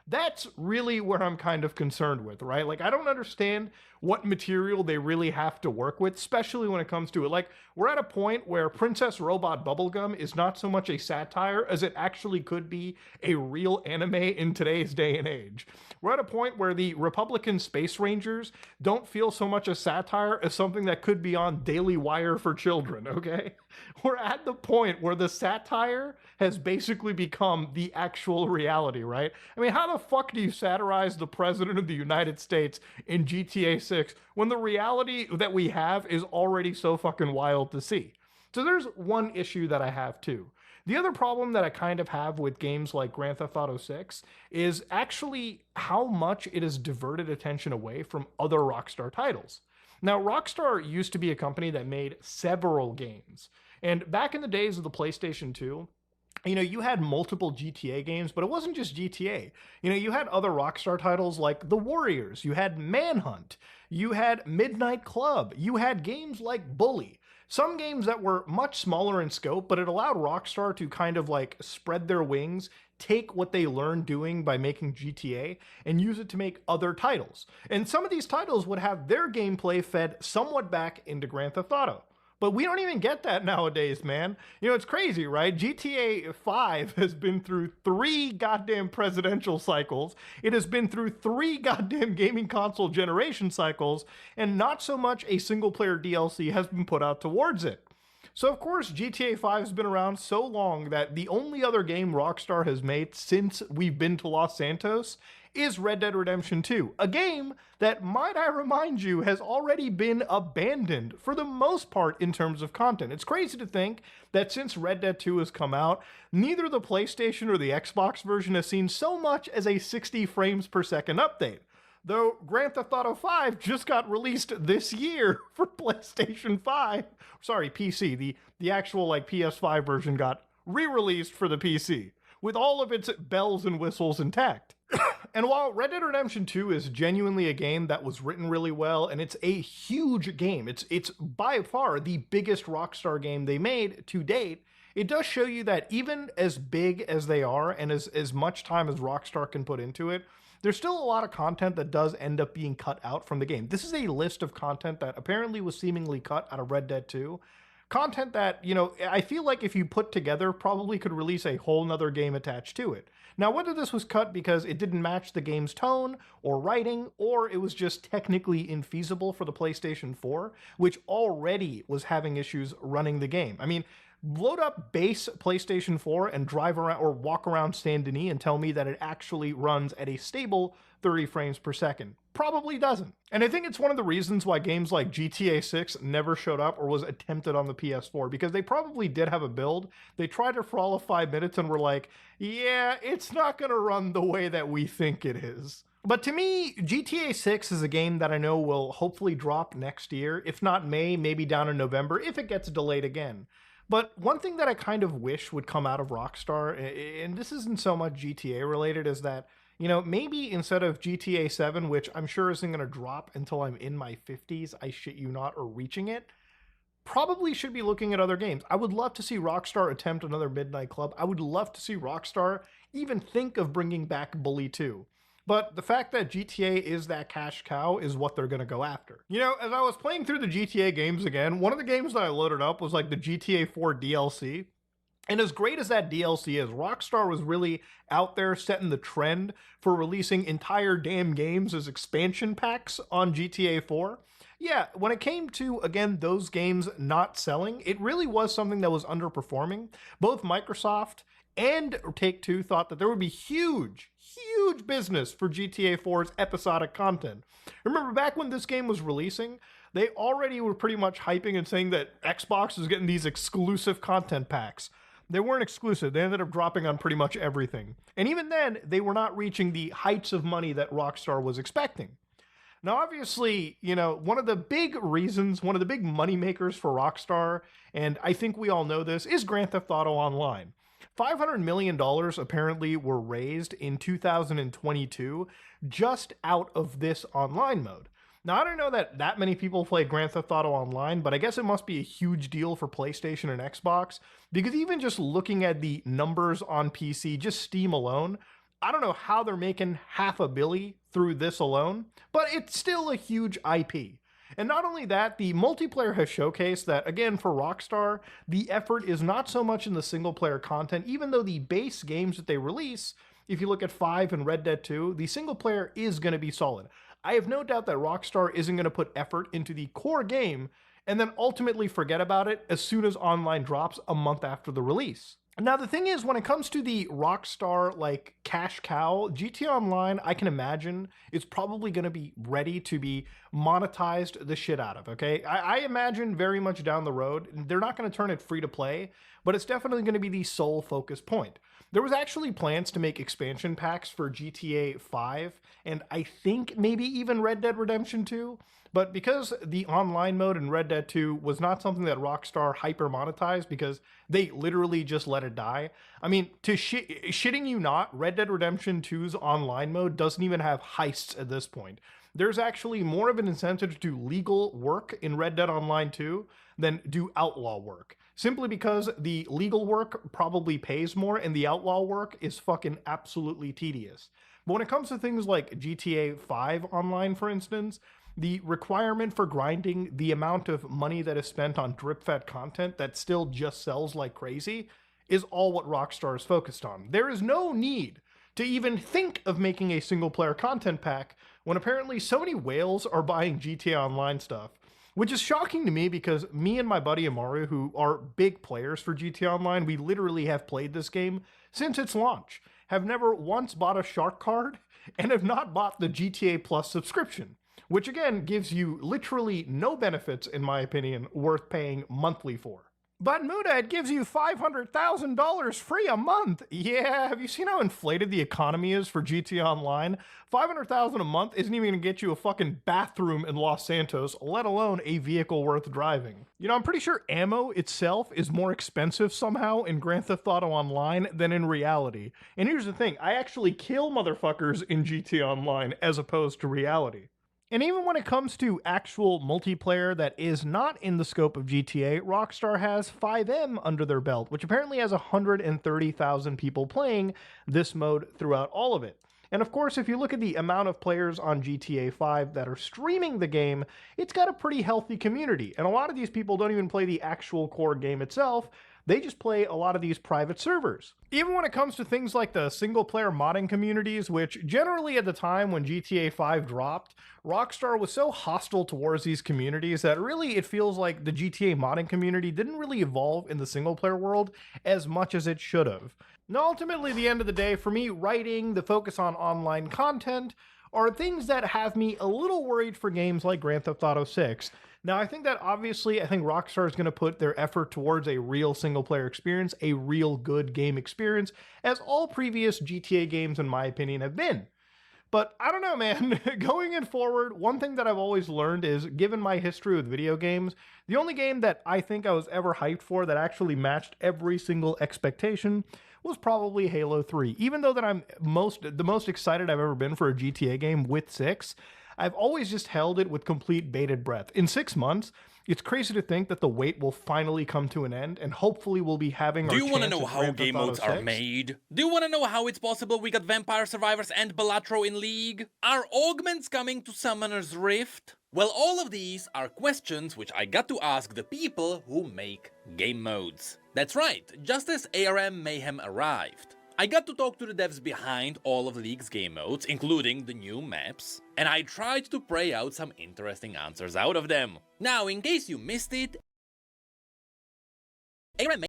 That's really where I'm kind of concerned with, right? Like, I don't understand what material they really have to work with, especially when it comes to it. Like, we're at a point where Princess Robot Bubblegum is not so much a satire as it actually could be a real anime in today's day and age. We're at a point where the Republican Space Rangers don't feel so much a satire as something that could be on Daily Wire for children, okay? We're at the point where the satire has basically become the actual reality, right? I mean, how the fuck do you satirize the president of the United States in GTA 6 when the reality that we have is already so fucking wild to see? So there's one issue that I have too. The other problem that I kind of have with games like Grand Theft Auto 6 is actually how much it has diverted attention away from other Rockstar titles. Now, Rockstar used to be a company that made several games. And back in the days of the PlayStation 2, you know, you had multiple GTA games, but it wasn't just GTA. You know, you had other Rockstar titles like The Warriors, you had Manhunt, you had Midnight Club, you had games like Bully. Some games that were much smaller in scope, but it allowed Rockstar to kind of like spread their wings, take what they learned doing by making GTA, and use it to make other titles. And some of these titles would have their gameplay fed somewhat back into Grand Theft Auto. But we don't even get that nowadays, man. You know, it's crazy, right? GTA 5 has been through 3 goddamn presidential cycles. It has been through 3 goddamn gaming console generation cycles, and not so much a single-player DLC has been put out towards it. So, of course, GTA 5 has been around so long that the only other game Rockstar has made since we've been to Los Santos is Red Dead Redemption 2, a game that, might I remind you, has already been abandoned for the most part in terms of content. It's crazy to think that since Red Dead 2 has come out, neither the PlayStation or the Xbox version has seen so much as a 60 frames per second update. Though Grand Theft Auto 5 just got released this year for PlayStation 5. Sorry, PC. The actual like PS5 version got re-released for the PC with all of its bells and whistles intact. And while Red Dead Redemption 2 is genuinely a game that was written really well, and it's a huge game, it's by far the biggest Rockstar game they made to date, it does show you that even as big as they are and as much time as Rockstar can put into it, there's still a lot of content that does end up being cut out from the game. This is a list of content that apparently was seemingly cut out of Red Dead 2. Content that, you know, I feel like if you put together, probably could release a whole nother game attached to it. Now, whether this was cut because it didn't match the game's tone or writing, or it was just technically infeasible for the PlayStation 4, which already was having issues running the game. I mean, load up base PlayStation 4 and drive around or walk around Saint Denis and tell me that it actually runs at a stable 30 frames per second. Probably doesn't. And I think it's one of the reasons why games like GTA 6 never showed up or was attempted on the PS4, because they probably did have a build. They tried it for all of 5 minutes and were like, yeah, it's not going to run the way that we think it is. But to me, GTA 6 is a game that I know will hopefully drop next year, if not May, maybe down in November, if it gets delayed again. But one thing that I kind of wish would come out of Rockstar, and this isn't so much GTA related, is that, you know, maybe instead of GTA 7, which I'm sure isn't going to drop until I'm in my 50s, I shit you not, or reaching it, probably should be looking at other games. I would love to see Rockstar attempt another Midnight Club. I would love to see Rockstar even think of bringing back Bully 2. But the fact that GTA is that cash cow is what they're going to go after. You know, as I was playing through the GTA games again, one of the games that I loaded up was like the GTA 4 DLC. And as great as that DLC is, Rockstar was really out there setting the trend for releasing entire damn games as expansion packs on GTA 4. Yeah, when it came to, again, those games not selling, it really was something that was underperforming. Both Microsoft and Take-Two thought that there would be huge business for GTA 4's episodic content. Remember, back when this game was releasing, they already were pretty much hyping and saying that Xbox was getting these exclusive content packs. They weren't exclusive. They ended up dropping on pretty much everything. And even then, they were not reaching the heights of money that Rockstar was expecting. Now, obviously, you know, one of the big reasons, one of the big money makers for Rockstar, and I think we all know this, is Grand Theft Auto Online. $500 million apparently were raised in 2022 just out of this online mode. Now, I don't know that many people play Grand Theft Auto Online, but I guess it must be a huge deal for PlayStation and Xbox, because even just looking at the numbers on PC, just Steam alone, I don't know how they're making $500 million through this alone, but it's still a huge IP. And not only that, the multiplayer has showcased that, again, for Rockstar, the effort is not so much in the single-player content, even though the base games that they release, if you look at 5 and Red Dead 2, the single-player is going to be solid. I have no doubt that Rockstar isn't going to put effort into the core game and then ultimately forget about it as soon as online drops a month after the release. Now, the thing is, when it comes to the Rockstar, like, cash cow, GTA Online, I can imagine, is probably going to be ready to be monetized the shit out of, okay? I imagine very much down the road, they're not going to turn it free to play, but it's definitely going to be the sole focus point. There was actually plans to make expansion packs for GTA 5, and I think maybe even Red Dead Redemption 2, but because the online mode in Red Dead 2 was not something that Rockstar hyper monetized because they literally just let it die. I mean, to shitting you not, Red Dead Redemption 2's online mode doesn't even have heists at this point. There's actually more of an incentive to do legal work in Red Dead Online 2 than do outlaw work. Simply because the legal work probably pays more and the outlaw work is fucking absolutely tedious. But when it comes to things like GTA 5 Online, for instance, the requirement for grinding, the amount of money that is spent on drip-fed content that still just sells like crazy, is all what Rockstar is focused on. There is no need to even think of making a single-player content pack when apparently so many whales are buying GTA Online stuff, which is shocking to me because me and my buddy Amaru, who are big players for GTA Online, we literally have played this game since its launch, have never once bought a shark card, and have not bought the GTA Plus subscription, which again gives you literally no benefits, in my opinion, worth paying monthly for. But Muda, it gives you $500,000 free a month. Yeah, have you seen how inflated the economy is for GTA Online? $500,000 a month isn't even gonna get you a fucking bathroom in Los Santos, let alone a vehicle worth driving. You know, I'm pretty sure ammo itself is more expensive somehow in Grand Theft Auto Online than in reality. And here's the thing, I actually kill motherfuckers in GTA Online as opposed to reality. And even when it comes to actual multiplayer that is not in the scope of GTA, Rockstar has 5M under their belt, which apparently has 130,000 people playing this mode throughout all of it. And of course, if you look at the amount of players on GTA 5 that are streaming the game, it's got a pretty healthy community. And a lot of these people don't even play the actual core game itself. They just play a lot of these private servers. Even when it comes to things like the single-player modding communities, which generally at the time when GTA 5 dropped, Rockstar was so hostile towards these communities that really it feels like the GTA modding community didn't really evolve in the single-player world as much as it should have. Now, ultimately, at the end of the day, for me, writing, the focus on online content, are things that have me a little worried for games like Grand Theft Auto 6. Now, I think that obviously, I think Rockstar is going to put their effort towards a real single-player experience, a real good game experience, as all previous GTA games, in my opinion, have been. But I don't know, man. Going in forward, one thing that I've always learned is, given my history with video games, the only game that I think I was ever hyped for that actually matched every single expectation was probably Halo 3. Even though that I'm the most excited I've ever been for a GTA game with 6, I've always just held it with complete bated breath. In 6 months, it's crazy to think that the wait will finally come to an end, and hopefully we'll be having our chance. Do you want to know how game modes are made? Do you want to know how it's possible we got Vampire Survivors and Balatro in League? Are augments coming to Summoner's Rift? Well, all of these are questions which I got to ask the people who make game modes. That's right, just as ARM Mayhem arrived, I got to talk to the devs behind all of League's game modes, including the new maps, and I tried to pray out some interesting answers out of them. Now, in case you missed it, ARM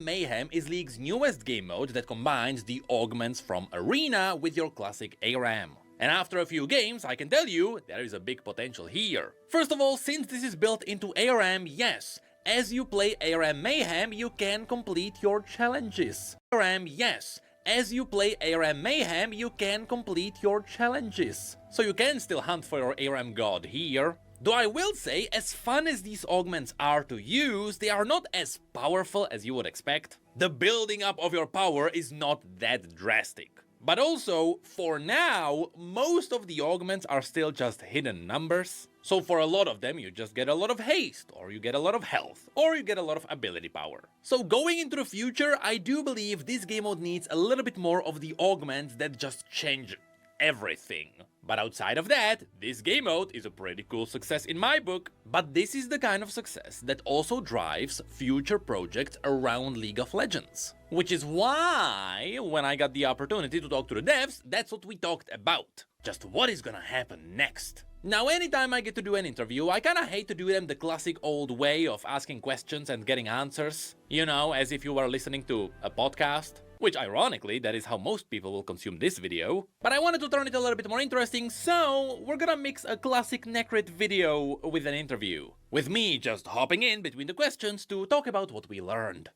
Mayhem is League's newest game mode that combines the augments from Arena with your classic ARAM. And after a few games, I can tell you, there is a big potential here. First of all, since this is built into ARAM, yes, as you play ARAM Mayhem, you can complete your challenges. ARAM, yes, as you play ARAM Mayhem, you can complete your challenges. So you can still hunt for your ARAM god here. Though I will say, as fun as these augments are to use, they are not as powerful as you would expect. The building up of your power is not that drastic. But also, for now, most of the augments are still just hidden numbers. So for a lot of them, you just get a lot of haste, or you get a lot of health, or you get a lot of ability power. So going into the future, I do believe this game mode needs a little bit more of the augments that just change everything. But outside of that, this game mode is a pretty cool success in my book. But this is the kind of success that also drives future projects around League of Legends. Which is why, when I got the opportunity to talk to the devs, that's what we talked about. Just what is gonna happen next. Now, anytime I get to do an interview, I kinda hate to do them the classic old way of asking questions and getting answers. You know, as if you were listening to a podcast. Which, ironically, that is how most people will consume this video. But I wanted to turn it a little bit more interesting, so we're gonna mix a classic Necrit video with an interview. With me just hopping in between the questions to talk about what we learned.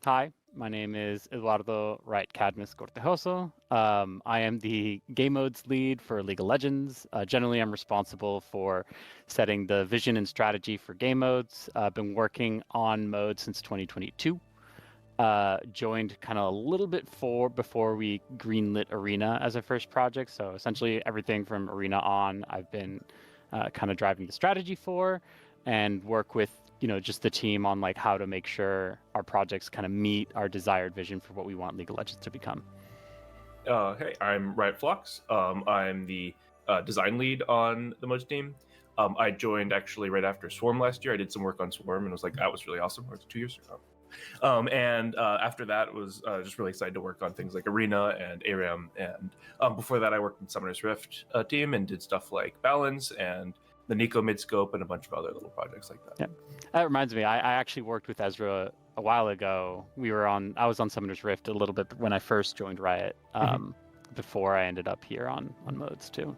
Hi, my name is Eduardo Wright Cadmus Cortejoso. I am the game modes lead for League of Legends. Generally, I'm responsible for setting the vision and strategy for game modes. I've been working on modes since 2022. Joined kind of a little bit before we greenlit Arena as a first project. So essentially everything from Arena on, I've been kind of driving the strategy for, and work with, you know, just the team on like how to make sure our projects kind of meet our desired vision for what we want League of Legends to become. Hey, I'm Riot Flux. I'm the design lead on the modes team. I joined actually right after Swarm last year. I did some work on Swarm and was like, that was really awesome. It was 2 years ago. And after that was just really excited to work on things like Arena and ARAM. And before that, I worked in Summoner's Rift team and did stuff like Balance and the Nico Midscope and a bunch of other little projects like that. Yeah, that reminds me. I actually worked with Ezra a while ago. I was on Summoner's Rift a little bit when I first joined Riot. Before I ended up here on modes too.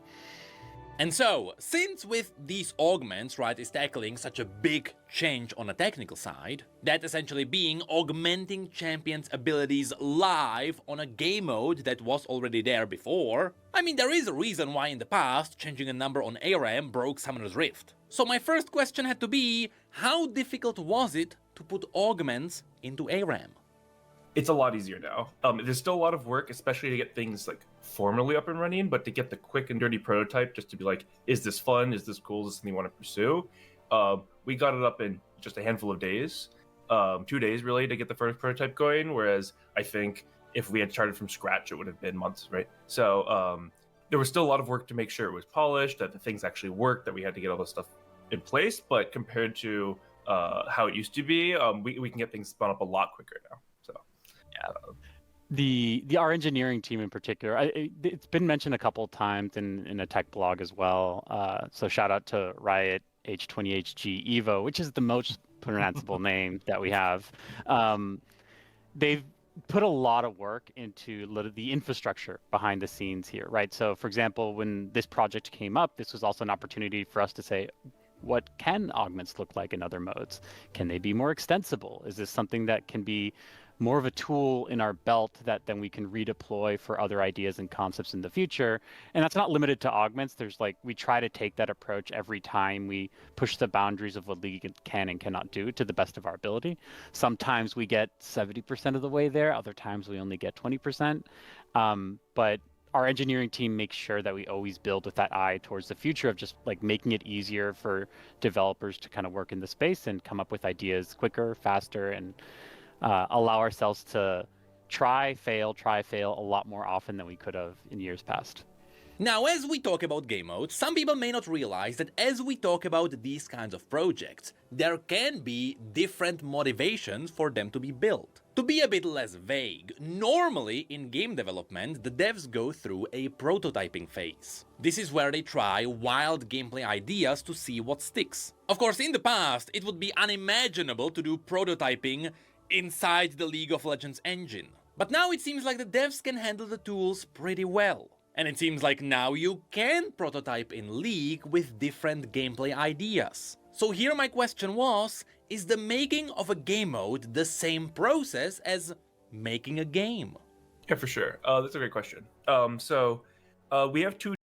And so, since with these augments, Riot is tackling such a big change on the technical side, that essentially being augmenting champions' abilities live on a game mode that was already there before, I mean, there is a reason why in the past, changing a number on ARAM broke Summoner's Rift. So my first question had to be, how difficult was it to put augments into ARAM? It's a lot easier now. There's still a lot of work, especially to get things like formally up and running, but to get the quick and dirty prototype, just to be like, is this fun? Is this cool? Is this something you want to pursue? We got it up in just a handful of days, 2 days really, to get the first prototype going. Whereas I think if we had started from scratch, it would have been months, right? So there was still a lot of work to make sure it was polished, that the things actually worked, that we had to get all this stuff in place. But compared to how it used to be, we can get things spun up a lot quicker now. So. Yeah. Our engineering team in particular, it's been mentioned a couple of times in a tech blog as well. So shout out to Riot H20HG Evo, which is the most pronounceable name that we have. They've put a lot of work into the infrastructure behind the scenes here, right? So for example, when this project came up, this was also an opportunity for us to say, what can augments look like in other modes? Can they be more extensible? Is this something that can be more of a tool in our belt that then we can redeploy for other ideas and concepts in the future? And that's not limited to augments. We try to take that approach every time we push the boundaries of what League can and cannot do to the best of our ability. Sometimes we get 70% of the way there. Other times we only get 20%. But our engineering team makes sure that we always build with that eye towards the future of just like making it easier for developers to kind of work in the space and come up with ideas quicker, faster, and allow ourselves to try, fail a lot more often than we could have in years past. Now, as we talk about game modes, some people may not realize that as we talk about these kinds of projects, there can be different motivations for them to be built. To be a bit less vague, normally in game development, the devs go through a prototyping phase. This is where they try wild gameplay ideas to see what sticks. Of course, in the past, it would be unimaginable to do prototyping inside the League of Legends engine. But now it seems like the devs can handle the tools pretty well. And it seems like now you can prototype in League with different gameplay ideas. So here my question was, is the making of a game mode the same process as making a game? Yeah, for sure. That's a great question. We have two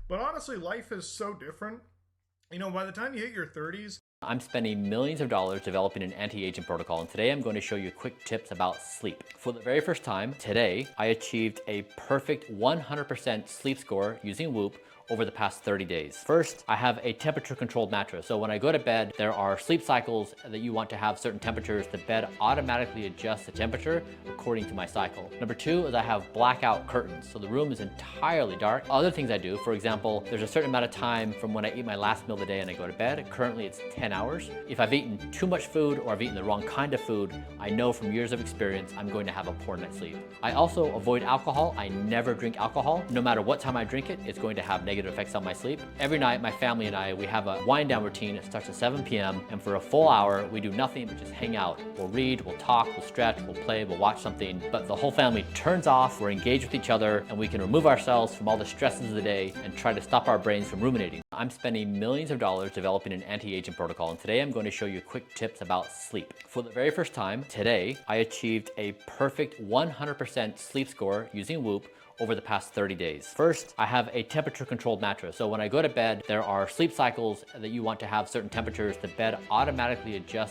But honestly, life is so different. You know, by the time you hit your 30s, I'm spending millions of dollars developing an anti-aging protocol, and today I'm going to show you quick tips about sleep. For the very first time, today, I achieved a perfect 100% sleep score using Whoop over the past 30 days. First, I have a temperature controlled mattress. So when I go to bed, there are sleep cycles that you want to have certain temperatures. The bed automatically adjusts the temperature according to my cycle. Number two is I have blackout curtains. So the room is entirely dark. Other things I do, for example, there's a certain amount of time from when I eat my last meal of the day and I go to bed. Currently it's 10 hours. If I've eaten too much food or I've eaten the wrong kind of food, I know from years of experience I'm going to have a poor night's sleep. I also avoid alcohol. I never drink alcohol. No matter what time I drink it, it's going to have negative effects on my sleep. Every night, my family and I, we have a wind down routine. It starts at 7 p.m. and for a full hour, we do nothing but just hang out. We'll read, we'll talk, we'll stretch, we'll play, we'll watch something, but the whole family turns off, we're engaged with each other, and we can remove ourselves from all the stresses of the day and try to stop our brains from ruminating. I'm spending millions of dollars developing an anti-aging protocol, and today I'm going to show you quick tips about sleep. For the very first time, today, I achieved a perfect 100% sleep score using Whoop over the past 30 days. First, I have a temperature controlled mattress. So when I go to bed, there are sleep cycles that you want to have certain temperatures. The bed automatically adjusts.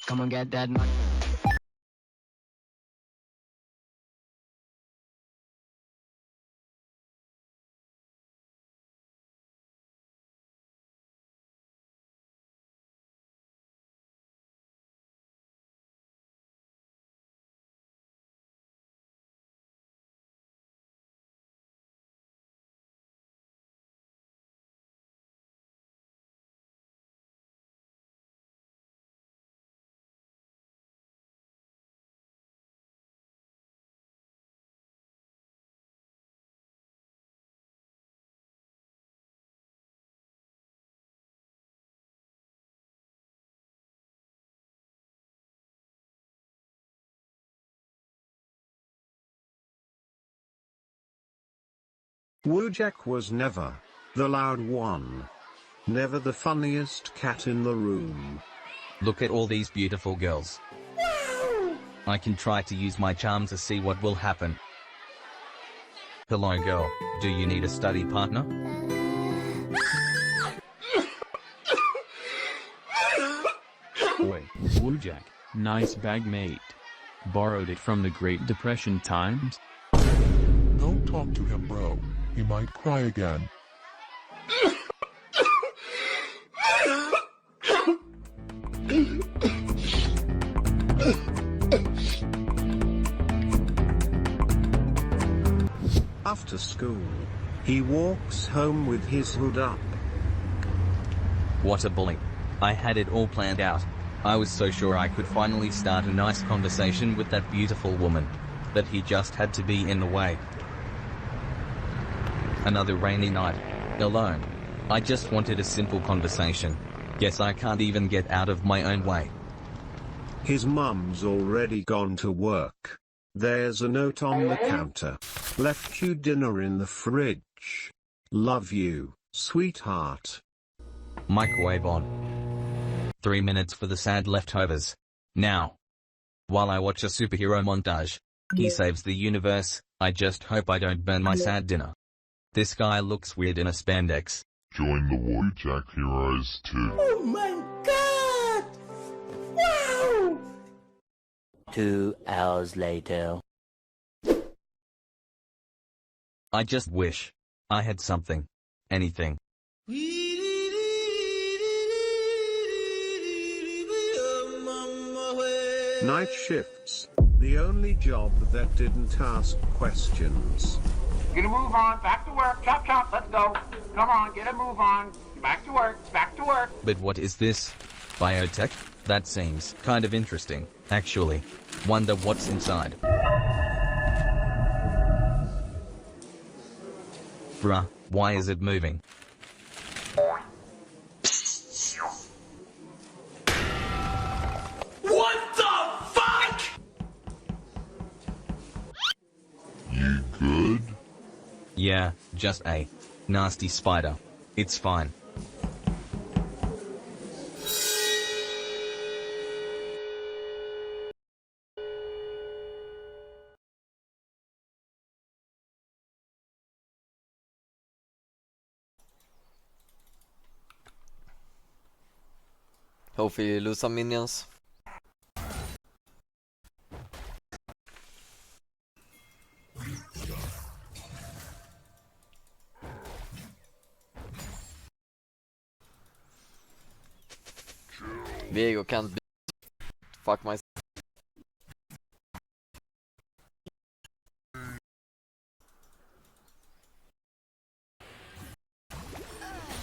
Come and get that money. Wojak was never the loud one. Never the funniest cat in the room. Look at all these beautiful girls. I can try to use my charm to see what will happen. Hello girl, do you need a study partner? Oi, Wojak, nice bag mate. Borrowed it from the Great Depression times? Don't talk to him, bro. He might cry again. After school, he walks home with his hood up. What a bully. I had it all planned out. I was so sure I could finally start a nice conversation with that beautiful woman. But he just had to be in the way. Another rainy night. Alone. I just wanted a simple conversation. Guess I can't even get out of my own way. His mum's already gone to work. There's a note on the counter. Left you dinner in the fridge. Love you, sweetheart. Microwave on. 3 minutes for the sad leftovers. Now. While I watch a superhero montage. He saves the universe. I just hope I don't burn my sad dinner. This guy looks weird in a spandex. Join the Wojak Heroes too. Oh my god! Wow! 2 hours later. I just wish I had something. Anything. Night shifts. The only job that didn't ask questions. Get a move on, back to work, chop chop, let's go. Come on, get a move on, back to work, back to work. But what is this? Biotech? That seems kind of interesting, actually. Wonder what's inside. Bruh, why is it moving? What the fuck? You good? Yeah, just a nasty spider. It's fine. Hopefully you lose some minions. Viego can't be fuck myself.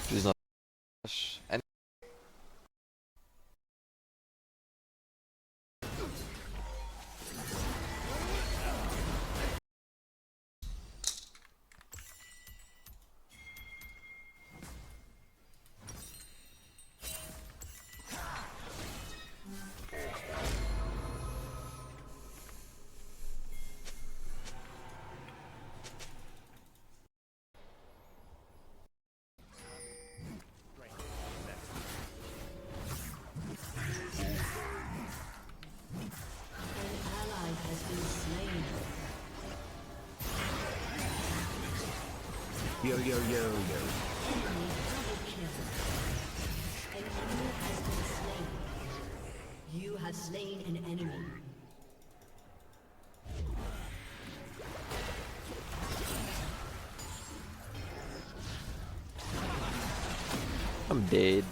She's not and Yo, yo, yo, yo. You have slain an enemy. I'm dead.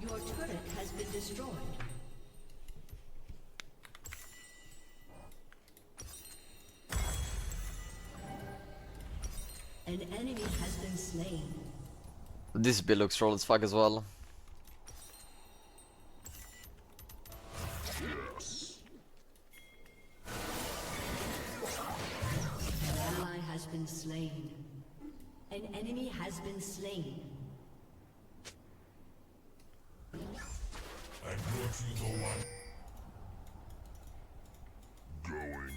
Your turret has been destroyed. An enemy has been slain. This build looks troll as fuck as well. An ally has been slain. An enemy has been slain. I brought you the one. Going.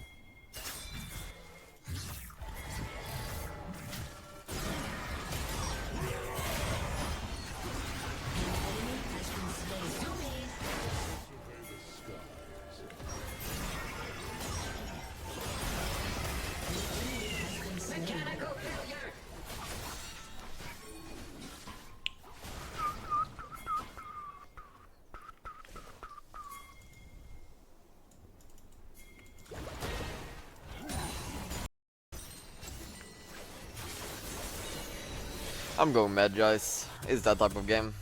I'm going Magi's. It's that type of game.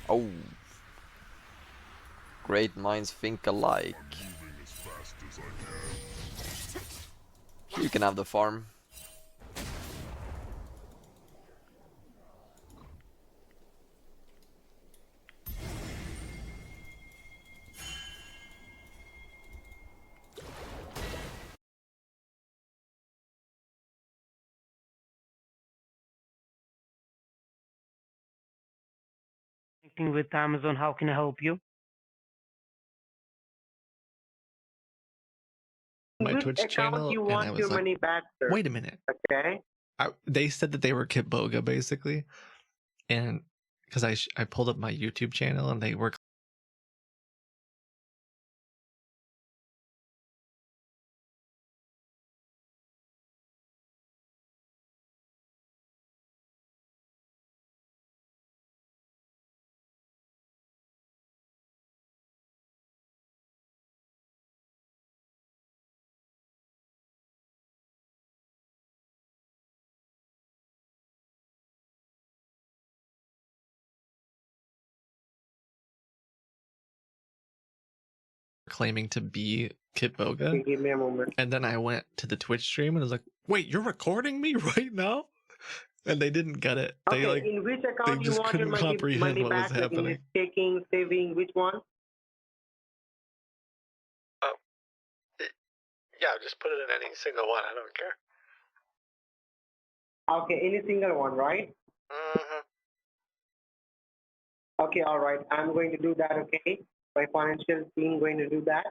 Oh. Great minds think alike. You can have the farm. With Amazon, how can I help you? My Which Twitch account channel, you and I want was your like, money back, sir? wait a minute. Okay. They said that they were Kitboga basically, and because I pulled up my YouTube channel and they were claiming to be Kit Boga. Okay, give me a moment. And then I went to the Twitch stream and was like, "Wait, you're recording me right now?" And they didn't get it. They Okay, in which account you just want your couldn't comprehend money what was back? Like in happening. this taking, saving, which one? Yeah, just put it in any single one. I don't care. Okay, any single one, right? Mm-hmm. Okay, all right. I'm going to do that, okay? My financial team going to do that.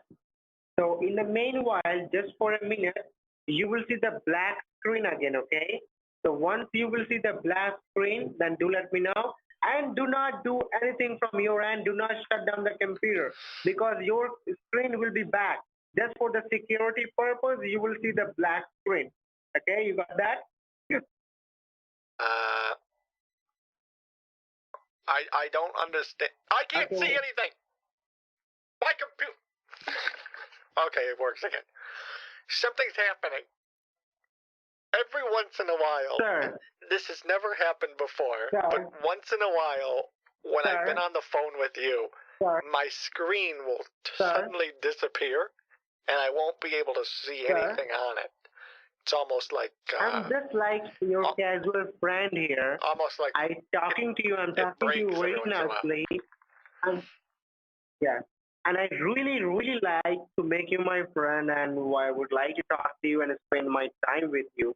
So in the meanwhile, just for a minute, you will see the black screen again, okay? So once you will see the black screen, then do let me know. And do not do anything from your end. Do not shut down the computer because your screen will be back. Just for the security purpose, you will see the black screen. Okay, you got that? I don't understand. I can't see anything. My computer. Okay, it works again. Something's happening. Every once in a while. Sir. This has never happened before. Sir. But once in a while, when Sir. I've been on the phone with you, Sir. my screen will Sir. suddenly disappear, and I won't be able to see Sir. anything on it. It's almost like I'm just like your casual friend here. almost like I'm talking to you. I'm talking to you breaks very every once in a while. nicely. Yeah. And I really, really like to make you my friend, and I would like to talk to you and spend my time with you.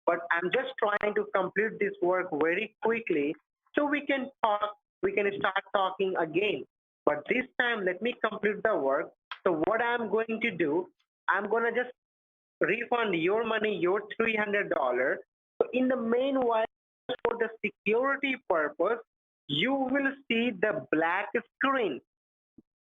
But I'm just trying to complete this work very quickly so we can talk. We can start talking again. But this time, let me complete the work. So what I'm going to do, I'm gonna just refund your money, your $300. So in the meanwhile, for the security purpose, you will see the black screen.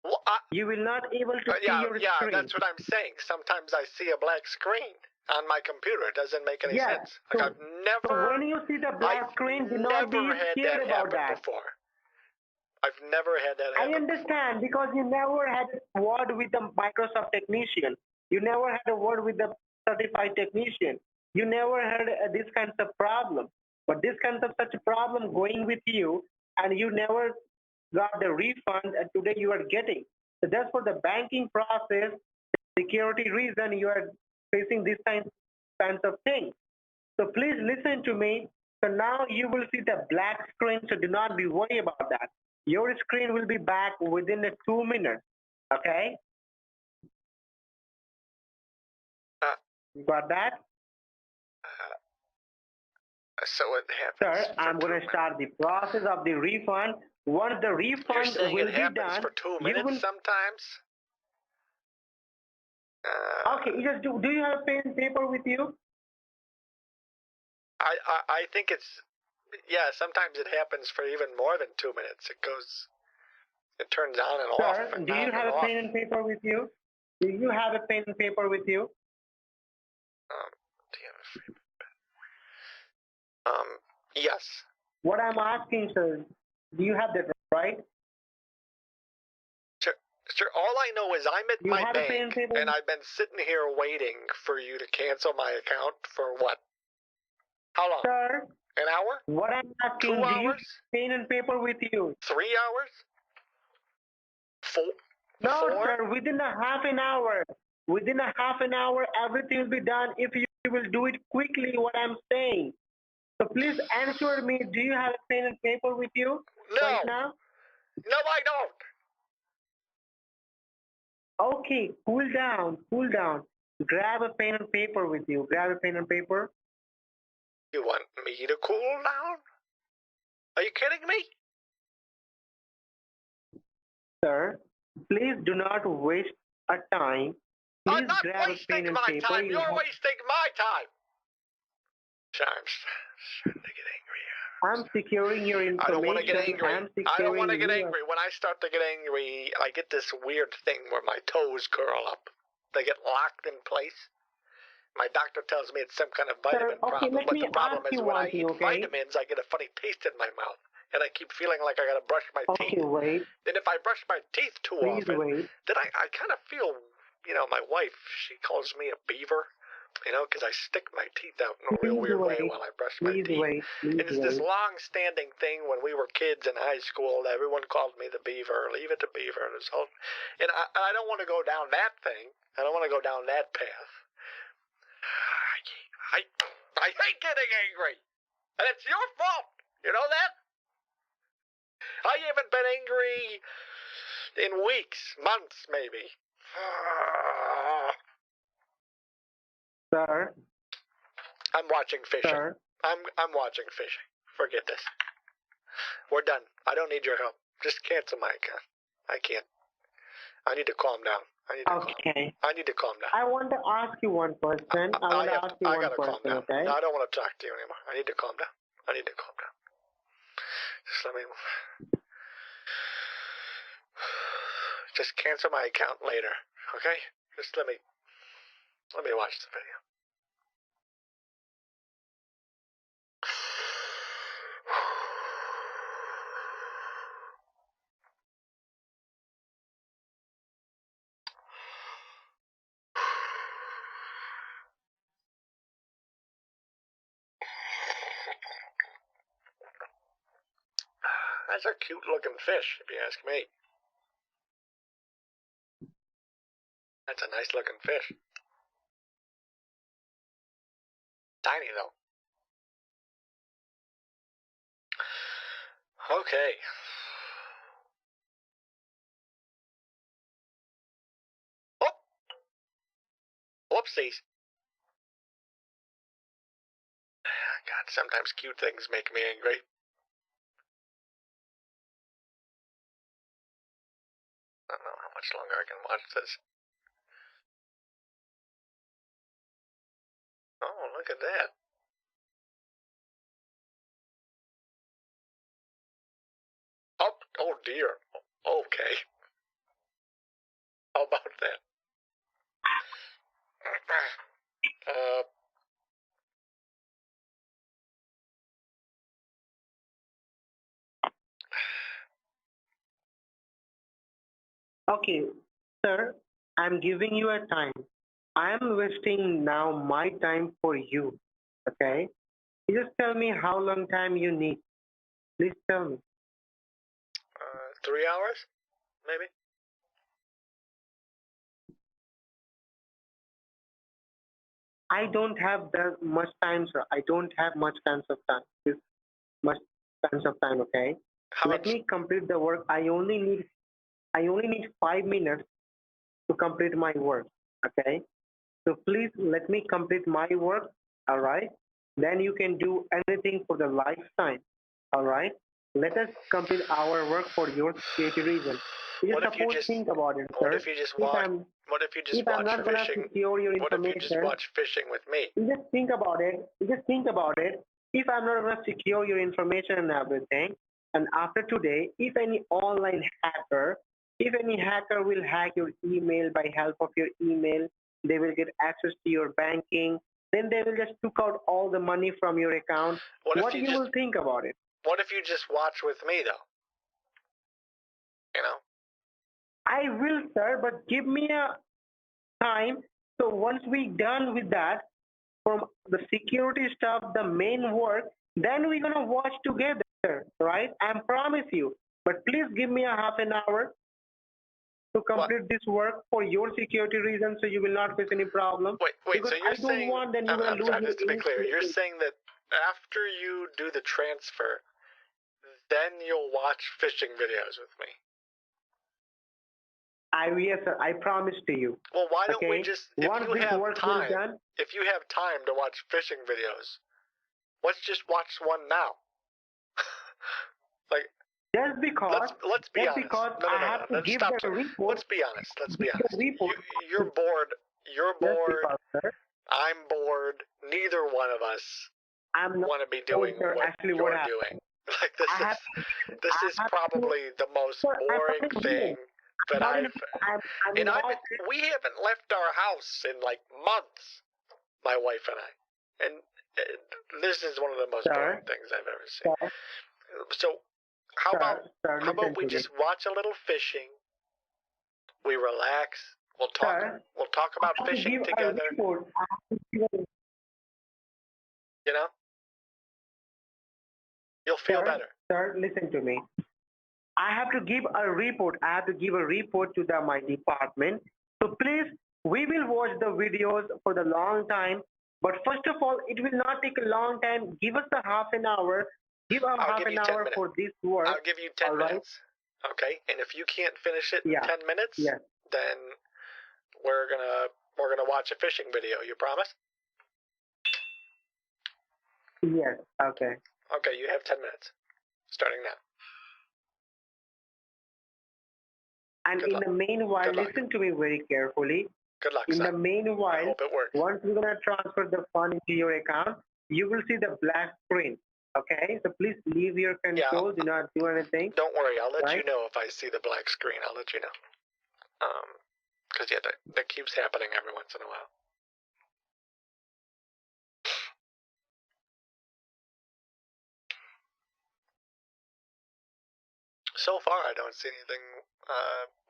Well, you will not able to see your screen. That's what I'm saying. Sometimes I see a black screen on my computer. It doesn't make any sense. Like So, I've never. so when you see the black screen, do not be scared about that. Before. I've never had that happen. I understand because you never had a word with the Microsoft technician. You never had a word with the certified technician. You never had this kind of problem. But this kind of such a problem going with you, and you never got the refund, and today you are getting. So just for the banking process, security reason, you are facing this kinds of things. So please listen to me. So now you will see the black screen, so do not be worried about that. Your screen will be back within 2 minutes, okay? You got that? So it happens. Sir, I'm going to start the process of the refund. Once the refund will be done, for 2 minutes sometimes. Okay, just do you have pen and paper with you? I think it's sometimes it happens for even more than 2 minutes. It turns on and off. Sir, do you have a pen and paper with you? Do you have a pen and paper with you? Yes. What I'm asking, sir, do you have that right? Sir, all I know is I'm at my bank, and I've been sitting here waiting for you to cancel my account for what? How long? Sir, an hour? What I'm asking, 2 hours? Do you have pen and paper with you? 3 hours? 4? No, 4? sir, within a half an hour. Within a half an hour, everything will be done if you will do it quickly, what I'm saying. So please answer me, do you have a pen and paper with you right now? No, I don't. Okay, cool down. Grab a pen and paper with you. Grab a pen and paper. You want me to cool down? Are you kidding me? Sir, please do not waste a time. Please I'm not grab wasting a pen my and paper. time. You're wasting my time. I'm starting to get angry. I'm securing your information. I don't want to get angry. I don't want to get your- angry. When I start to get angry, I get this weird thing where my toes curl up. They get locked in place. My doctor tells me it's some kind of vitamin problem. let But me the problem ask is you when I one thing, eat okay? vitamins, I get a funny taste in my mouth. And I keep feeling like I got to brush my teeth. Okay, wait. And if I brush my teeth too Please often, wait. then I kind of feel, my wife, she calls me a beaver. You know, because I stick my teeth out in a real weird way while I brush my teeth. And it's this long-standing thing when we were kids in high school. Everyone called me the Beaver. Leave it to Beaver. And I don't want to go down that thing. I don't want to go down that path. I hate getting angry. And it's your fault. You know that? I haven't been angry in weeks, months maybe. Sir? I'm watching fishing. Sir? I'm watching fishing. Forget this. We're done. I don't need your help. Just cancel my account. I can't. I need to calm down. I need to calm down. I want to ask you one question. I gotta calm down. Okay? No, I don't want to talk to you anymore. I need to calm down. Just let me... Just cancel my account later, okay? Just let me watch the video. That's a cute looking fish, if you ask me. That's a nice looking fish. Tiny though. Okay. Oh! Whoopsies. God, sometimes cute things make me angry. I don't know how much longer I can watch this. Oh, look at that. Oh dear. Okay. How about that? Okay, sir, I'm giving you a time. I'm wasting now my time for you, okay? You just tell me how long time you need. Please tell me. 3 hours? Maybe? I don't have that much time, sir. I don't have much time of time. This much time of time, okay? Let me complete the work. I only need 5 minutes to complete my work, okay? So please let me complete my work, all right? Then you can do anything for the lifetime, all right? Let us complete our work for your security reason. Think about it, sir. What if you just watch fishing? What if you just watch fishing with me? You just think about it. If I'm not going to secure your information and everything, and after today, if any hacker will hack your email by help of your email, they will get access to your banking, then they will just took out all the money from your account. What do you will think about it? What if you just watch with me, though? You know? I will, sir, but give me a time. So once we done with that, from the security stuff, the main work, then we're gonna watch together, right? I promise you. But please give me a half an hour to complete this work for your security reasons, so you will not face any problem. Wait. Because so you're saying? I'm sorry, just to be clear, you're saying that after you do the transfer, then you'll watch fishing videos with me. Yes, sir. I promise to you. Well, why don't we just, if Once you this have work is time done, to watch fishing videos, let's just watch one now. Like, just because. Let's be honest. Because I have to give the report. Let's be honest. You're bored. You're bored. Because, I'm bored. Neither one of us want to be doing what you're doing. Like this is probably the most boring thing that we haven't left our house in like months, my wife and I, and this is one of the most boring things I've ever seen. So how about we just watch a little fishing? We relax. We'll talk about fishing together. I have to You know? You'll feel better. Sir, listen to me. I have to give a report. I have to give a report to my department. So please, we will watch the videos for the long time. But first of all, it will not take a long time. Give us a half an hour. Give us half an hour for this work. I'll give you 10 minutes. Okay? And if you can't finish it in 10 minutes, then we're gonna watch a fishing video. You promise? Yes. Okay. Okay, you have 10 minutes. Starting now. And in the meanwhile, listen to me very carefully. Good luck, In son. the meanwhile, I hope it works. once we're going to transfer the fund into your account, you will see the black screen. Okay? So please leave your control. Do not do anything. Don't worry, I'll let you know if I see the black screen. I'll let you know. Because, that keeps happening every once in a while. So far, I don't see anything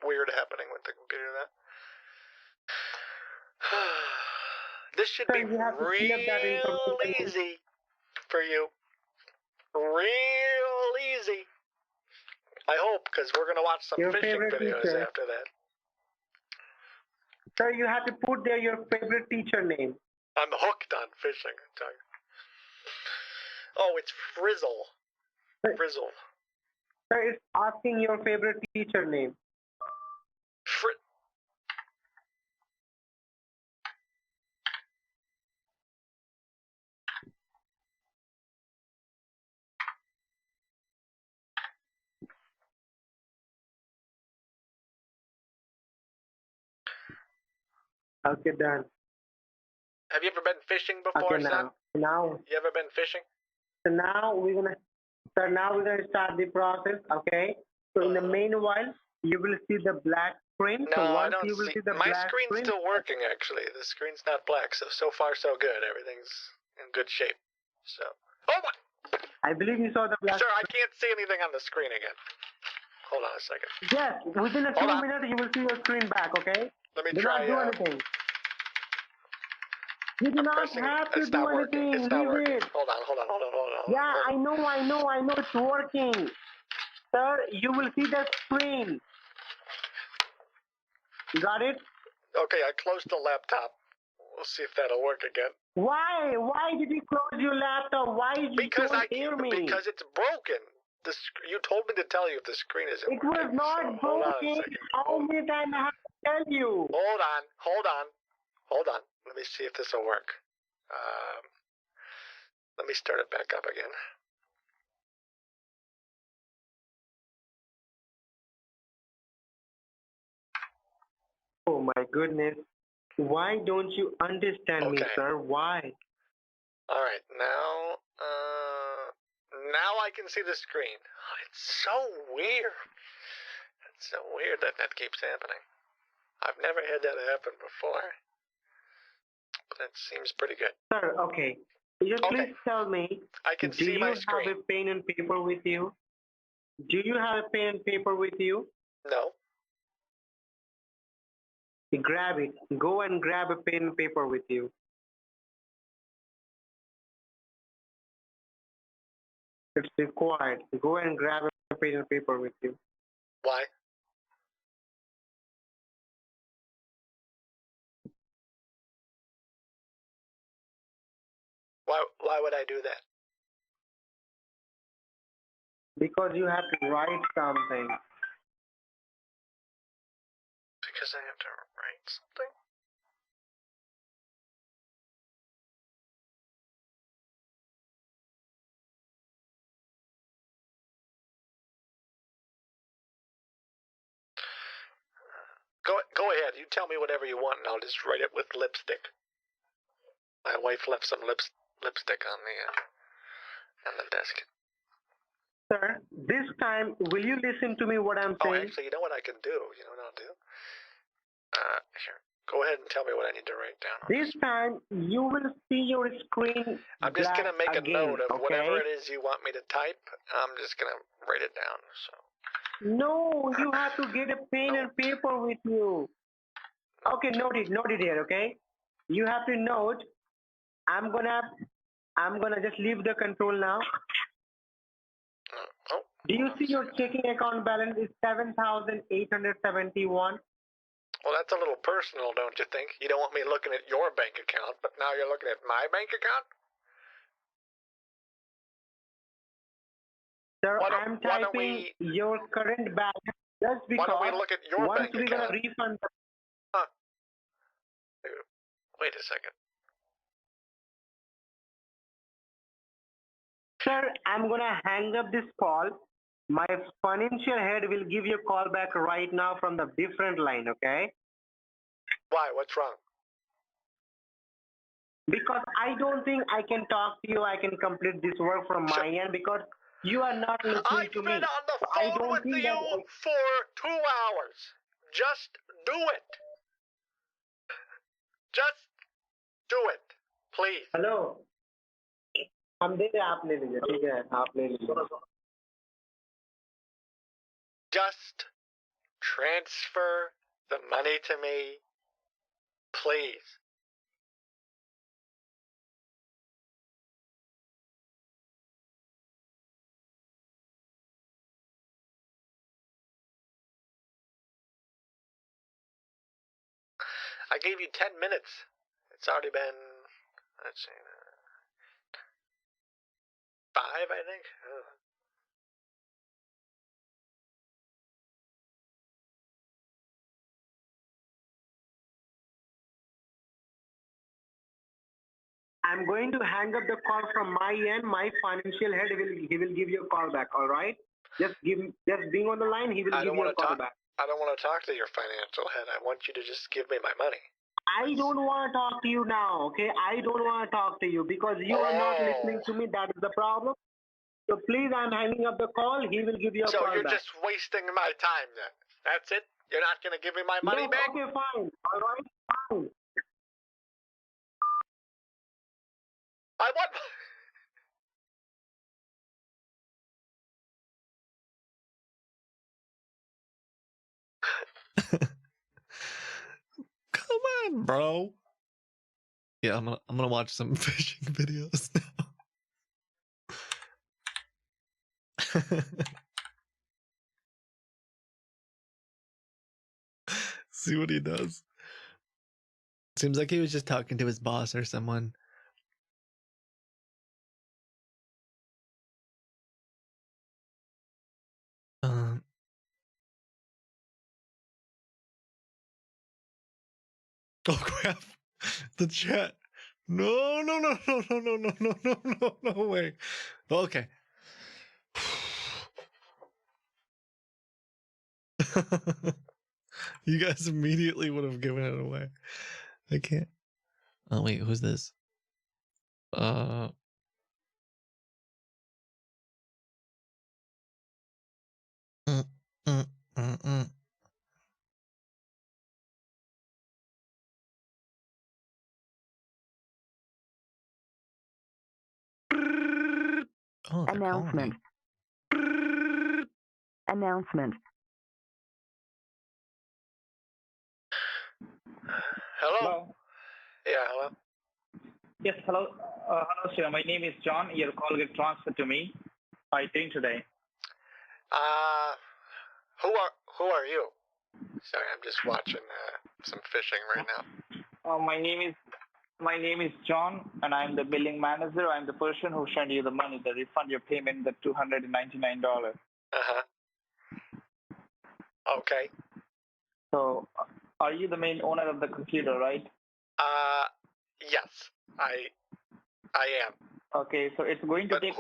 weird happening with the computer. This should be real easy for you. Real easy. I hope, because we're going to watch some fishing videos after that. Sir, you have to put there your favorite teacher name. I'm hooked on fishing, I tell you. Oh, it's Frizzle. Frizzle. Sir, it's asking your favorite teacher name. Okay, done. Have you ever been fishing before, son? Now. You ever been fishing? So now we're gonna start the process. Okay. So in the meanwhile, you will see the black screen. No, so once I don't you will see the my black screen's screen, still working, actually. The screen's not black, so far so good. Everything's in good shape. So. Oh my! I believe you saw the black. Sir, I can't see anything on the screen again. Hold on a second. Yes, within a 2 minutes you will see your screen back. Okay. Let me do try. not do anything. You do not have to do anything. It's not Leave working. it. Hold on. Yeah, I know it's working. Sir, you will see the screen. Got it? Okay, I closed the laptop. We'll see if that'll work again. Why? Why did you close your laptop? Why did you hear me? Because it's broken. You told me to tell you if the screen isn't working. It was not broken. How many times I have to tell you? Hold on. Let me see if this will work. Let me start it back up again. Oh my goodness. Why don't you understand me, sir? Why? Alright, now I can see the screen. It's so weird. It's so weird that keeps happening. I've never had that happen before. But it seems pretty good. Sir, okay. Just please tell me, I can see my screen. Do you have a pen and paper with you? Do you have a pen and paper with you? No. Grab it. Go and grab a pen and paper with you. It's required. Go and grab a pen and paper with you. Why? Why would I do that? Because you have to write something. Because I have to write something? Go ahead. You tell me whatever you want, and I'll just write it with lipstick. My wife left some lipstick on the desk. Sir, this time, will you listen to me what I'm saying? Oh, actually, you know what I can do? You know what I'll do? Here. Go ahead and tell me what I need to write down. This time, you will see your screen. I'm just going to make a note of okay? whatever it is you want me to type. I'm just going to write it down. So. No, you have to get a pen and paper with you. Okay, note it here, okay? You have to note I'm gonna just leave the control now. Do you see your checking account balance is 7,871? Well, that's a little personal, don't you think? You don't want me looking at your bank account, but now you're looking at my bank account? Sir, I'm typing your current balance just because why don't we look at your once bank we're account? gonna refund. Huh. Wait a second. Sir, I'm gonna hang up this call. My financial head will give you a call back right now from the different line, okay? Why? What's wrong? Because I don't think I can talk to you. I can complete this work from my end because you are not listening to me. I've been on the phone with you for 2 hours. Just do it. Just do it, please. Hello. हम दे रहे हैं, आप ले लीजिए, ठीक है, आप ले लीजिए. Just transfer the money to me, please. I gave you 10 minutes. It's already been, let's see, 5, I think. I'm going to hang up the call from my end. My financial head will give you a call back. All right? Just being on the line, he will give you a call back. I don't want to talk to your financial head. I want you to just give me my money. I don't want to talk to you now, okay? I don't want to talk to you because you are not listening to me. That is the problem. So please, I'm hanging up the call. He will give you a call back. So you're just wasting my time then. That's it? You're not going to give me my money back? Okay, fine. All right, fine. I want... Come on, bro. Yeah, I'm gonna watch some fishing videos now. See what he does. Seems like he was just talking to his boss or someone. Oh crap! The chat. No, no, no, no, no, no, no, no, no, no, no way. Okay. You guys immediately would have given it away. I can't. Oh wait, who's this? Oh, announcement. Announcement. Hello? Yeah, hello? Yes, hello. Hello, sir. My name is John. Your call get transferred to me. How are you doing today? Who are you? Sorry, I'm just watching some fishing right now. My name is John, and I'm the billing manager. I'm the person who sent you the money, the refund your payment, the $299. Uh-huh. Okay. So, are you the main owner of the computer, right? Yes, I am. Okay, so it's going to take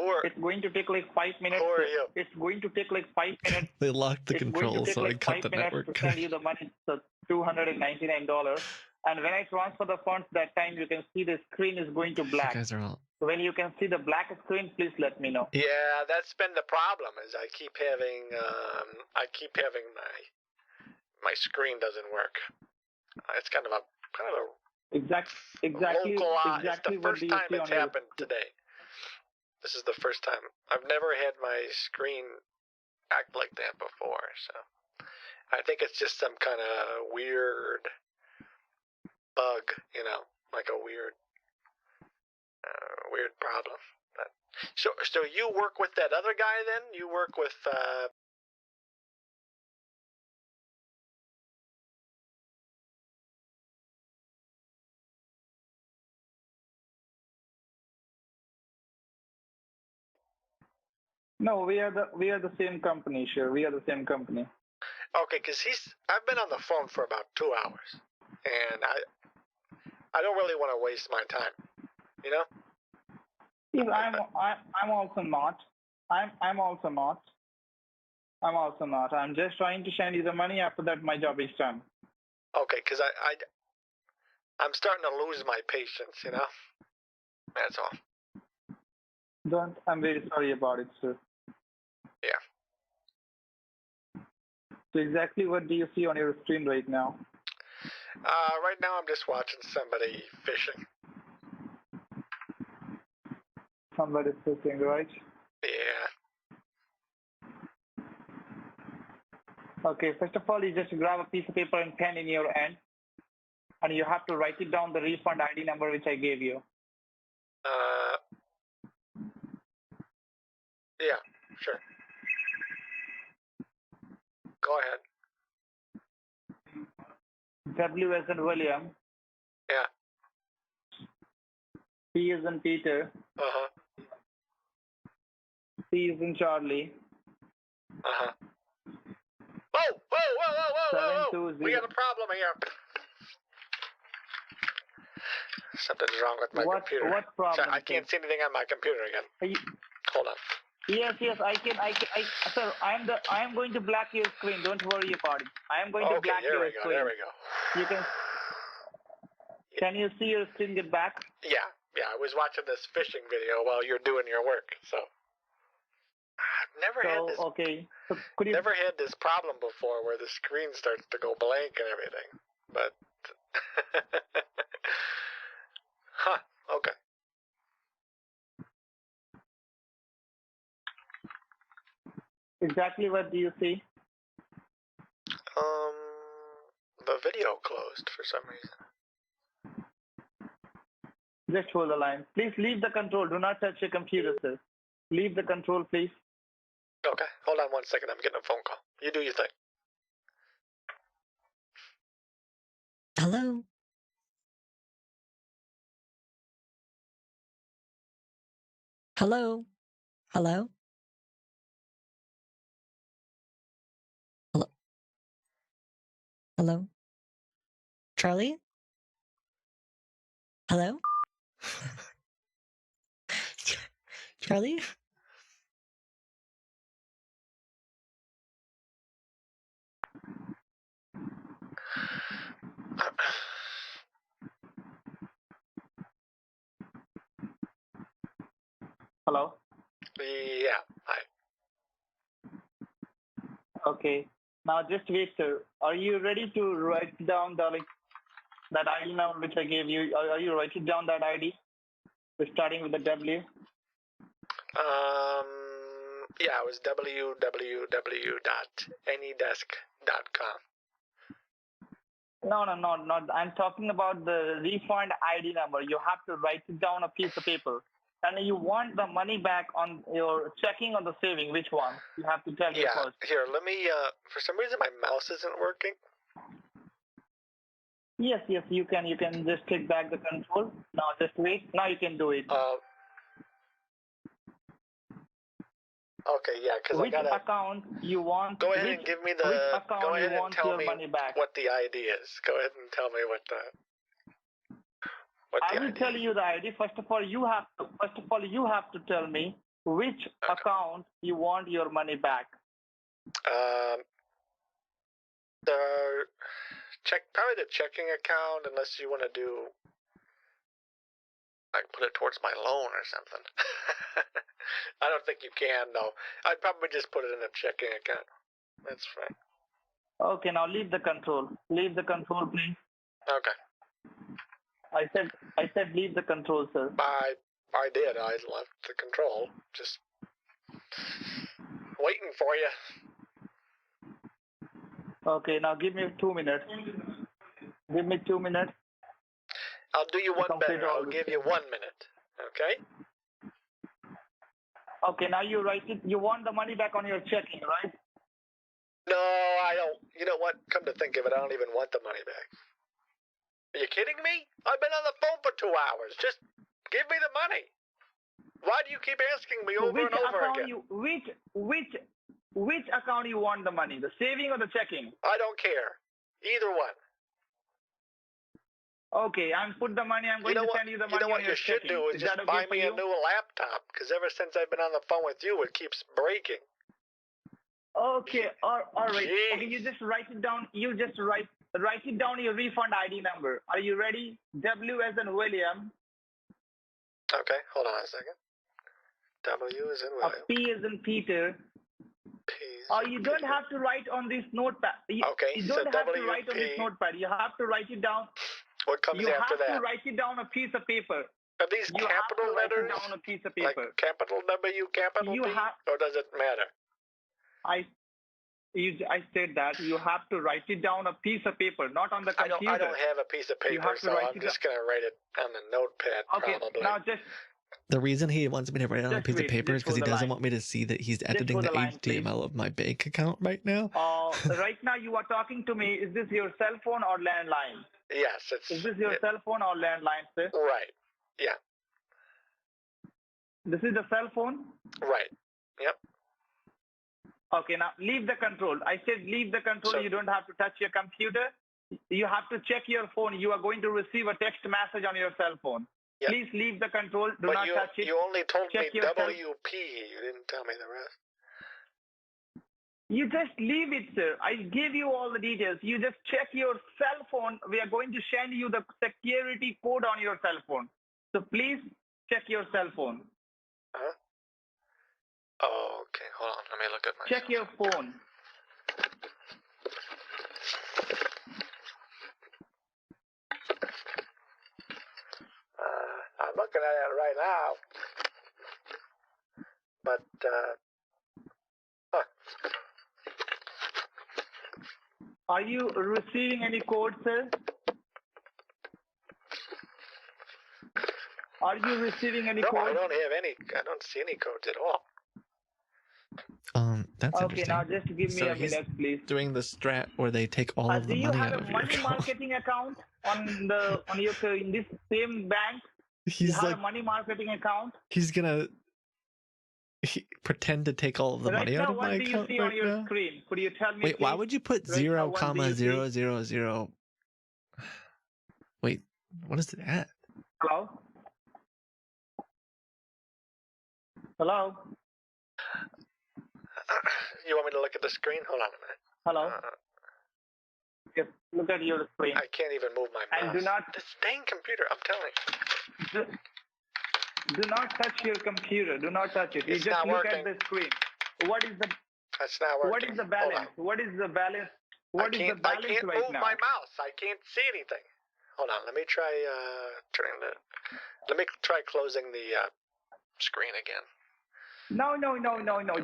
like 5 minutes. Who are you? It's going to take like 5 minutes. They locked the controls, so I cut the network to send you the money, the $299. And when I transfer the funds, that time you can see the screen is going to black. You guys are all... So when you can see the black screen, please let me know. Yeah, that's been the problem. Is I keep having my screen doesn't work. It's kind of a exactly localized. It's the first time it's happened today. This is the first time. I've never had my screen act like that before, so I think it's just some kind of weird bug, like a weird weird problem. So you work with that other guy then? You work with, No, we are the same company, sure. We are the same company. Okay, because I've been on the phone for about 2 hours, and I don't really want to waste my time, you know? Yes, I'm also not. I'm also not. I'm just trying to send you the money. After that, my job is done. Okay, because I'm starting to lose my patience, you know? That's all. I'm very sorry about it, sir. Yeah. So exactly what do you see on your screen right now? Right now I'm just watching somebody fishing. Somebody's fishing, right? Yeah. Okay, first of all, you just grab a piece of paper and pen in your hand, and you have to write it down the refund ID number which I gave you. Yeah, sure. Go ahead. W as in William. Yeah. P as in Peter. Uh-huh. C as in Charlie. Uh-huh. Whoa! We got a problem here. Something's wrong with my computer. What problem? I can't see anything on my computer again. Hold on. Yes, I can. Sir, I am going to black your screen. Don't worry about it. I am going to black your screen. There we go. You can. Can you see your screen get back? Yeah. I was watching this fishing video while you're doing your work, so I've never had this. Okay. So could you? Never had this problem before where the screen starts to go blank and everything, but. Huh. Okay. Exactly what do you see? The video closed for some reason. Just hold the line. Please leave the control. Do not touch your computer, sir. Leave the control, please. Okay. Hold on 1 second. I'm getting a phone call. You do your thing. Hello? Hello? Hello? Hello? Hello? Charlie? Hello? Charlie? Hello? Yeah. Hi. Okay. Now just wait, sir. Are you ready to write down that ID number which I gave you? Are you writing down that ID? We're starting with the W. Yeah, it was www.anydesk.com. No. I'm talking about the refund ID number. You have to write it down a piece of paper. And you want the money back on your checking or the saving. Which one? You have to tell me first. Here, let me, for some reason my mouse isn't working. Yes, you can just take back the control. Now just wait. Now you can do it. Okay, yeah, because I gotta. Which account you want? Go ahead and give me the. Go ahead and tell me money back? what the ID is. Go ahead and tell me what the. I will tell you the ID. First of all, you have to tell me which account you want your money back. Probably the checking account, unless you want to do. I can put it towards my loan or something. I don't think you can, though. I'd probably just put it in a checking account. That's fine. Okay, now leave the control. Leave the control, please. Okay. I said leave the control, sir. I did. I left the control. Just waiting for you. Okay, now give me 2 minutes. Give me 2 minutes. I'll do you one better. I'll give you 1 minute. Okay? Okay, now you write it. You want the money back on your checking, right? No, I don't. You know what? Come to think of it, I don't even want the money back. Are you kidding me? I've been on the phone for 2 hours. Just give me the money. Why do you keep asking me over and over again? Which account you want the money? The saving or the checking? I don't care. Either one. Okay, I'm put the money. I'm going to send you the money. You know what you should do is just buy me a new laptop. Because ever since I've been on the phone with you, it keeps breaking. Okay, all right. Jeez. Okay, you just write it down. You just write it down your refund ID number. Are you ready? W as in William. Okay, hold on a second. W as in William. P as in Peter. You don't have to write on this notepad. You don't have to write on this notepad. You have to write it down. What comes after that? You have to write it down on a piece of paper. Are these capital letters? Write it down on a piece of paper. Like capital W, capital P? Or does it matter? I said that you have to write it down on a piece of paper, not on the computer. I don't have a piece of paper, so I'm just going to write it on the notepad probably. Now just... The reason he wants me to write it on a piece of paper is because he doesn't want me to see that he's editing the HTML of my bank account right now. Right now you are talking to me. Is this your cell phone or landline? Yes, it's... Is this your cell phone or landline, sir? Right, yeah. This is the cell phone? Right, yep. Okay, now leave the control. I said leave the control. You don't have to touch your computer. You have to check your phone. You are going to receive a text message on your cell phone. Yep. Please leave the control. Do not touch it. You only told me WP. You didn't tell me the rest. You just leave it, sir. I give you all the details. You just check your cell phone. We are going to send you the security code on your cell phone. So please check your cell phone. Huh? Oh, okay. Hold on. Let me look at my... Check your phone. I'm looking at it right now. But, Are you receiving any codes, sir? Are you receiving any codes? No, I don't have any. I don't see any codes at all. That's interesting. Okay, now just give me a minute, please. Doing the strat where they take all of the money out of your account. Do you have a money marketing account on your in this same bank? He's you have a money marketing account. He's gonna pretend to take all of the money out of my account what do you see on your screen? Could you tell me? Wait, why would you put 0,000? Wait, what is that? Hello. Hello. You want me to look at the screen? Hold on a minute. Hello. Yes, look at your screen. I can't even move my mouse. And do not... This dang computer, I'm telling you. Do not touch your computer. Do not touch it. You just look at the screen. What is the... That's not working. What is the balance? What is the balance? What is the balance right now? I can't move my mouse. I can't see anything. Hold on. Let me try Let me try closing the screen again. No.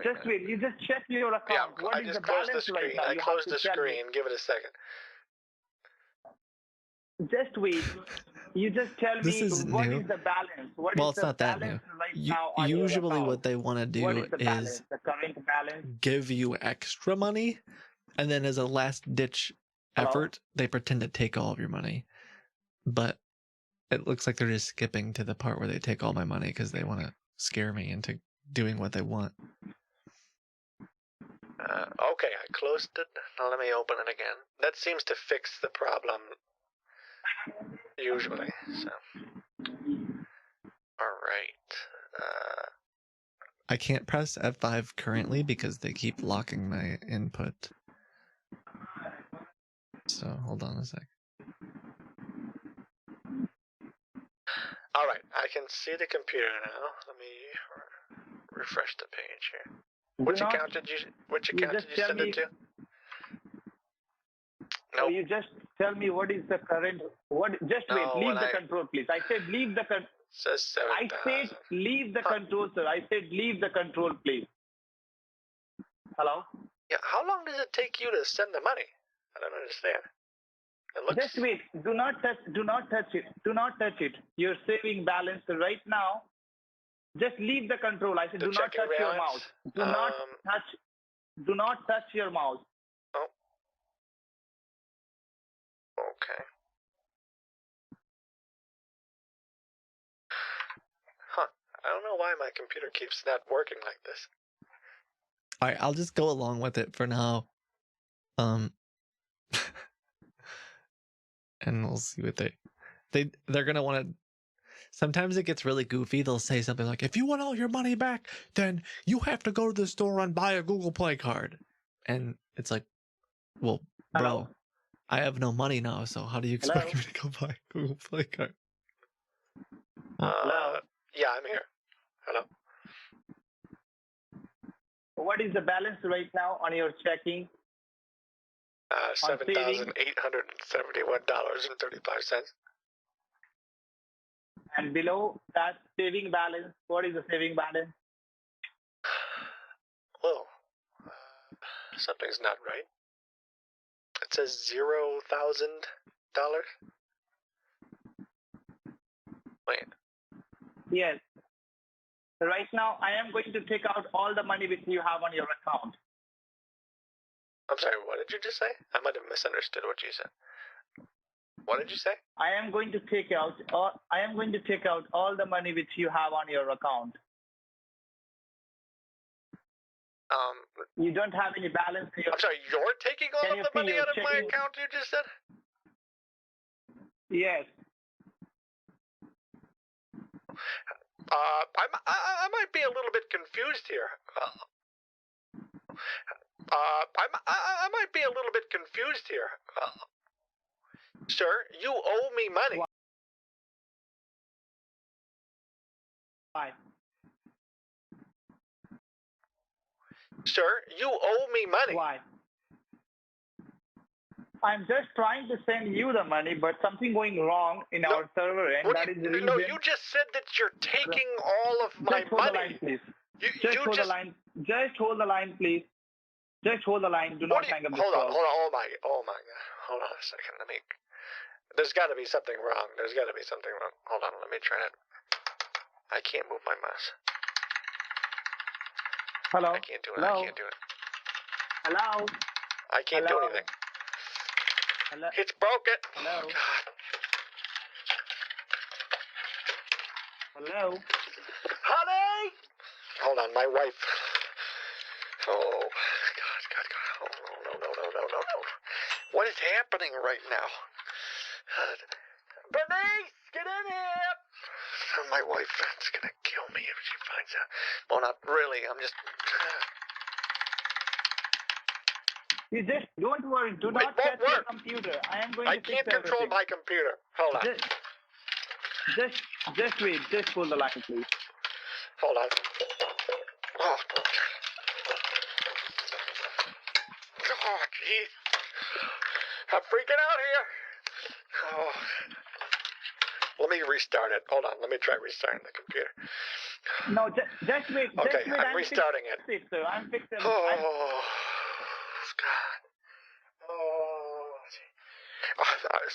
Just wait. You just check your account. Yeah, what is the balance right now? I closed the screen. Give it a second. Just wait. You just tell me what is the balance. Well, it's not that new. Usually what they want to do is the current balance? Give you extra money, and then as a last-ditch effort, they pretend to take all of your money. But it looks like they're just skipping to the part where they take all my money because they want to scare me into doing what they want. Okay, I closed it. Now let me open it again. That seems to fix the problem. Usually, so. Alright. I can't press F5 currently because they keep locking my input. So, hold on a sec. Alright, I can see the computer now. Let me refresh the page here. Which account did you send it to? No, you just tell me what is the current. Just wait. Leave the control, please. I said leave the control. I said leave the control, sir. I said leave the control, please. Hello. Yeah. How long does it take you to send the money? I don't understand. Just wait. Do not touch. Do not touch it. Do not touch it. You're saving balance right now. Just leave the control. I said, To do not check your touch your balance? mouse. Do not touch your mouse. Oh. Okay. Huh. I don't know why my computer keeps not working like this. All right, I'll just go along with it for now. And we'll see what they're gonna want to. Sometimes it gets really goofy. They'll say something like, "If you want all your money back, then you have to go to the store and buy a Google Play card." And it's like, well, bro, Hello? I have no money now, so how do you expect Hello? me to go buy a Google Play card? Hello? Yeah, I'm here. Hello? What is the balance right now on your checking? $7,871.35. And below that saving balance, what is the saving balance? Whoa. Something's not right. It says $0,000. Wait. Yes. Right now, I am going to take out all the money which you have on your account. I'm sorry, what did you just say? I might have misunderstood what you said. What did you say? I am going to take out all the money which you have on your account. You don't have any balance in your... I'm sorry, you're taking all of the money out of my account, you just said? Yes. I might be a little bit confused here. I might be a little bit confused here. Sir, you owe me money. Why? Sir, you owe me money. Why? I'm just trying to send you the money, but something going wrong in our server, and that is the reason. No, you just said that you're taking all of my Hold the money. line, please. Just hold the line. Just hold the line, please. Just hold the line. Do not hang up the call. Hold on. Oh my God. Hold on a second. There's got to be something wrong. Hold on. Let me try it. I can't move my mouse. Hello. I can't do it. Hello. I can't do it. Hello. I can't do anything. Hello. It's broken. Hello. Oh, God. Hello. Honey! Hold on, my wife. Oh, God. Oh, no. What is happening right now? Bernice, get in here! My wife is gonna kill me if she finds out. Well, not really. I'm just... You just don't worry. Do not touch your computer. I am going to fix everything. I can't control my computer. Hold on. Just wait. Just hold the line, please. Hold on. Oh, jeez. I'm freaking out here. Oh. Let me restart it. Hold on. Let me try restarting the computer. No, just wait. Okay, just wait. I'm restarting it. I'm fixing it. Oh, God. Oh.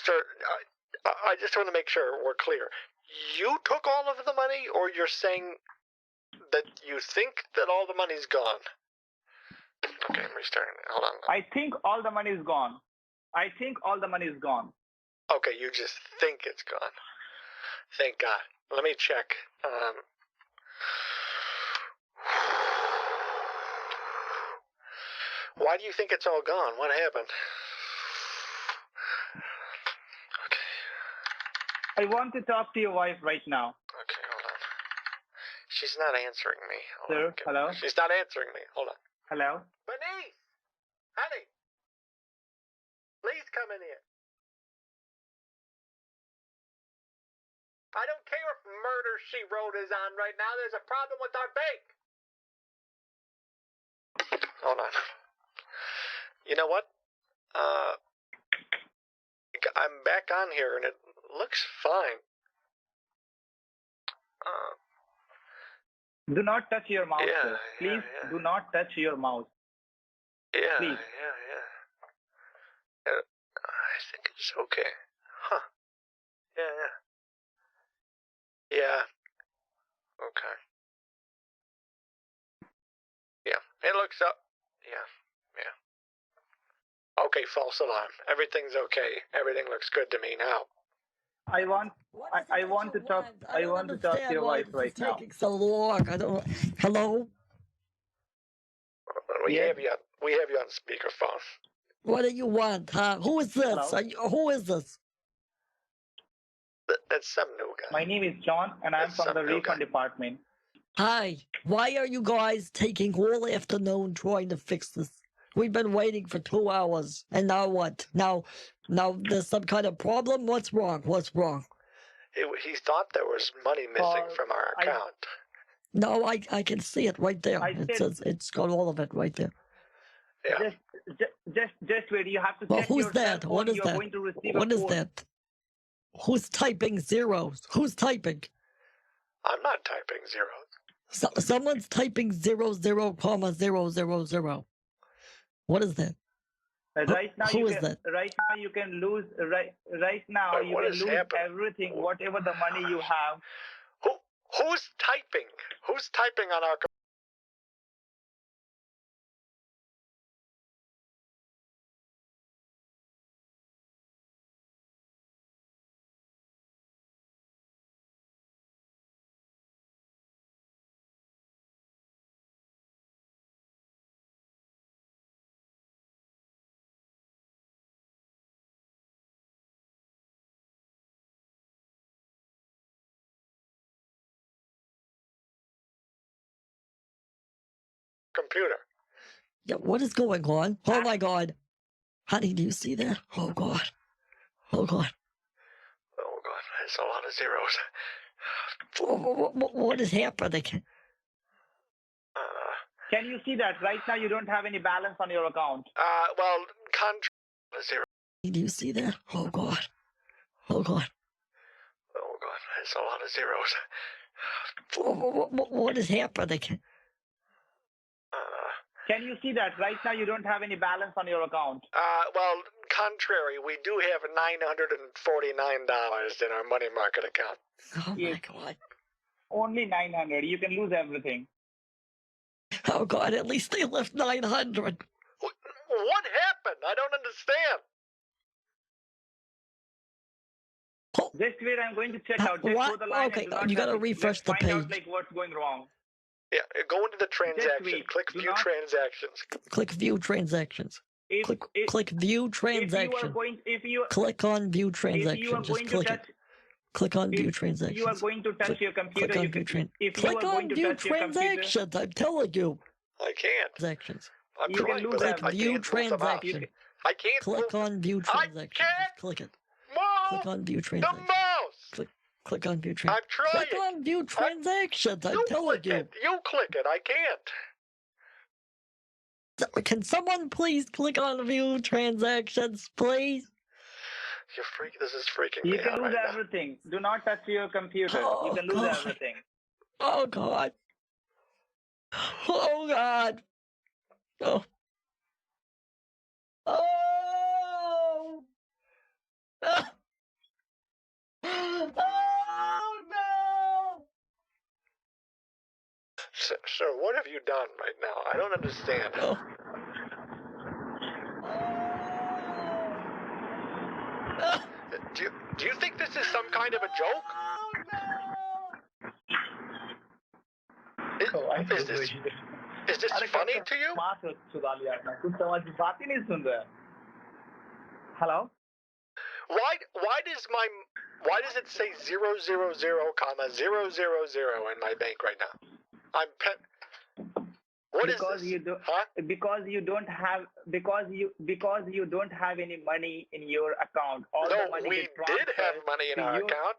Sir, I just want to make sure we're clear. You took all of the money, or you're saying that you think that all the money's gone? Okay, I'm restarting it. Hold on. I think all the money is gone. Okay, you just think it's gone. Thank God. Let me check. Why do you think it's all gone? What happened? I want to talk to your wife right now. Okay, hold on. She's not answering me. Sir, hello? She's not answering me. Hold on. Hello? Bernice! Honey! Please come in here. I don't care if Murder, She Wrote is on right now. There's a problem with our bank. Hold on. You know what? I'm back on here and it looks fine. Do not touch your mouse, Yeah, sir. Please do not touch your mouse. Yeah, Please. yeah. I think it's okay. Huh. Yeah. Okay. It looks up. Yeah. Okay, false alarm. Everything's okay. Everything looks good to me now. I want to talk. I want to talk to your wife right now. Taking so long. I don't. Hello. We have you on speakerphone. What do you want, huh? Who is this? Who is this? That's some new guy. My name is John, and I'm from the refund department. Hi. Why are you guys taking all afternoon trying to fix this? We've been waiting for 2 hours, and now what? Now there's some kind of problem? What's wrong? What's wrong? He thought there was money missing from our account. No, I can see it right there. It's got all of it right there. Yeah. Just wait. You have to Well, check who's your that? cell What phone. is You're that? going to receive What a is code. that? Who's typing zeros? Who's typing? I'm not typing zeros. Someone's typing 00,000. What is that? Right now, Who you is can, that? Right now you can lose. Right now But you what can is lose happening? everything, whatever the money you have. Who's typing? Who's typing on our? Computer. Yeah, what is going on? Oh my God. Honey, do you see that? Oh God. Oh God. Oh God, there's a lot of zeros. What is happening? Can you see that right now you don't have any balance on your account? Well, zero. Do you see that? Oh God. Oh God. Oh God, there's a lot of zeros. What is happening? Can you see that right now you don't have any balance on your account? Well, contrary, we do have $949 in our money market account. Oh my God. Only 900. You can lose everything. Oh God, at least they left 900. What happened? I don't understand. Just wait, I'm going to check out. Just What? go the line Okay, and do not you gotta touch it. refresh Just the find out page. like what's going wrong. Yeah, go into the transaction. wait. Click Do view not- transactions. Click view transactions. Click view transaction. Click on view transaction. Just click it. Click on view transactions. You are going to touch your computer. Click on You view can, if you Click are going on to view touch your computer, transactions. I'm telling you. I can't. Transactions. I'm You can trying, lose but Click I view can't move the mouse. transaction. I can't Click move. on view transaction. Just click it. Click on view The transaction. mouse. Click on view I'm transaction. trying. Click on view transactions. I'm telling click you. it. You click it. I can't. Can someone please click on view transactions, please? This is freaking you me can out lose right now. everything. Do not touch your computer. Oh, You can lose God. everything. Oh God. Oh God. Oh. Oh. Oh. Oh no. Sir, what have you done right now? I don't understand. Oh. Do you think this is some kind of a joke? Is this funny to you? Hello? Why does it say 000,000 in my bank right now? What is because this? you do, huh? because you don't have any money in your account. All the money we gets did have transferred money in to our you- account.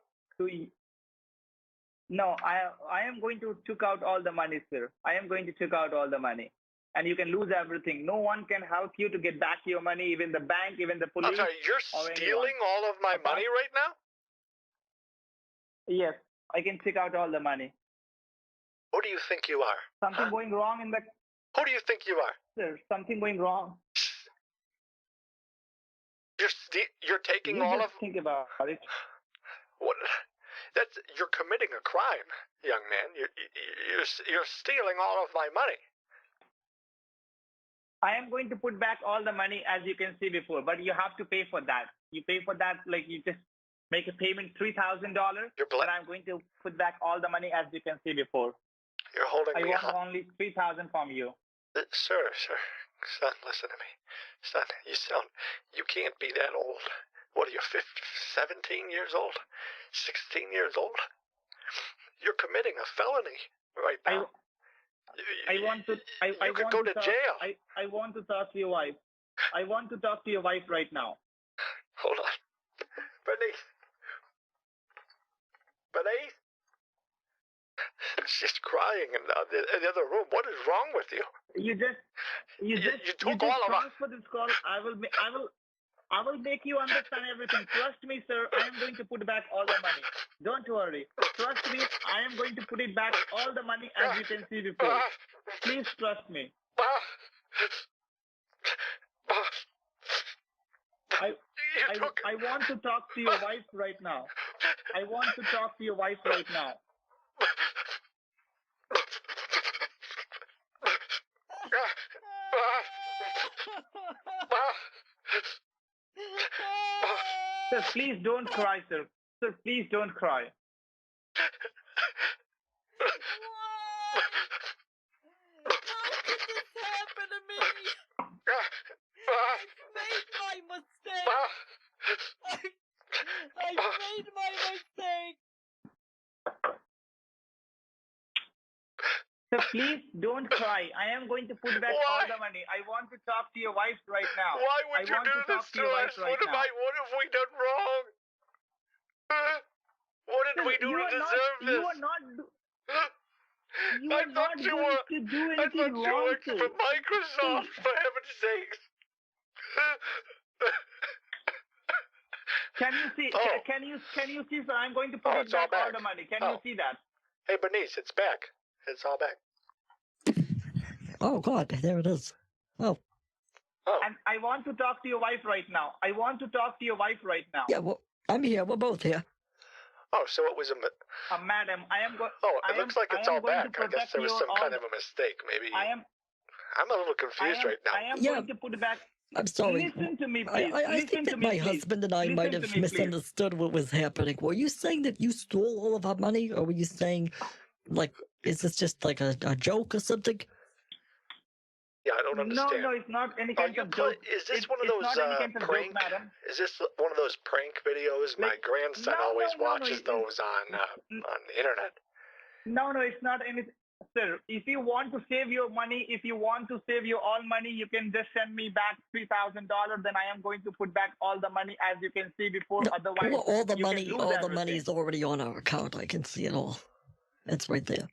No, I am going to took out all the money, sir. I am going to took out all the money. And you can lose everything. No one can help you to get back your money, even the bank, even the police. I'm sorry, you're or stealing anyone. all of my money right now? Yes, I can take out all the money. Who do you think you are? Something going wrong in the... Who do you think you are? Sir, something going wrong. You're taking You all just of... think about it. What? You're committing a crime, young man. You're stealing all of my money. I am going to put back all the money as you can see before, but you have to pay for that. You pay for that, like you just make a payment $3,000, but I'm going to put back all the money as you can see before. You're holding I me want only $3,000 from you. Sir, son, listen to me. Son, you can't be that old. What are you, 17 years old? 16 years old? You're committing a felony right now. You could go to jail. I want to talk to your wife. I want to talk to your wife right now. Hold on. Bernice. She's crying in the other room. What is wrong with you? You took all of us. For this call. I will make you understand everything. Trust me, sir. I am going to put back all the money. Don't worry. Trust me. I am going to put it back all the money as you can see before. Please trust me. I want to talk to your wife right now. I want to talk to your wife right now. Sir, please don't cry, sir. Sir, please don't cry. I made my mistake. Sir, please don't cry. I am going to put back all the money. I want to talk to your wife right now. Why would you do this to us? What have we done wrong? What did we do to deserve this? You are not going to do anything wrong, sir. For Microsoft, for heaven's sakes. Can you see? Can you see, sir? I'm going to put it back all the money. Can you see that? Hey, Bernice, it's back. It's all back. Oh God, there it is. Oh. And I want to talk to your wife right now. Yeah, well, I'm here. We're both here. Oh, so it was madam, I am going. Oh, it looks like it's all back. I guess there was some kind of a mistake. Maybe. I'm a little confused right now. I am going to put back. I'm sorry. Listen to me, please. I think that my husband and I might have misunderstood what was happening. Were you saying that you stole all of our money, or were you saying, like, is this just like a joke or something? Yeah, I don't understand. No, it's not any kind of joke. Is this one of those prank? Is this one of those prank videos? My grandson always watches those on the internet. No, it's not anything. Sir, if you want to save your money, if you want to save your all money, you can just send me back $3,000. Then I am going to put back all the money as you can see before. No, otherwise, all the money is already on our account. I can see it all. It's right there.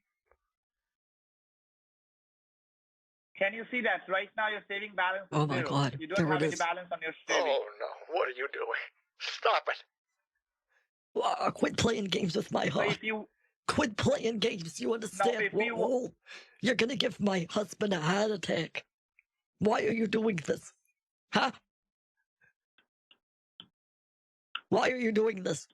Can you see that? Right now, your saving balance is Oh my zero. God, You don't have any balance on your saving. Oh no! What are you doing? Stop it! Quit playing games with my heart. Quit playing games. You understand? You're gonna give my husband a heart attack. Why are you doing this? Huh? Why are you doing this?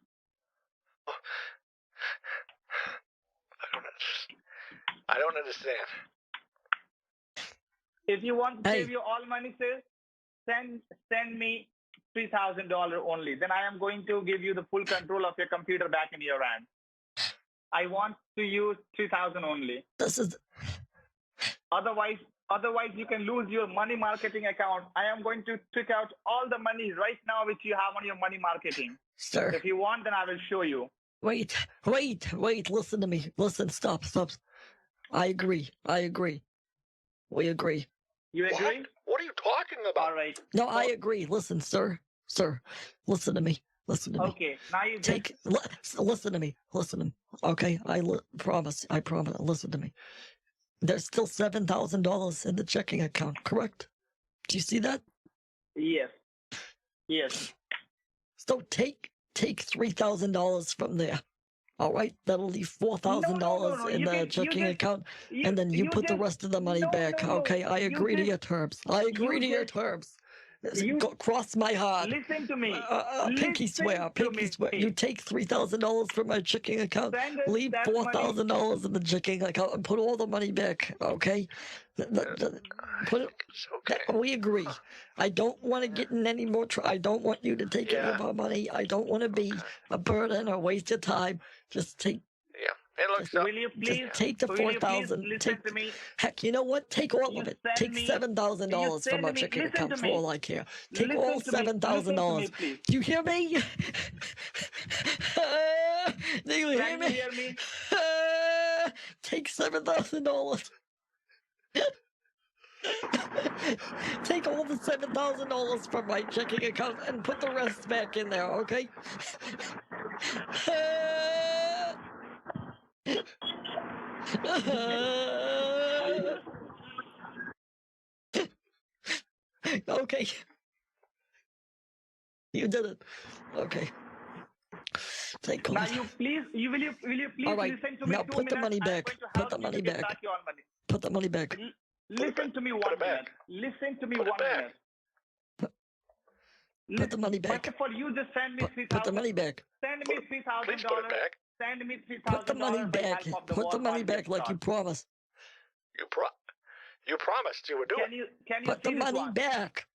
I don't understand. If you want to save your all money, sir, send me $3,000 only. Then I am going to give you the full control of your computer back in your hand. I want to use $3,000 only. This is. Otherwise, you can lose your money marketing account. I am going to take out all the money right now which you have on your money marketing. Sir. If you want, then I will show you. Wait. Listen to me. Listen. Stop. I agree. We agree. You agree? What are you talking about? All right. No, I agree. Listen, sir. Listen to me. Okay, now you listen to me. Okay, I promise. Listen to me. There's still $7,000 in the checking account, correct? Do you see that? Yes. So take $3,000 from there. All right, that'll leave $4,000 in the checking account, and then you put the rest of the money back. Okay, I agree to your terms. Cross my heart. Listen to me. Pinky swear. Pinky swear. You take $3,000 from my checking account. Leave $4,000 in the checking account and put all the money back. Okay. Put it. We agree. I don't want to get in any more trouble. I don't want you to take any of our money. I don't want to be a burden or waste your time. Just take. Yeah. It looks Will you please take the $4,000. listen to me? Heck, you know what? Take all of it. Take $7,000 from our checking account for all I care. Take all $7,000. Do you hear me? Do you hear me? Take $7,000. Take all the $7,000 from my checking account and put the rest back in there, okay? Okay. You did it. Okay. Take now you please all right. listen to me. Now put the money back. Put the money back. Put the money back. Listen to me 1 minute. Listen to me 1 minute. Put the money back. First of all, you just send me $3,000. Put the money back. Send me $3,000. Send me $3,000. Put the money back. Put the money back like you promised. You promised you would do it. Can you put the money back.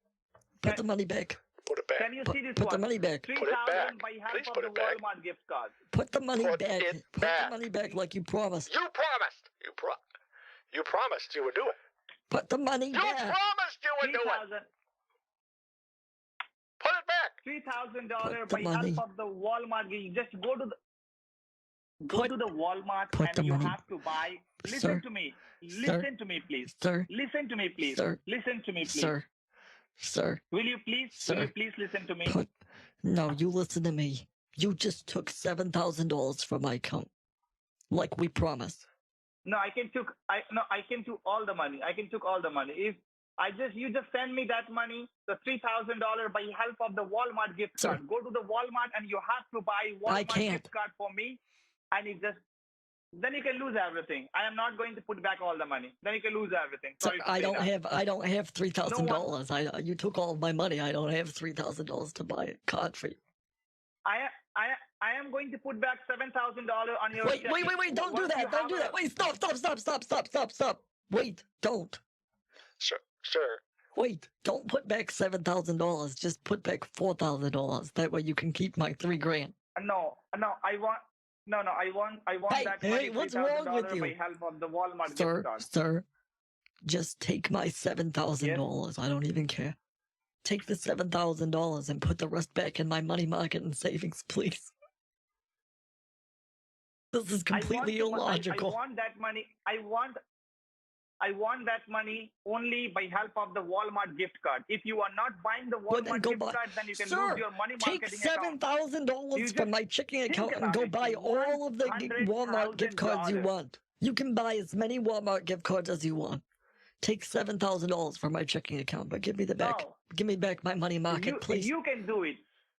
Put the money back. Put it back. Can you see this Put the money back. Put it back. Please put it back. Walmart gift card. Put the money back. Put the money back like you promised. You promised. You promised you would do it. Put the money back. You promised you would do it. Put it back. $3,000 by help of the Walmart. You just go to the Walmart and you have to buy. Listen to me. Listen to me, please. Sir. Listen to me, please. Sir. Listen to me, please. Sir. Will you please listen to me? No, you listen to me. You just took $7,000 from my account, like we promised. No, I can took all the money. If you just send me that money, the $3,000 by help of the Walmart gift card. Go to the Walmart and you have to buy Walmart gift card for me, and then you can lose everything. I am not going to put back all the money. Then you can lose everything. Sorry, I don't have $3,000. You took all of my money. I don't have $3,000 to buy a card for you. I am going to put back $7,000 on your. Wait! Don't do that! Don't do that! Wait! Stop! Wait! Don't. Sure. Wait! Don't put back $7,000. Just put back $4,000. That way you can keep my $3,000. No. I want that money. Hey, what's wrong with you? By help of the Walmart gift card. Sir, just take my $7,000. I don't even care. Take the $7,000 and put the rest back in my money market and savings, please. This is completely illogical. I want that money. I want that money only by help of the Walmart gift card. If you are not buying the Walmart gift card, then you can lose your money marketing account. Take $7,000 from my checking account and go buy all of the Walmart gift cards you want. You can buy as many Walmart gift cards as you want. Take $7,000 from my checking account, but give me the back. Give me back my money market, please. You can do it.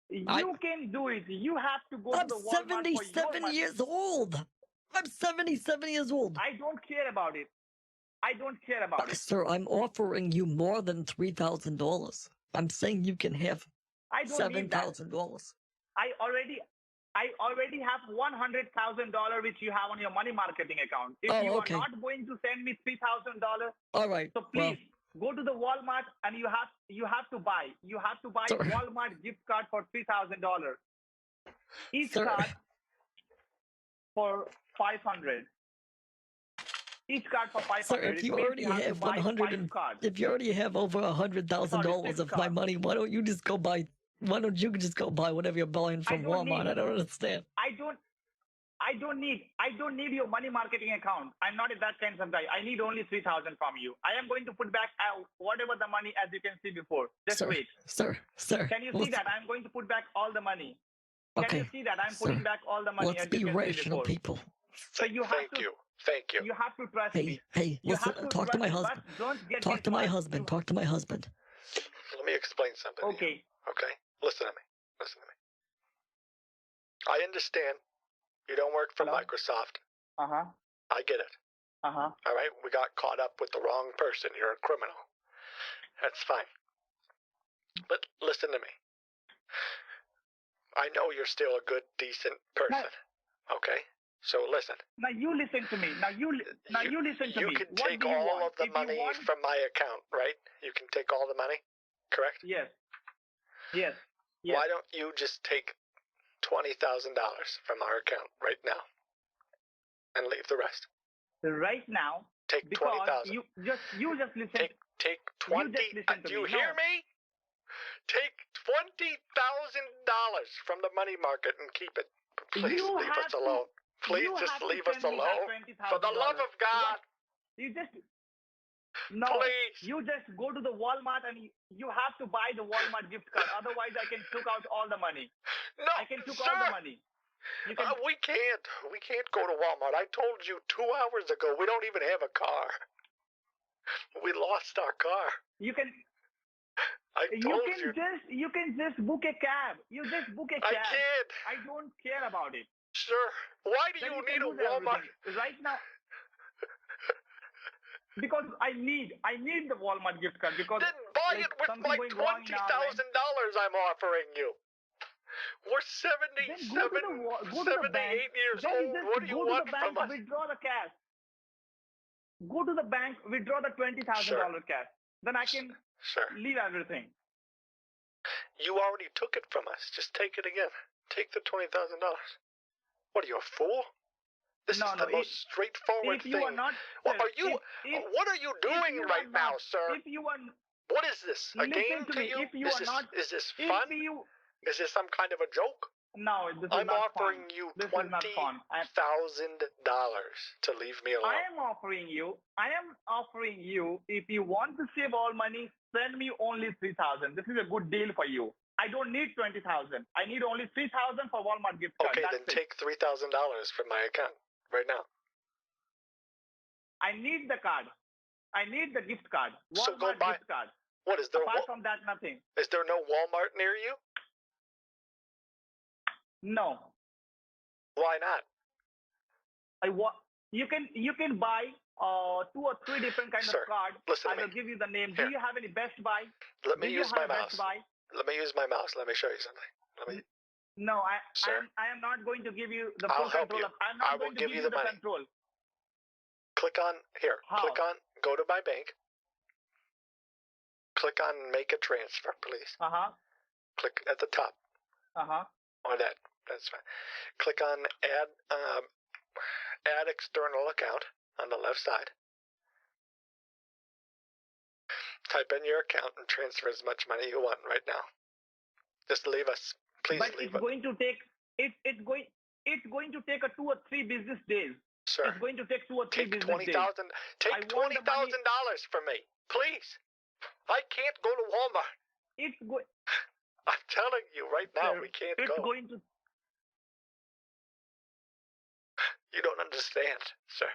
You can do it. You have to go to the Walmart. I'm 77 years old. I'm 77 years old. I don't care about it. it. Sir, I'm offering you more than $3,000. I'm saying you can have $7,000. I already have $100,000 which you have on your money marketing account. If you are not going to send me $3,000, all right. So please go to the Walmart and you have to buy. You have to buy Walmart gift card for $3,000. Each card for $500. Each card for $500. Sir, if you already have if you already have over $100,000 of my money, why don't you just go buy? Why don't you just go buy whatever you're buying from Walmart? I don't understand. I don't need your money marketing account. I'm not that kind of guy. I need only $3,000 from you. I am going to put back whatever the money as you can see before. Just wait. Sir. Can you see that? I'm going to put back all the money. Can you see that? I'm putting back all the money. Let's be rational people. So you have Thank you. You have to trust me. Hey, listen, talk to my husband. Talk to my husband. Let me explain something. Okay. Listen to me. I understand you don't work for Microsoft. I get it. All right, we got caught up with the wrong person. You're a criminal. That's fine. But listen to me. I know you're still a good, decent person. Okay? So listen. Now you listen to me. Now you listen to me. You can What take do you all want? of the If you money want- from my account, right? You can take all the money, correct? Yes. Yes. Why don't you just take $20,000 from our account right now and leave the rest? Right now, Take because 20,000. you just listen. Take You 20. just listen to Do you me. hear No. me? Take $20,000 from the money market and keep it. Please You leave have us alone. Please you just have to leave us send me that alone. For the love of God. You just no. Please. You just go to the Walmart and you have to buy the Walmart gift card. Otherwise, I can took out all the money. No, I can took sir. all the money. You can. We can't. We can't go to Walmart. I told you 2 hours ago we don't even have a car. We lost our car. You can. I told you. You can just book a cab. You just book a cab. I can't. I don't care about it. Sir, why do Then you can need a use Walmart? everything. Right now? Because I need the Walmart gift card because Then buy it with something like going wrong $20,000 now, I'm offering you. We're 78 years old. What do you want from us? Withdraw the cash. Go to the bank, withdraw the $20,000 cash. Then I can leave everything. You already took it from us. Just take it again. Take the $20,000. What are you, a fool? This is the most straightforward if you thing. are not, What sir, are you? What are you doing right now, sir? If you are, what is this? A game to you? If you are not, is this fun? Is this some kind of a joke? No, this is I'm not offering fun. you This is not fun. $20,000 to leave me alone. I am offering you, if you want to save all money, send me only 3,000. This is a good deal for you. I don't need 20,000. I need only 3,000 for Walmart gift card. Okay, then take $3,000 from my account right now. I need the card. I need the gift card. Walmart So go buy. gift card. What is there? Apart from that, nothing. Is there no Walmart near you? No. Why not? You can buy 2 or 3 different kinds of cards. Listen I to will me. give you the name. Here. Do you have any Best Buy? Let me Do you use have my a mouse. Best Buy? Let me use my mouse. Let me show you something. Let me. No, I Sir. I am not going to give you the I'll full help control. you. I'm not I will going to give give you you the the money. control. Click on here. How? Click on. Go to my bank. Click on make a transfer, please. Click at the top. Or that. That's fine. Click on add external account on the left side. Type in your account and transfer as much money you want right now. Just leave us. Please But leave it's going to take it's going to take 2 or 3 business days. Sir, it's going to take 2 or 3 take business days. Take $20,000 from me, please. I can't go to Walmart. I'm telling you right now, we can't go. Going to. You don't understand, sir.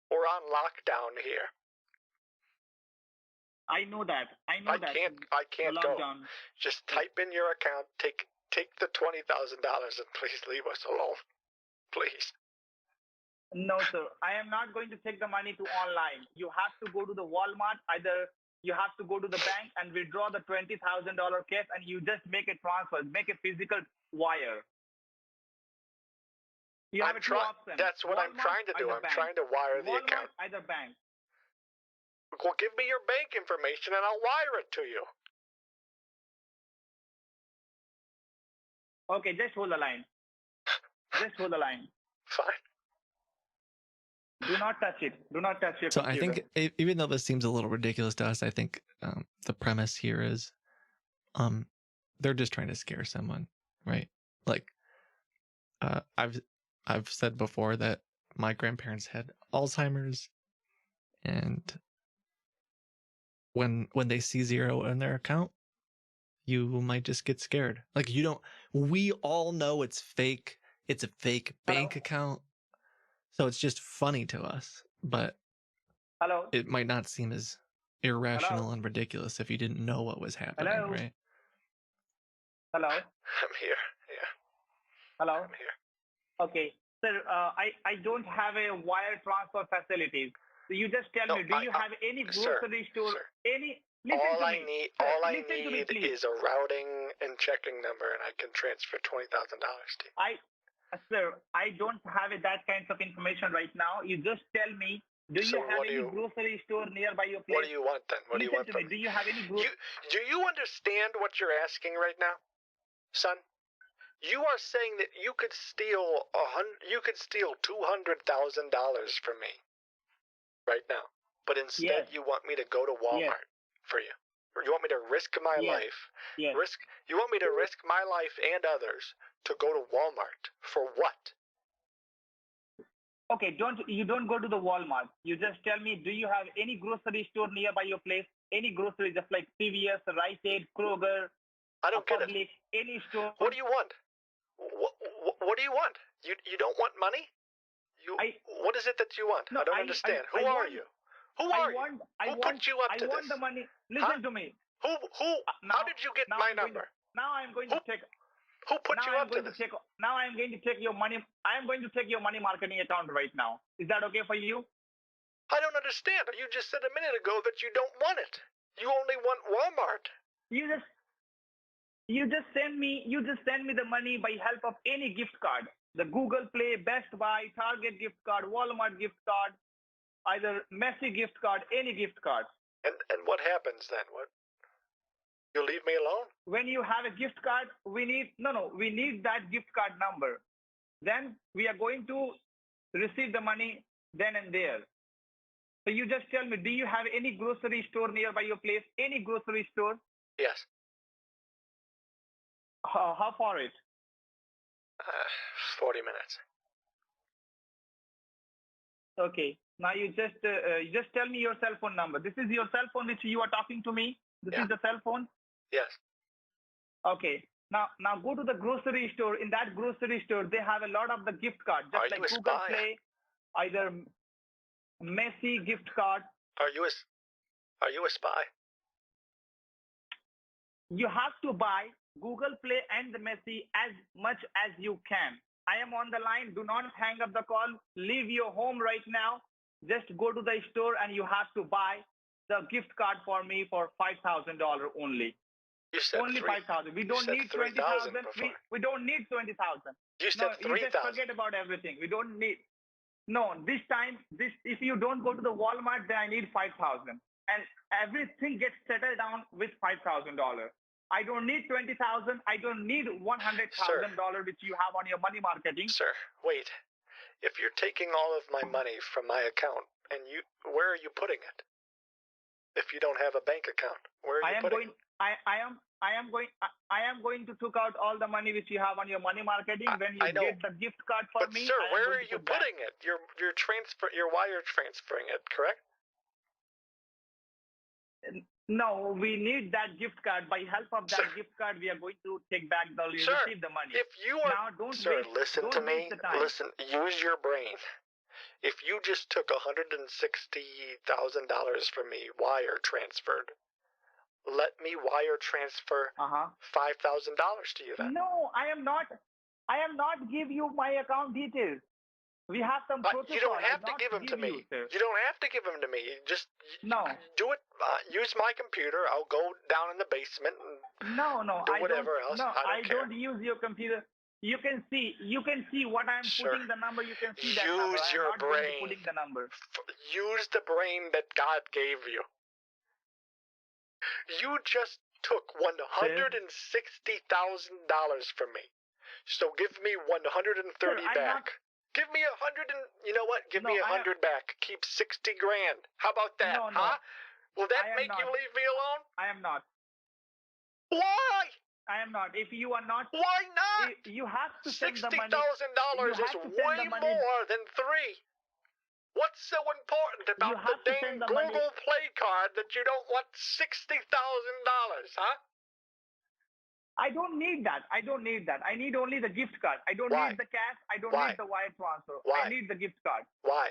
We're on lockdown here. I know that. I can't go. Just type in your account. Take the $20,000 and please leave us alone. Please. No, sir. I am not going to take the money to online. You have to go to the Walmart. Either you have to go to the bank and withdraw the $20,000 cash, and you just make a transfer, make a physical wire. You have 2 options. That's what I'm trying to do. I'm trying to wire the Walmart, account. Either bank. Well, give me your bank information and I'll wire it to you. Okay, just hold the line. Just hold the line. Fine. Do not touch it. Do not touch your So computer. I think, even though this seems a little ridiculous to us, I think the premise here is, they're just trying to scare someone, right? Like, I've said before that my grandparents had Alzheimer's, and when they see 0 in their account, you might just get scared. Like, we all know it's fake. It's a fake bank account. So it's just funny to us, but it might not seem as irrational and ridiculous if you didn't know what was happening, right? Hello? I'm here. Yeah. Hello? I'm here. Okay. Sir, I don't have a wire transfer facilities. So you just tell me, do you have any grocery store, All I need is a routing and checking number, and I can transfer $20,000 to you. Sir, I don't have that kind of information right now. You just tell me, do you have any grocery store nearby your place? What do you want then? What do you want from me? Do you have any grocery? Do you understand what you're asking right now, son? You are saying that you could steal $200,000 from me right now, but instead you want me to go to Walmart for you. Or you want me to risk my life? You want me to risk my life and others to go to Walmart for what? Okay, you don't go to the Walmart. You just tell me, do you have any grocery store nearby your place? Any grocery, just like CVS, Rite Aid, Kroger, I don't get Publix, any store. What do you want? What do you want? You don't want money? What is it that you want? No, I don't understand. Who are you? Who are you? Who put you up to this? I want the money. Listen to me. How did you get my number? Now I'm going to take. Who put you up to this? Now I'm going to take your money. I am going to take your money marketing account right now. Is that okay for you? I don't understand. You just said a minute ago that you don't want it. You only want Walmart. You just send me the money by help of any gift card. The Google Play, Best Buy, Target gift card, Walmart gift card, either Messi gift card, any gift card. And what happens then? What? You leave me alone? When you have a gift card, we need that gift card number. Then we are going to receive the money then and there. So you just tell me, do you have any grocery store nearby your place? Any grocery store? Yes. How far it? 40 minutes. Okay. Now you just tell me your cell phone number. This is your cell phone which you are talking to me? This is the cell phone? Yes. Okay. Now go to the grocery store. In that grocery store, they have a lot of the gift cards, just like Google Play, either Messi gift card. Are you a spy? You have to buy Google Play and the Messi as much as you can. I am on the line. Do not hang up the call. Leave your home right now. Just go to the store and you have to buy the gift card for me for $5,000 only. You said only 5,000. We don't need 20,000. We don't need 20,000. You said 3,000. You just forget about everything. We don't need. No, this time, if you don't go to the Walmart, then I need 5,000, and everything gets settled down with $5,000. I don't need 20,000. I don't need $100,000 which you have on your money marketing. Sir, wait. If you're taking all of my money from my account, and where are you putting it? If you don't have a bank account, where are you putting it? I am going to take out all the money which you have on your money marketing when you get the gift card for me. Sir, where are you putting it? You're wire transferring it, correct? No, we need that gift card. By help of that gift card, we are going to take back receive the money. If you are listen to me. Listen, use your brain. If you just took $160,000 from me, wire transferred, let me wire transfer $5,000 to you then. No, I am not give you my account details. We have some protocol. You don't have to give them to me. You don't have to give them to me. Just do it. Use my computer. I'll go down in the basement and do whatever else. No, I don't don't use your computer. You can see what I'm putting the number. You can see that number. Use your brain. Putting the number. Use the brain that God gave you. You just took $160,000 from me. So give me 130 back. Give me 100 and you know what? Give me 100 back. Keep 60 grand. How about that? Huh? Will that make you leave me alone? I am not. Why? I am not. If you are not, why not? You have to send the money. $60,000 is way more than 3. What's so important about the dang Google Play card that you don't want $60,000, huh? I don't need that. I need only the gift card. I don't need the cash. I don't need the wire transfer. Why? I need the gift card. Why?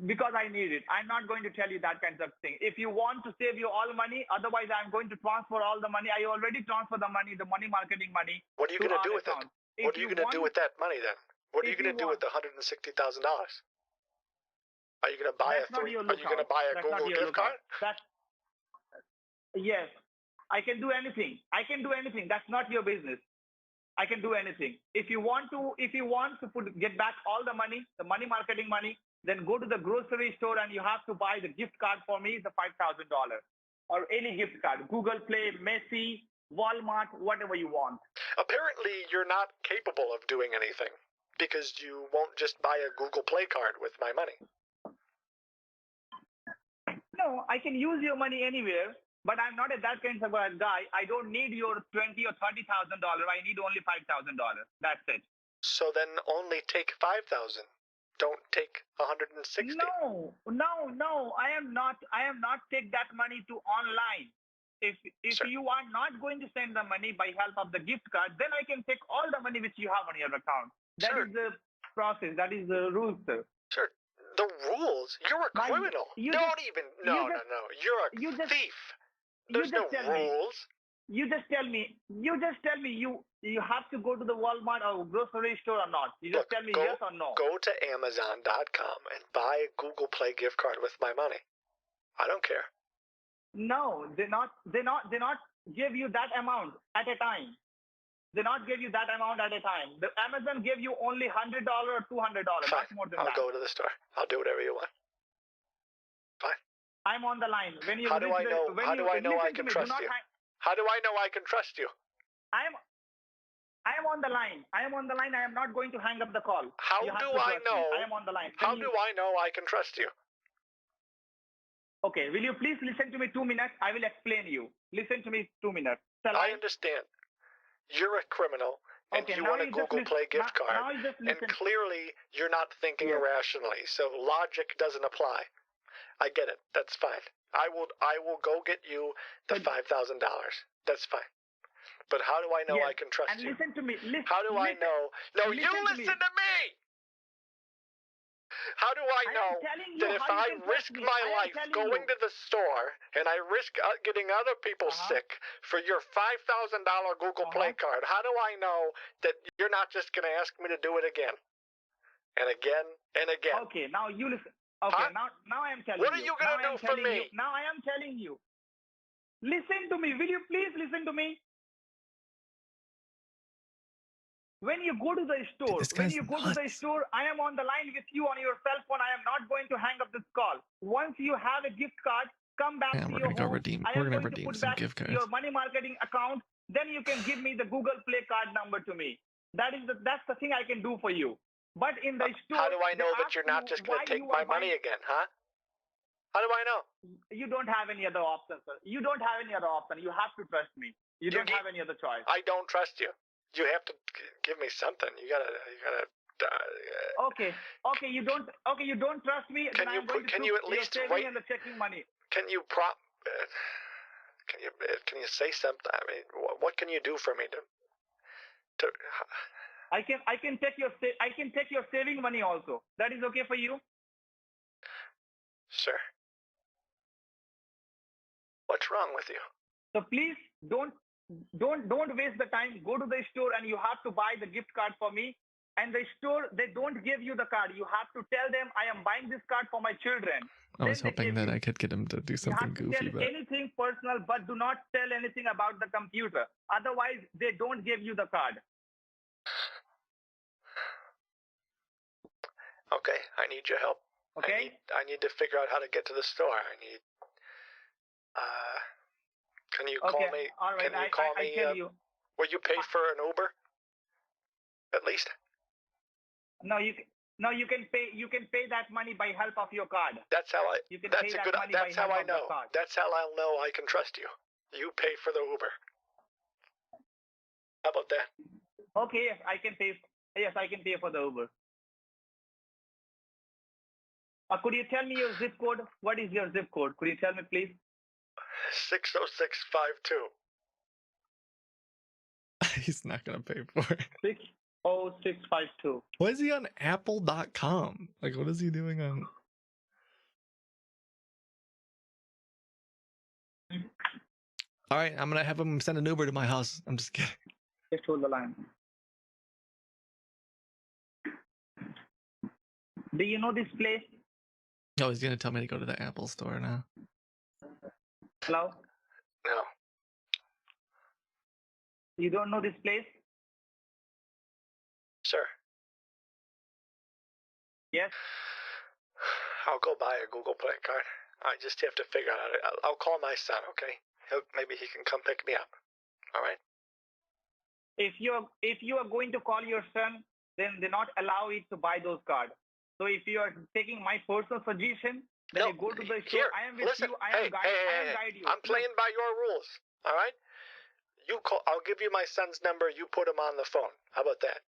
Because I need it. I'm not going to tell you that kind of thing. If you want to save you all money, otherwise I'm going to transfer all the money. I already transferred the money, the money marketing money. What are you going to do with it? What are you going to do with that money then? What are you going to do with the $160,000? Are you going to buy a Google gift card? Yes, I can do anything. I can do anything. That's not your business. I can do anything. If you want to get back all the money marketing money, then go to the grocery store and you have to buy the gift card for me, the $5,000 or any gift card, Google Play, Messi, Walmart, whatever you want. Apparently, you're not capable of doing anything because you won't just buy a Google Play card with my money. No, I can use your money anywhere, but I'm not that kind of a guy. I don't need your $20,000 or $30,000. I need only $5,000. That's it. So then only take 5,000. Don't take 160. No. I am not take that money to online. If Sure. you are not going to send the money by help of the gift card, then I can take all the money which you have on your account. That Sure. is the process. That is the rules, sir. Sure. The rules? You're a criminal. You No. You're a you just- thief. There's no rules. You just tell me you have to go to the Walmart or grocery store or not. You just tell me yes or no. Go to Amazon.com and buy a Google Play gift card with my money. I don't care. No, they not give you that amount at a time. They not give you that amount at a time. The Amazon give you only $100 or $200. Fine. Not more than I'll that. go to the store. I'll do whatever you want. Fine. I'm on the line. When you How do I know? when How you, do I know I listen to can me, do trust not you? hang- How do I know I can trust you? I am on the line. I am on the line. I am not going to hang up the call. How You have do to I trust me. know? I am on the line. How do I know I can trust you? Okay, will you please listen to me 2 minutes? I will explain you. Listen to me 2 minutes. Shall I understand. You're a criminal, and Okay, you now want a you just Google Play gift now card, you just and listen. clearly you're not thinking irrationally, so logic doesn't apply. I get it. That's fine. I will go get you the $5,000. That's fine. But how do I know I can trust And you? listen to me. How do I know? No, you listen to me! How do I know telling you that if how you I can trust risk me. my I am life telling going you. to the store and I risk getting other people sick for your $5,000 Google Play card, how do I know that you're not just going to ask me to do it again? And again and again. Okay, now you listen. Okay, now I am telling you. What are you going to do for me? Now I am telling you. Listen to me. Will you please listen to me? When you go to the store, I am on the line with you on your cell phone. I am not going to hang up this call. Once you have a gift card, come back to your home. We're gonna redeem some gift cards. Your money marketing account. Then you can give me the Google Play card number to me. That's the thing I can do for you. But in the store, how do I know that you're not just going to take my money again, huh? How do I know? You don't have any other option, sir. You don't have any other option. You have to trust me. You don't have any other choice. I don't trust you. You have to give me something. You gotta. Okay. You don't trust me. Can then you I'm going to can you at least your wait? saving and the checking money. Can you Can you say something? I mean, what can you do for me to? I can take your saving money also. That is okay for you? Sure. What's wrong with you? So please don't waste the time. Go to the store and you have to buy the gift card for me. And the store, they don't give you the card. You have to tell them, I am buying this card for my children. I was hoping that I could get him to do something goofy, you have to tell anything personal, but do not tell anything about the computer. Otherwise, they don't give you the card. Okay, I need your help. Okay. I need to figure out how to get to the store. I need. Can you call me? All right. Can you call me? I tell you. Will you pay for an Uber? At least. No, you can pay. You can pay that money by help of your card. That's how I. You can that's pay a that good. money That's by how help I of the know. card. That's how I'll know I can trust you. You pay for the Uber. How about that? Okay. Yes, I can pay. Yes, I can pay for the Uber. Could you tell me your zip code? What is your zip code? Could you tell me, please? 60652. He's not gonna pay for it. 60652. Why is he on Apple.com? Like, what is he doing on? All right, I'm gonna have him send an Uber to my house. I'm just kidding. Just hold the line. Do you know this place? Oh, he's gonna tell me to go to the Apple store now. Hello? You don't know this place? Sir. Yes. I'll go buy a Google Play card. I just have to figure out. I'll call my son, okay? Maybe he can come pick me up. All right. If you are going to call your son, then they not allow you to buy those cards. So if you are taking my personal suggestion, then you go to the store. I am with you. I am guide you. I'm playing by your rules. All right. You call. I'll give you my son's number. You put him on the phone. How about that?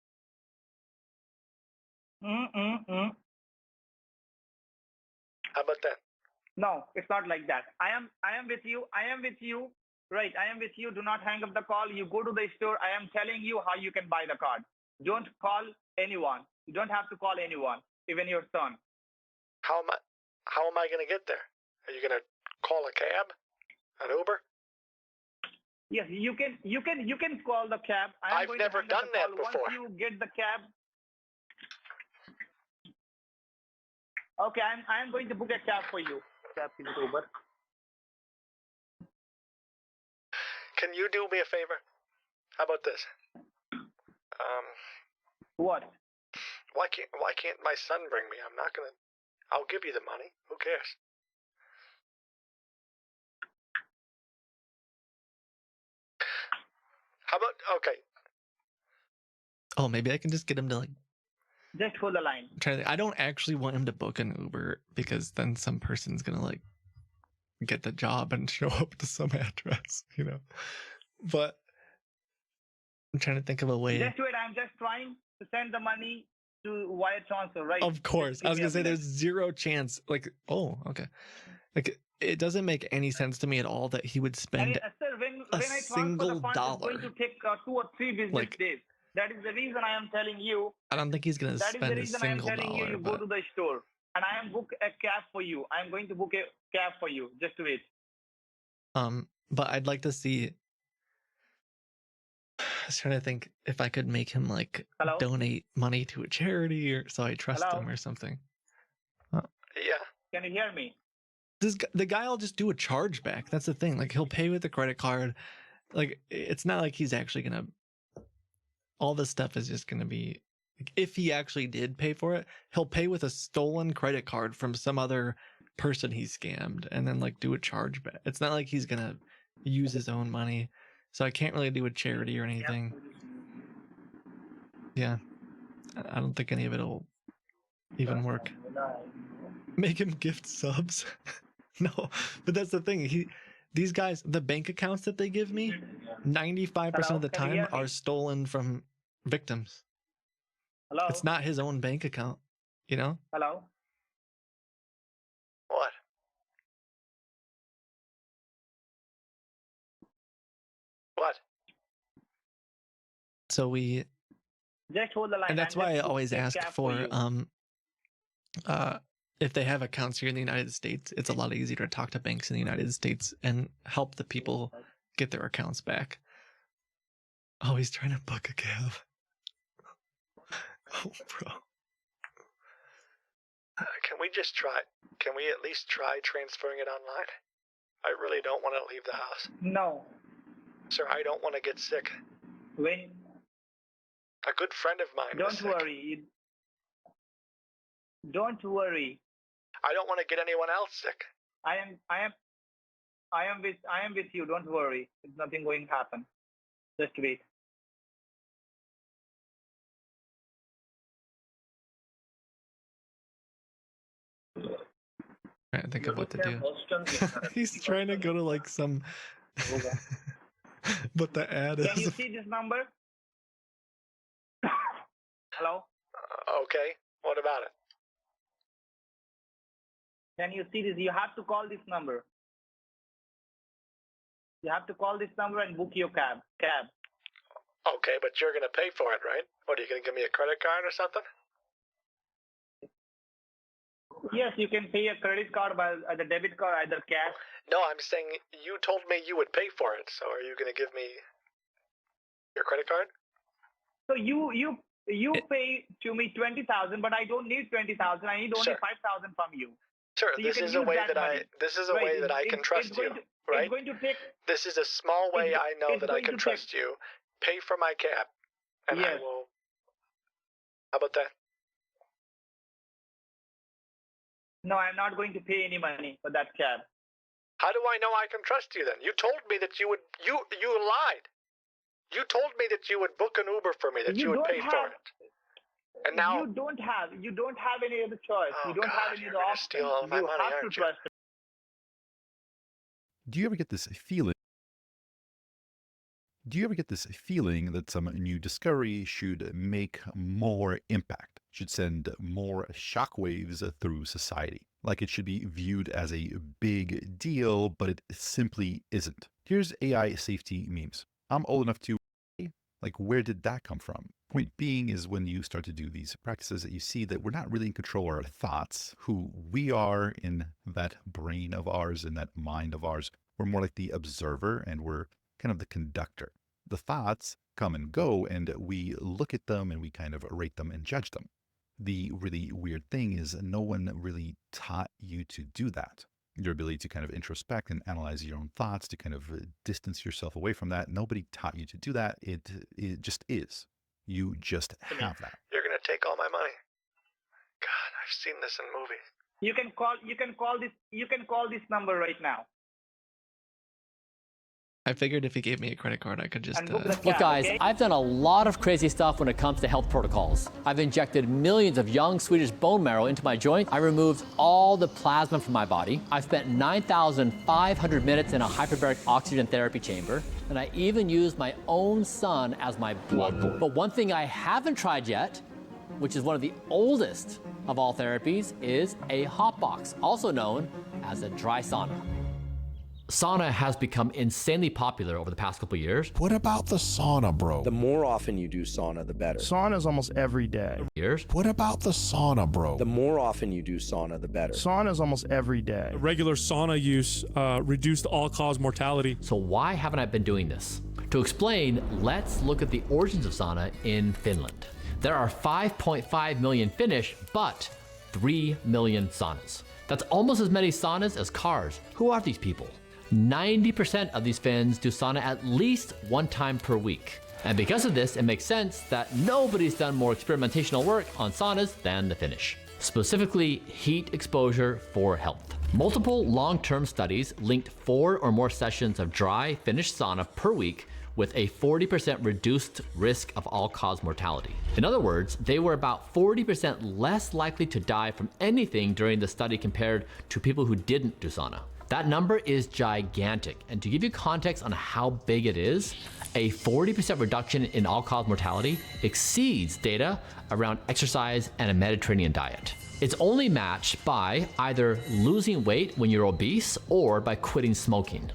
How about that? No, it's not like that. I am with you. I am with you. Right, I am with you. Do not hang up the call. You go to the store. I am telling you how you can buy the card. Don't call anyone. You don't have to call anyone, even your son. How am I going to get there? Are you going to call a cab? An Uber? Yes, you can call the cab. I've never done that before. Once you get the cab. Okay, I am going to book a cab for you. Cab is Uber. Can you do me a favor? How about this? What? Why can't my son bring me? I'll give you the money. Who cares? How about, okay. Oh, maybe I can just get him to just hold the line. I don't actually want him to book an Uber because then some person's gonna get the job and show up to some address, But I'm trying to think of a way. Just wait. I'm just trying to send the money to wire transfer, right? Of course. I was gonna say there's zero chance. Oh, okay. It doesn't make any sense to me at all that he would spend sir, when a I transfer single the funds, dollar. it's going to take 2 or 3 business days. That is the reason I am telling you. I don't think he's gonna spend a single dollar. You go to the store and I am book a cab for you. I am going to book a cab for you. Just wait. But I'd like to see. I was trying to think if I could make him donate money to a charity or so I trust him or something. Yeah. Can you hear me? The guy will just do a chargeback. That's the thing. He'll pay with a credit card. It's not like he's actually gonna. All this stuff is just gonna be. If he actually did pay for it, he'll pay with a stolen credit card from some other person he scammed and then do a chargeback. It's not like he's gonna use his own money. So I can't really do a charity or anything. Yeah. I don't think any of it'll even work. Make him gift subs? No. But that's the thing. These guys, the bank accounts that they give me, 95% of the time are stolen from victims. Hello? It's not his own bank account, Hello? What? What? So we. Just hold the line. And that's why I always ask for if they have accounts here in the United States, it's a lot easier to talk to banks in the United States and help the people get their accounts back. Oh, he's trying to book a cab. Oh, bro. Can we just try? Can we at least try transferring it online? I really don't want to leave the house. No. Sir, I don't want to get sick. When? A good friend of mine. Don't worry. Don't worry. I don't want to get anyone else sick. I am with you. Don't worry. It's nothing going to happen. Just wait. Trying to think of what to do. He's trying to go to some. But the ad is. Can you see this number? Hello? Okay. What about it? Can you see this? You have to call this number. You have to call this number and book your cab. Okay, but you're going to pay for it, right? What, are you going to give me a credit card or something? Yes, you can pay a credit card by the debit card, either cash. No, I'm saying you told me you would pay for it. So are you going to give me your credit card? So you pay to me 20,000, but I don't need 20,000. I need only 5,000 from you. Sure, So this is a way that I can trust you, right? It's going to take. This is a small way I know that I can trust you. pay for my cab, and I Yes. will. How about that? No, I'm not going to pay any money for that cab. How do I know I can trust you then? You told me that you would. You lied. You told me that you would book an Uber for me, that you would don't pay for it. And now you don't have any other choice. Oh, you don't God, have any you're other gonna option. steal all my You money, have to aren't you? trust it. Do you ever get this feeling? Do you ever get this feeling that some new discovery should make more impact, should send more shockwaves through society? Like it should be viewed as a big deal, but it simply isn't. Here's AI safety memes. I'm old enough to, like, where did that come from? Point being is when you start to do these practices that you see that we're not really in control of our thoughts, who we are in that brain of ours, in that mind of ours. We're more like the observer and we're kind of the conductor. The thoughts come and go and we look at them and we kind of rate them and judge them. The really weird thing is no one really taught you to do that. Your ability to kind of introspect and analyze your own thoughts, to kind of distance yourself away from that. Nobody taught you to do that. It just is. You just have that. You're gonna take all my money. God, I've seen this in movies. You can call this number right now. I figured if he gave me a credit card, I could just. Look, guys, I've done a lot of crazy stuff when it comes to health protocols. I've injected millions of young Swedish bone marrow into my joint. I removed all the plasma from my body. I've spent 9,500 minutes in a hyperbaric oxygen therapy chamber. And I even used my own son as my blood pool. But one thing I haven't tried yet, which is one of the oldest of all therapies, is a hot box, also known as a dry sauna. Sauna has become insanely popular over the past couple years. What about the sauna, bro? The more often you do sauna, the better. Sauna's almost every day. What about the sauna, bro? The more often you do sauna, the better. Sauna's almost every day. Regular sauna use reduced all-cause mortality. So why haven't I been doing this? To explain, let's look at the origins of sauna in Finland. There are 5.5 million Finnish, but 3 million saunas. That's almost as many saunas as cars. Who are these people? 90% of these Finns do sauna at least one time per week. And because of this, it makes sense that nobody's done more experimentational work on saunas than the Finnish. Specifically, heat exposure for health. Multiple long-term studies linked 4 or more sessions of dry Finnish sauna per week with a 40% reduced risk of all-cause mortality. In other words, they were about 40% less likely to die from anything during the study compared to people who didn't do sauna. That number is gigantic, and to give you context on how big it is, a 40% reduction in all-cause mortality exceeds data around exercise and a Mediterranean diet. It's only matched by either losing weight when you're obese or by quitting smoking.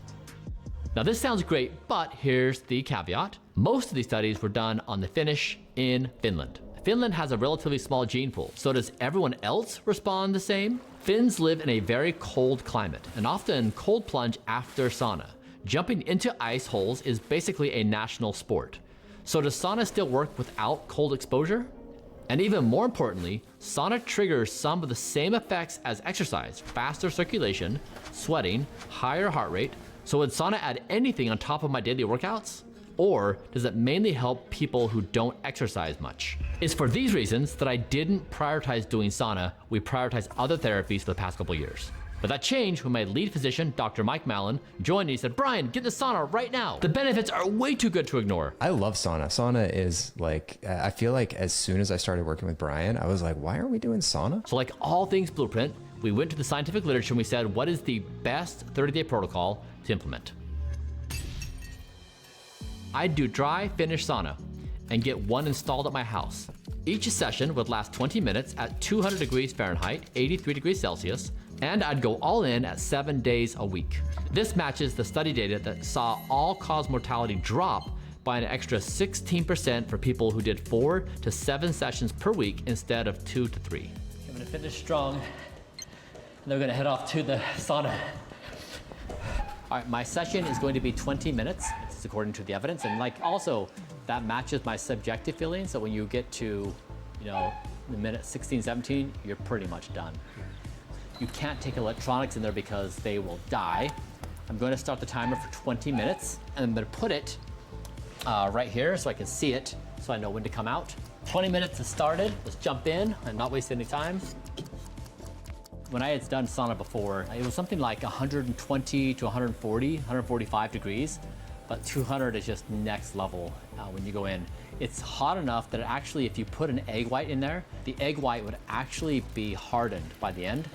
Now this sounds great, but here's the caveat. Most of these studies were done on the Finnish in Finland. Finland has a relatively small gene pool, so does everyone else respond the same? Finns live in a very cold climate and often cold plunge after sauna. Jumping into ice holes is basically a national sport. So does sauna still work without cold exposure? And even more importantly, sauna triggers some of the same effects as exercise: faster circulation, sweating, higher heart rate. So would sauna add anything on top of my daily workouts? Or does it mainly help people who don't exercise much? It's for these reasons that I didn't prioritize doing sauna. We prioritized other therapies for the past couple years. But that changed when my lead physician, Dr. Mike Mallon, joined and he said, "Brian, get the sauna right now. The benefits are way too good to ignore." I love sauna. Sauna is like, I feel like as soon as I started working with Brian, I was like, why aren't we doing sauna? So like all things Blueprint, we went to the scientific literature and we said, what is the best 30-day protocol to implement? I'd do dry Finnish sauna and get one installed at my house. Each session would last 20 minutes at 200 degrees Fahrenheit, 83 degrees Celsius, and I'd go all in at 7 days a week. This matches the study data that saw all-cause mortality drop by an extra 16% for people who did 4 to 7 sessions per week instead of 2 to 3. I'm gonna finish strong, and then we're gonna head off to the sauna. All right, my session is going to be 20 minutes. It's according to the evidence, and like also that matches my subjective feeling. So when you get to, the minute 16, 17, you're pretty much done. You can't take electronics in there because they will die. I'm going to start the timer for 20 minutes, and I'm going to put it right here so I can see it, so I know when to come out. 20 minutes has started. Let's jump in and not waste any time. When I had done sauna before, it was something like 120 to 140, 145 degrees, but 200 is just next level when you go in. It's hot enough that actually, if you put an egg white in there, the egg white would actually be hardened by the end.